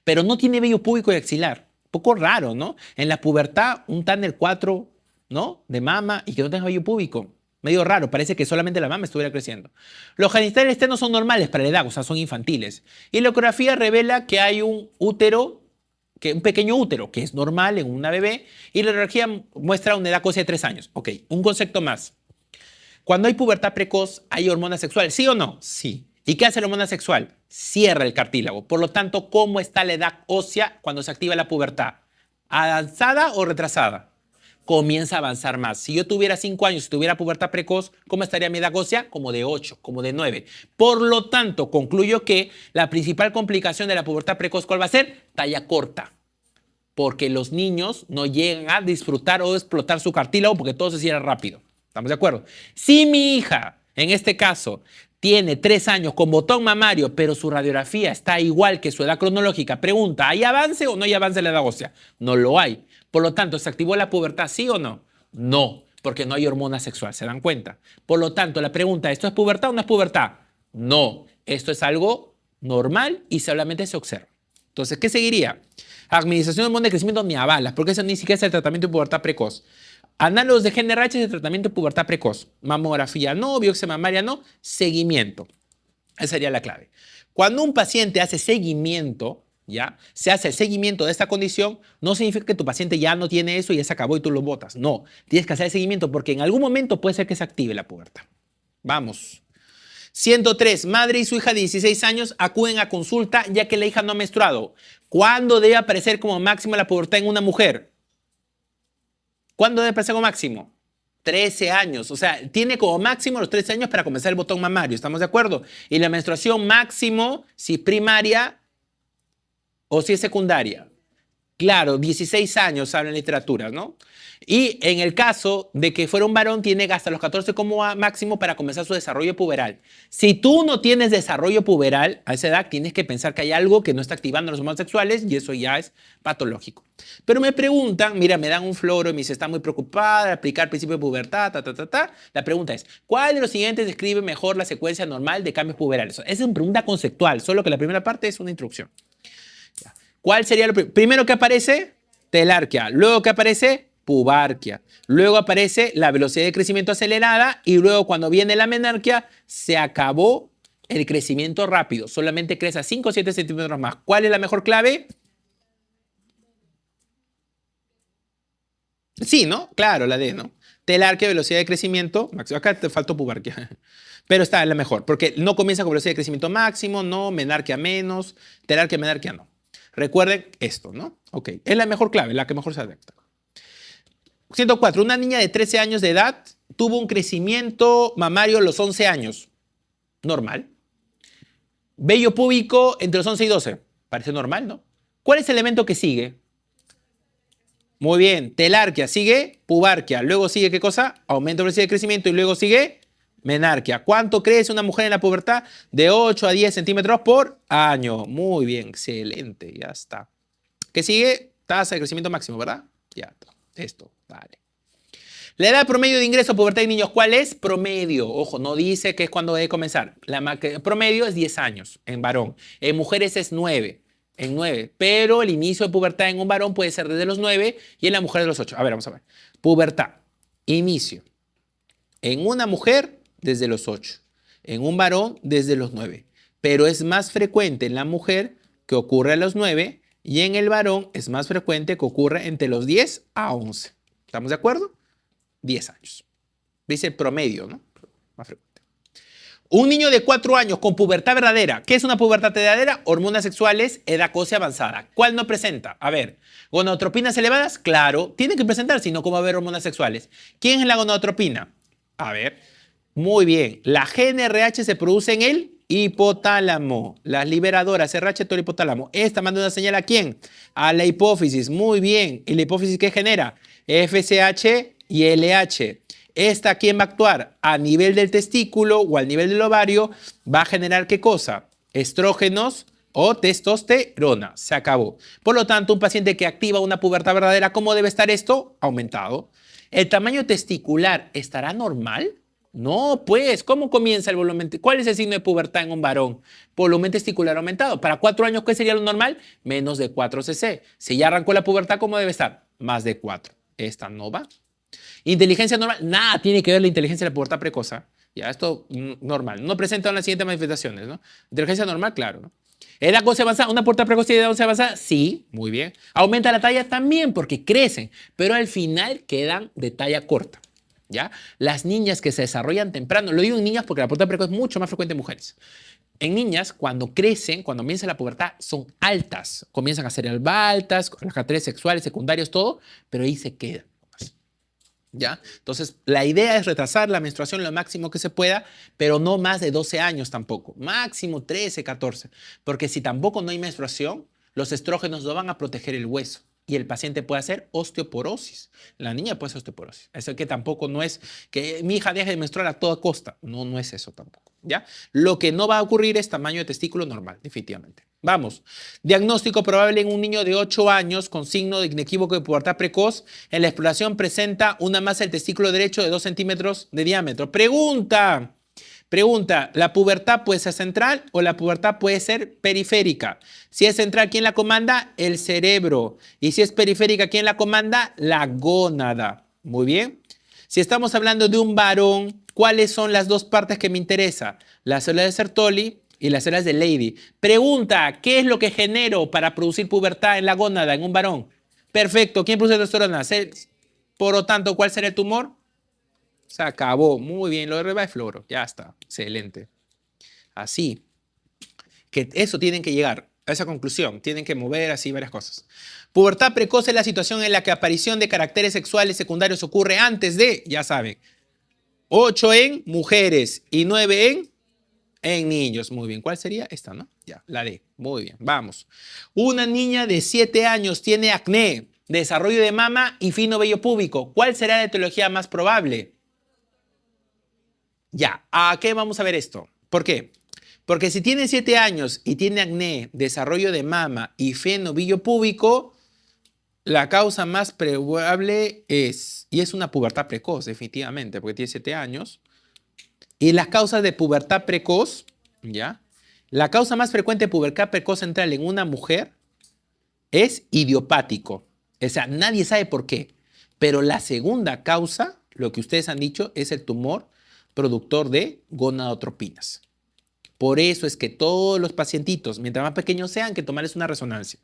Pero no tiene vello púbico y axilar. Poco raro, ¿no? En la pubertad, un Tanner 4, ¿no? De mama y que no tenga vello púbico. Medio raro, parece que solamente la mama estuviera creciendo. Los genitales externos son normales para la edad, o sea, son infantiles. Y la ecografía revela que hay un pequeño útero, que es normal en una bebé, y la radiografía muestra una edad ósea de 3 años. Ok, un concepto más. Cuando hay pubertad precoz, ¿hay hormona sexual? ¿Sí o no? Sí. ¿Y qué hace la hormona sexual? Cierra el cartílago. Por lo tanto, ¿cómo está la edad ósea cuando se activa la pubertad? ¿Avanzada o retrasada? Comienza a avanzar más. Si yo tuviera 5 años y tuviera pubertad precoz, ¿cómo estaría mi edad ósea? Como de 8, como de 9. Por lo tanto, concluyo que la principal complicación de la pubertad precoz, ¿cuál va a ser? Talla corta. Porque los niños no llegan a disfrutar o explotar su cartílago porque todo se cierra rápido. ¿Estamos de acuerdo? Si mi hija En este caso, tiene 3 años con botón mamario, pero su radiografía está igual que su edad cronológica. Pregunta, ¿hay avance o no hay avance en la edad ósea? No lo hay. Por lo tanto, ¿se activó la pubertad, sí o no? No, porque no hay hormona sexual, ¿se dan cuenta? Por lo tanto, la pregunta, ¿esto es pubertad o no es pubertad? No, esto es algo normal y solamente se observa. Entonces, ¿qué seguiría? Administración de hormona de crecimiento ni avalas, porque eso ni siquiera es el tratamiento de pubertad precoz. Análogos de GnRH de tratamiento de pubertad precoz. Mamografía no, biopsia mamaria no, seguimiento. Esa sería la clave. Cuando un paciente hace seguimiento, ¿ya? Se hace el seguimiento de esta condición, no significa que tu paciente ya no tiene eso y ya se acabó y tú lo botas. No, tienes que hacer el seguimiento porque en algún momento puede ser que se active la pubertad. Vamos. 103. Madre y su hija de 16 años acuden a consulta ya que la hija no ha menstruado. ¿Cuándo debe aparecer como máximo la pubertad en una mujer? ¿Cuándo debe aparecer como máximo? 13 años. O sea, tiene como máximo los 13 años para comenzar el botón mamario. ¿Estamos de acuerdo? Y la menstruación máximo, si es primaria o si es secundaria. Claro, 16 años habla en literatura, ¿no? Y en el caso de que fuera un varón, tiene hasta los 14 como máximo para comenzar su desarrollo puberal. Si tú no tienes desarrollo puberal a esa edad, tienes que pensar que hay algo que no está activando los hormonas sexuales y eso ya es patológico. Pero me preguntan, mira, me dan un floro y me dice, está muy preocupada de aplicar principio de pubertad, La pregunta es, ¿cuál de los siguientes describe mejor la secuencia normal de cambios puberales? Esa es una pregunta conceptual, solo que la primera parte es una introducción. ¿Cuál sería lo primero que aparece? Telarquia. Luego que aparece pubarquia. Luego aparece la velocidad de crecimiento acelerada y luego cuando viene la menarquia se acabó el crecimiento rápido. Solamente crece a 5 o 7 centímetros más. ¿Cuál es la mejor clave? Sí, ¿no? Claro, la D, ¿no? Telarquia, velocidad de crecimiento máximo. Acá te faltó pubarquia. Pero está en la mejor, porque no comienza con velocidad de crecimiento máximo, no, menarquia menos, telarquia, menarquia no. Recuerden esto, ¿no? Ok, es la mejor clave, la que mejor se adapta. 104. Una niña de 13 años de edad tuvo un crecimiento mamario a los 11 años. Normal. Vello púbico entre los 11 y 12. Parece normal, ¿no? ¿Cuál es el elemento que sigue? Muy bien. Telarquia. Sigue pubarquia. Luego sigue, ¿qué cosa? Aumento de velocidad de crecimiento y luego sigue menarquia. ¿Cuánto crece una mujer en la pubertad? De 8 a 10 centímetros por año. Muy bien, excelente, ya está. ¿Qué sigue? Tasa de crecimiento máximo, ¿verdad? Ya está. Esto, vale. La edad promedio de ingreso a pubertad en niños, ¿cuál es? Promedio. Ojo, no dice que es cuando debe comenzar. Promedio es 10 años en varón. En mujeres es 9. En 9. Pero el inicio de pubertad en un varón puede ser desde los 9 y en la mujer de los 8. A ver, vamos a ver. Pubertad. Inicio. En una mujer desde los 8, en un varón desde los 9, pero es más frecuente en la mujer que ocurre a los 9 y en el varón es más frecuente que ocurre entre los 10 a 11. ¿Estamos de acuerdo? 10 años. Dice el promedio, ¿no? Más frecuente. Un niño de 4 años con pubertad verdadera. ¿Qué es una pubertad verdadera? Hormonas sexuales, edad ósea avanzada. ¿Cuál no presenta? A ver, ¿gonadotropinas elevadas? Claro, tiene que presentar, si no, ¿cómo va a haber hormonas sexuales? ¿Quién es la gonadotropina? A ver, muy bien. La GnRH se produce en el hipotálamo. Las liberadoras RH todo el hipotálamo. Esta manda una señal ¿a quién? A la hipófisis. Muy bien. ¿Y la hipófisis qué genera? FSH y LH. ¿Esta a quién va a actuar? A nivel del testículo o al nivel del ovario va a generar ¿qué cosa? Estrógenos o testosterona. Se acabó. Por lo tanto, un paciente que activa una pubertad verdadera, ¿cómo debe estar esto? Aumentado. ¿El tamaño testicular estará normal? No, pues, ¿cómo comienza el volumen? ¿Cuál es el signo de pubertad en un varón? Volumen testicular aumentado. ¿Para 4 años qué sería lo normal? Menos de 4 cc. Si ya arrancó la pubertad, ¿cómo debe estar? Más de 4. Esta no va. Inteligencia normal, nada tiene que ver la inteligencia de la pubertad precoz. Ya, esto normal. No presentan las siguientes manifestaciones, ¿no? Inteligencia normal, claro, ¿no? ¿Edad ósea avanzada? ¿Una pubertad precoz y edad ósea avanzada? Sí, muy bien. ¿Aumenta la talla? También, porque crecen, pero al final quedan de talla corta. ¿Ya? Las niñas que se desarrollan temprano, lo digo en niñas porque la pubertad precoz es mucho más frecuente en mujeres. En niñas, cuando crecen, cuando comienza la pubertad, son altas. Comienzan a ser altas, con las caracteres sexuales, secundarios, todo, pero ahí se quedan. ¿Ya? Entonces, la idea es retrasar la menstruación lo máximo que se pueda, pero no más de 12 años tampoco. Máximo 13, 14. Porque si tampoco no hay menstruación, los estrógenos no van a proteger el hueso. y el paciente puede hacer osteoporosis. La niña puede hacer osteoporosis. Eso que tampoco no es que mi hija deje de menstruar a toda costa. No, no es eso tampoco. ¿Ya? Lo que no va a ocurrir es tamaño de testículo normal, definitivamente. Vamos. Diagnóstico probable en un niño de 8 años con signo de inequívoco de pubertad precoz. En la exploración presenta una masa del testículo derecho de 2 centímetros de diámetro. Pregunta. ¿La pubertad puede ser central o la pubertad puede ser periférica? Si es central, ¿quién la comanda? El cerebro. Y si es periférica, ¿quién la comanda? La gónada. Muy bien. Si estamos hablando de un varón, ¿cuáles son las dos partes que me interesa? Las células de Sertoli y las células de Leydig. Pregunta, ¿qué es lo que genero para producir pubertad en la gónada, en un varón? Perfecto. ¿Quién produce testosterona? Por lo tanto, ¿cuál será el tumor? Se acabó. Muy bien. Lo de Reba es floro. Ya está. Excelente. Así. Que eso tienen que llegar a esa conclusión. Tienen que mover así varias cosas. Pubertad precoz es la situación en la que aparición de caracteres sexuales secundarios ocurre antes de, ya saben, 8 en mujeres y 9 en niños. Muy bien. ¿Cuál sería? Esta, ¿no? Ya, la D. Muy bien. Vamos. Una niña de 7 años tiene acné, desarrollo de mama y fino vello púbico. ¿Cuál será la etiología más probable? Ya, ¿a qué vamos a ver esto? ¿Por qué? Porque si tiene 7 años y tiene acné, desarrollo de mama y fino vello púbico, la causa más probable es, y es una pubertad precoz, definitivamente, porque tiene 7 años. Y las causas de pubertad precoz, ¿ya? La causa más frecuente de pubertad precoz central en una mujer es idiopático. O sea, nadie sabe por qué. Pero la segunda causa, lo que ustedes han dicho, es el tumor productor de gonadotropinas. Por eso es que todos los pacientitos, mientras más pequeños sean, que tomarles una resonancia.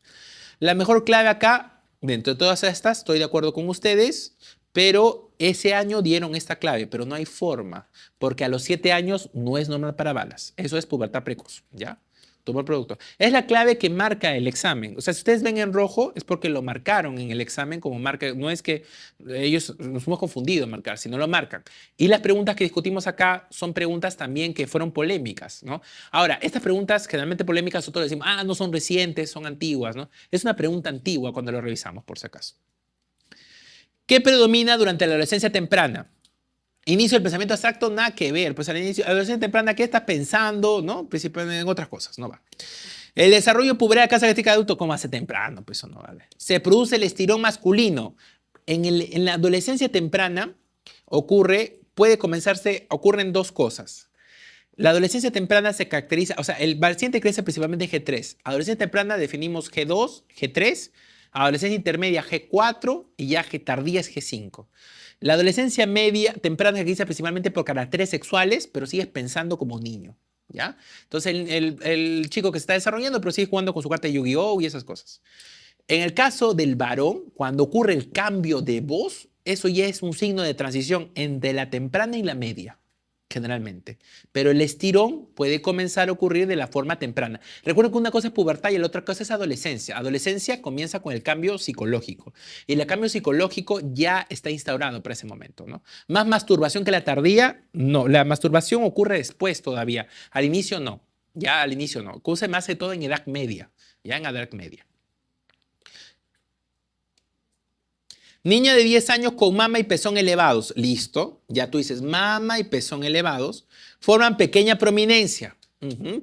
La mejor clave acá, dentro de todas estas, estoy de acuerdo con ustedes, pero ese año dieron esta clave, pero no hay forma, porque a los 7 años no es normal para balas. Eso es pubertad precoz, ¿ya? Tumor producto. Es la clave que marca el examen. O sea, si ustedes ven en rojo, es porque lo marcaron en el examen como marca. No es que ellos nos hemos confundido en marcar, sino lo marcan. Y las preguntas que discutimos acá son preguntas también que fueron polémicas, ¿no? Ahora, estas preguntas generalmente polémicas, nosotros decimos, no son recientes, son antiguas, ¿no? Es una pregunta antigua cuando lo revisamos, por si acaso. ¿Qué predomina durante la adolescencia temprana? Inicio del pensamiento abstracto, nada que ver. Pues al inicio, adolescencia temprana, ¿qué estás pensando? ¿No? Principalmente en otras cosas, no va. El desarrollo puberal, casa genética de adulto, ¿cómo hace temprano? Pues eso no vale. Se produce el estirón masculino. En la adolescencia temprana ocurren dos cosas. La adolescencia temprana se caracteriza, o sea, el paciente crece principalmente en G3. Adolescencia temprana definimos G2, G3, adolescencia intermedia G4 y ya tardía es G5. La adolescencia media temprana se caracteriza principalmente por caracteres sexuales, pero sigues pensando como niño, ¿ya? Entonces el chico que se está desarrollando, pero sigue jugando con su carta de Yu-Gi-Oh! Y esas cosas. En el caso del varón, cuando ocurre el cambio de voz, eso ya es un signo de transición entre la temprana y la media, generalmente. Pero el estirón puede comenzar a ocurrir de la forma temprana. Recuerden que una cosa es pubertad y la otra cosa es adolescencia. Adolescencia comienza con el cambio psicológico. Y el cambio psicológico ya está instaurado para ese momento, ¿no? Más masturbación que la tardía, no. La masturbación ocurre después todavía. Al inicio no. Ya al inicio no. Ocurre más de todo en edad media. Ya en edad media. Niña de 10 años con mama y pezón elevados. Listo. Ya tú dices mama y pezón elevados. Forman pequeña prominencia.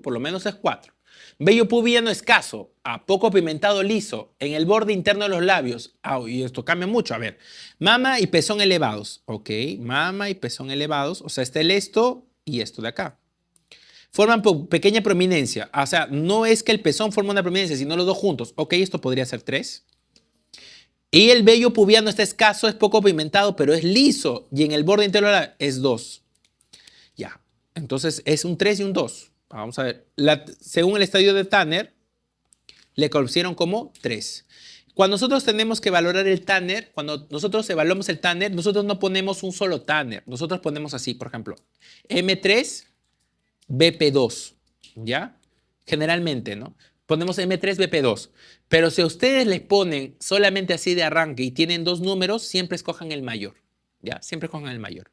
Por lo menos es 4. Vello pubiano escaso, a poco pigmentado liso, en el borde interno de los labios. Y esto cambia mucho. A ver. Mama y pezón elevados. Ok. Mama y pezón elevados. O sea, está esto y esto de acá. Forman pequeña prominencia. O sea, no es que el pezón forma una prominencia, sino los dos juntos. Ok, esto podría ser 3. Y el vello pubiano está escaso, es poco pigmentado, pero es liso. Y en el borde interno es 2. Ya. Entonces es un 3 y un 2. Vamos a ver. Según el estadio de Tanner, le conocieron como 3. Cuando nosotros tenemos que valorar el Tanner, cuando nosotros evaluamos el Tanner, nosotros no ponemos un solo Tanner. Nosotros ponemos así, por ejemplo, M3, BP2. ¿Ya? Generalmente, ¿no? Ponemos M3, BP2. Pero si a ustedes les ponen solamente así de arranque y tienen 2 números, siempre escojan el mayor. ¿Ya? Siempre escojan el mayor.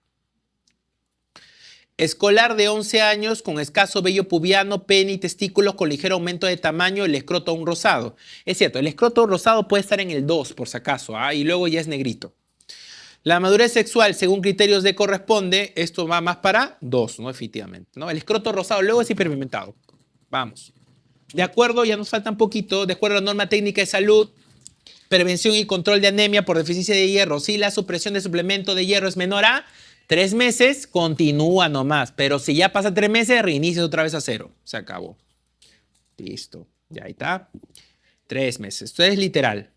Escolar de 11 años con escaso vello pubiano, pene y testículos con ligero aumento de tamaño, el escroto aún rosado. Es cierto, el escroto rosado puede estar en el 2 por si acaso, y luego ya es negrito. La madurez sexual, según criterios de corresponde, esto va más para 2, ¿no? Efectivamente, ¿no? El escroto rosado luego es hiperpigmentado. Vamos. De acuerdo, ya nos falta un poquito, de acuerdo a la norma técnica de salud, prevención y control de anemia por deficiencia de hierro. Si la supresión de suplemento de hierro es menor a 3 meses, continúa nomás. Pero si ya pasa 3 meses, reinicia otra vez a 0. Se acabó. Listo. Ya ahí está. 3 meses. Esto es literal.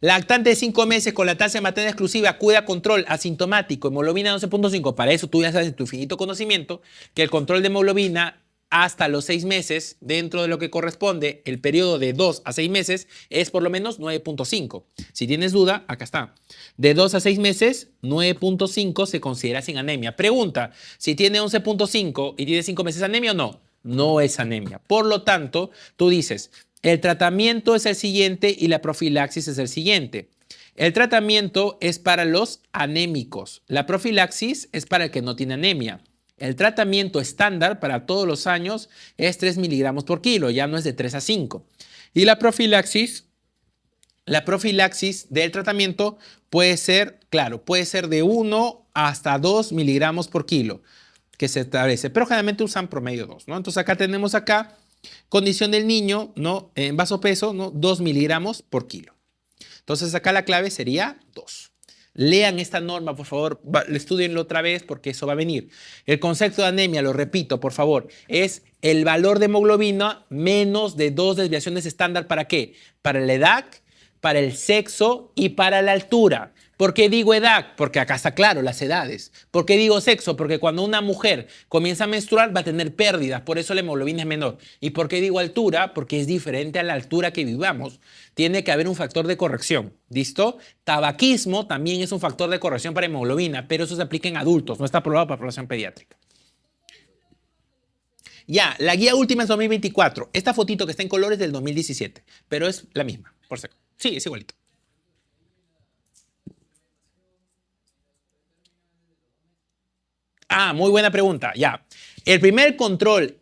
Lactante de 5 meses con lactancia materna exclusiva, cuida control asintomático, hemoglobina 12.5. Para eso tú ya sabes en tu infinito conocimiento que el control de hemoglobina hasta los 6 meses, dentro de lo que corresponde, el periodo de 2 a 6 meses es por lo menos 9.5. Si tienes duda, acá está. De 2 a 6 meses, 9.5 se considera sin anemia. Pregunta, si tiene 11.5 y tiene 5 meses, ¿anemia o no? No es anemia. Por lo tanto, tú dices, el tratamiento es el siguiente y la profilaxis es el siguiente. El tratamiento es para los anémicos. La profilaxis es para el que no tiene anemia. El tratamiento estándar para todos los años es 3 miligramos por kilo, ya no es de 3 a 5. Y la profilaxis del tratamiento puede ser, claro, puede ser de 1 hasta 2 miligramos por kilo que se establece, pero generalmente usan promedio 2, ¿no? Entonces acá tenemos condición del niño, ¿no? En vasopeso, ¿no? 2 miligramos por kilo. Entonces acá la clave sería 2. Lean esta norma, por favor, estudienlo otra vez porque eso va a venir. El concepto de anemia, lo repito, por favor, es el valor de hemoglobina menos de 2 desviaciones estándar. ¿Para qué? Para la edad, para el sexo y para la altura. ¿Por qué digo edad? Porque acá está claro las edades. ¿Por qué digo sexo? Porque cuando una mujer comienza a menstruar va a tener pérdidas, por eso la hemoglobina es menor. ¿Y por qué digo altura? Porque es diferente a la altura que vivamos. Tiene que haber un factor de corrección. ¿Listo? Tabaquismo también es un factor de corrección para hemoglobina, pero eso se aplica en adultos, no está aprobado para población pediátrica. Ya, la guía última es 2024. Esta fotito que está en colores es del 2017, pero es la misma, por si acaso. Sí, es igualito. Muy buena pregunta. Ya. El primer control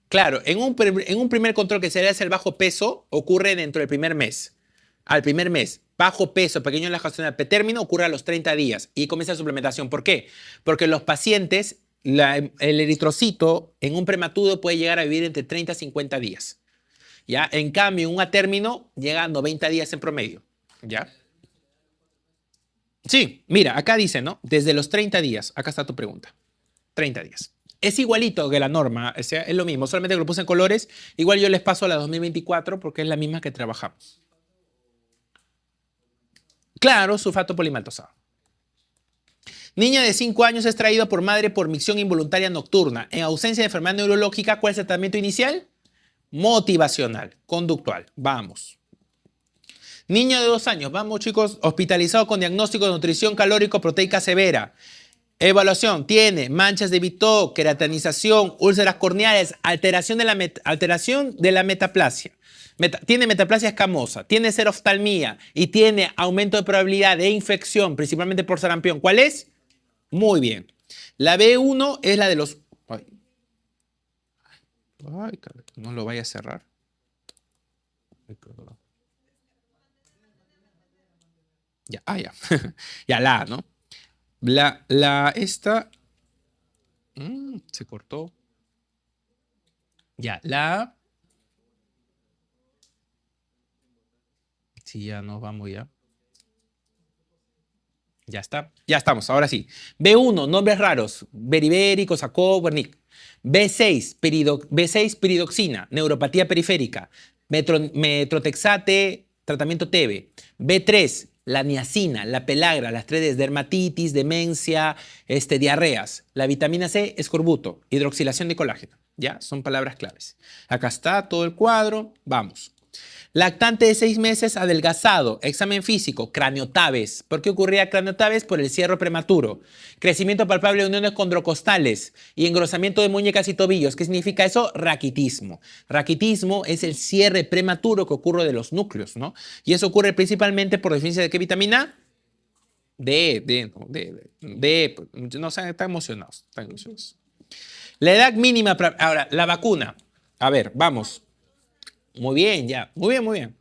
claro, en un primer control que se hace el bajo peso ocurre dentro del primer mes. Al primer mes, bajo peso, pequeño en la gestación pretérmino ocurre a los 30 días y comienza la suplementación. ¿Por qué? Porque los pacientes, el eritrocito en un prematuro puede llegar a vivir entre 30 y 50 días. ¿Ya? En cambio, en un atérmino llega a 90 días en promedio. ¿Ya? Sí, mira, acá dice, ¿no? Desde los 30 días. Acá está tu pregunta. 30 días. Es igualito que la norma, o sea, es lo mismo, solamente que lo puse en colores. Igual yo les paso a la 2024 porque es la misma que trabajamos. Claro, sulfato polimaltosado. Niña de 5 años es traída por madre por micción involuntaria nocturna. En ausencia de enfermedad neurológica, ¿cuál es el tratamiento inicial? Motivacional, conductual. Vamos. Niño de 2 años, vamos chicos, hospitalizado con diagnóstico de nutrición calórico-proteica severa. Evaluación, tiene manchas de Bitot, queratinización, úlceras corneales, alteración de la metaplasia. Tiene metaplasia escamosa, tiene seroftalmía y tiene aumento de probabilidad de infección, principalmente por sarampión. ¿Cuál es? Muy bien. La B1 es la de los... Ay, no lo vaya a cerrar. Ya, ya. Ya la, ¿no? Esta se cortó. Ya, la. Sí, ya nos vamos ya. Ya está. Ya estamos, ahora sí. B1, nombres raros. Beriberi, Cosaco, Wernicke. B6, piridoxina, neuropatía periférica. Metrotexate, tratamiento TB. B3, la niacina, la pelagra, las 3 dermatitis, demencia, diarreas. La vitamina C, escorbuto, hidroxilación de colágeno. Ya, son palabras claves. Acá está todo el cuadro. Vamos. Lactante de 6 meses, adelgazado, examen físico, craniotabes. ¿Por qué ocurría craniotabes? Por el cierre prematuro. Crecimiento palpable de uniones condrocostales y engrosamiento de muñecas y tobillos. ¿Qué significa eso? Raquitismo. Raquitismo es el cierre prematuro que ocurre de los núcleos, ¿no? Y eso ocurre principalmente por deficiencia de ¿qué vitamina? D, no sé, están emocionados. La edad mínima para... Ahora, la vacuna. A ver, vamos. Muy bien, ya. Muy bien, muy bien.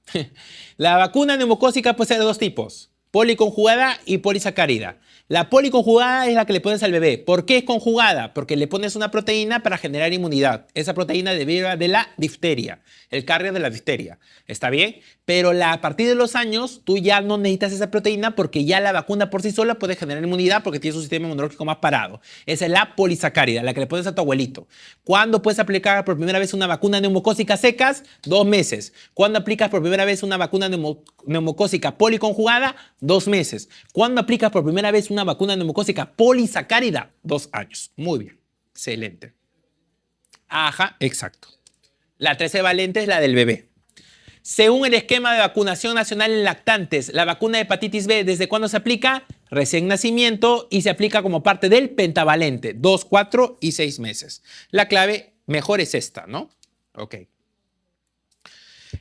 La vacuna neumocócica puede ser de dos tipos. Policonjugada y polisacárida. La policonjugada es la que le pones al bebé. ¿Por qué es conjugada? Porque le pones una proteína para generar inmunidad. Esa proteína deriva de la difteria, el carrier de la difteria. ¿Está bien? Pero a partir de los años, tú ya no necesitas esa proteína porque ya la vacuna por sí sola puede generar inmunidad porque tiene su sistema inmunológico más parado. Esa es la polisacárida, la que le pones a tu abuelito. ¿Cuándo puedes aplicar por primera vez una vacuna neumocócica secas? 2 meses. ¿Cuándo aplicas por primera vez una vacuna neumocócica policonjugada? 2 meses. ¿Cuándo aplicas por primera vez una vacuna neumocócica polisacárida? 2 años. Muy bien. Excelente. Ajá, exacto. La 13 valente es la del bebé. Según el esquema de vacunación nacional en lactantes, la vacuna de hepatitis B, ¿desde cuándo se aplica? Recién nacimiento y se aplica como parte del pentavalente, 2, 4 y 6 meses. La clave mejor es esta, ¿no? Ok.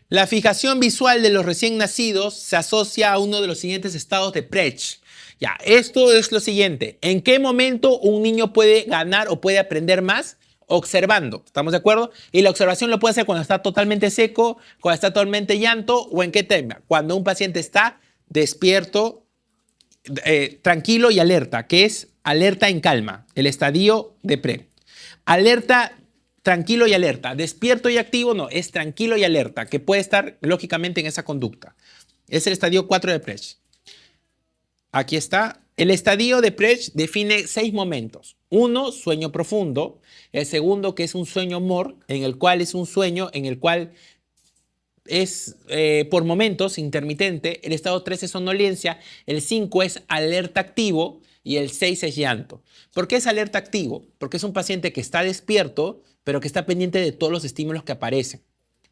La fijación visual de los recién nacidos se asocia a uno de los siguientes estados de Precht. Ya, esto es lo siguiente. ¿En qué momento un niño puede ganar o puede aprender más? Observando, ¿estamos de acuerdo? Y la observación lo puede hacer cuando está totalmente seco, cuando está totalmente llanto o en qué tema. Cuando un paciente está despierto, tranquilo y alerta, que es alerta en calma, el estadio de Precht. Alerta, tranquilo y alerta. Despierto y activo, no, es tranquilo y alerta, que puede estar lógicamente en esa conducta. Es el estadio 4 de Precht. Aquí está. El estadio de Precht define 6 momentos. 1, sueño profundo. El segundo, que es un sueño MOR, en el cual es un sueño en el cual es por momentos intermitente. El estado 3 es somnolencia. El 5 es alerta activo. Y el 6 es llanto. ¿Por qué es alerta activo? Porque es un paciente que está despierto, pero que está pendiente de todos los estímulos que aparecen,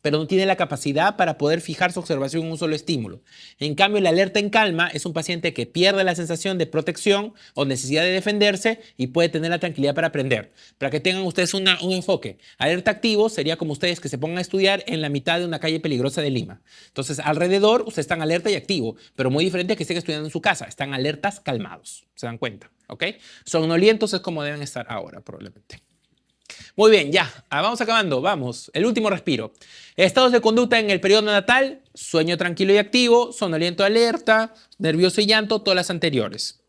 pero no tiene la capacidad para poder fijar su observación en un solo estímulo. En cambio, la alerta en calma es un paciente que pierde la sensación de protección o necesidad de defenderse y puede tener la tranquilidad para aprender. Para que tengan ustedes un enfoque. Alerta activo sería como ustedes que se pongan a estudiar en la mitad de una calle peligrosa de Lima. Entonces, alrededor, ustedes están alerta y activo, pero muy diferente a que estén estudiando en su casa. Están alertas, calmados. ¿Se dan cuenta? ¿Ok? Somnolientos es como deben estar ahora, probablemente. Muy bien, ya, vamos acabando, vamos. El último respiro. Estados de conducta en el periodo natal, sueño tranquilo y activo, somnoliento alerta, nervioso y llanto, todas las anteriores.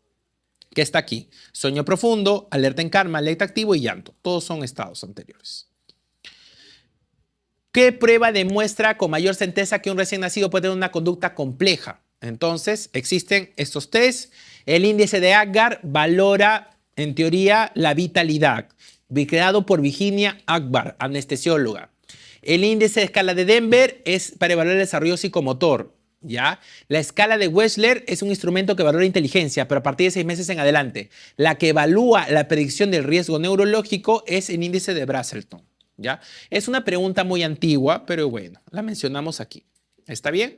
Que está aquí. Sueño profundo, alerta en calma, alerta activo y llanto. Todos son estados anteriores. ¿Qué prueba demuestra con mayor certeza que un recién nacido puede tener una conducta compleja? Entonces, existen estos 3. El índice de Apgar valora, en teoría, la vitalidad, creado por Virginia Apgar, anestesióloga. El índice de escala de Denver es para evaluar el desarrollo psicomotor, ¿ya? La escala de Wechsler es un instrumento que valora inteligencia, pero a partir de 6 meses en adelante. La que evalúa la predicción del riesgo neurológico es el índice de Braselton, ¿ya? Es una pregunta muy antigua, pero bueno, la mencionamos aquí. ¿Está bien?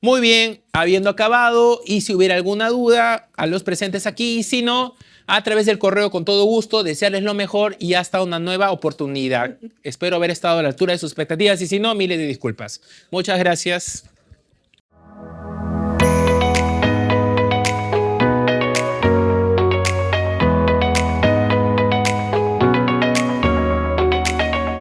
Muy bien, habiendo acabado, y si hubiera alguna duda, a los presentes aquí, y si no, a través del correo con todo gusto, desearles lo mejor y hasta una nueva oportunidad. Espero haber estado a la altura de sus expectativas y si no, miles de disculpas. Muchas gracias.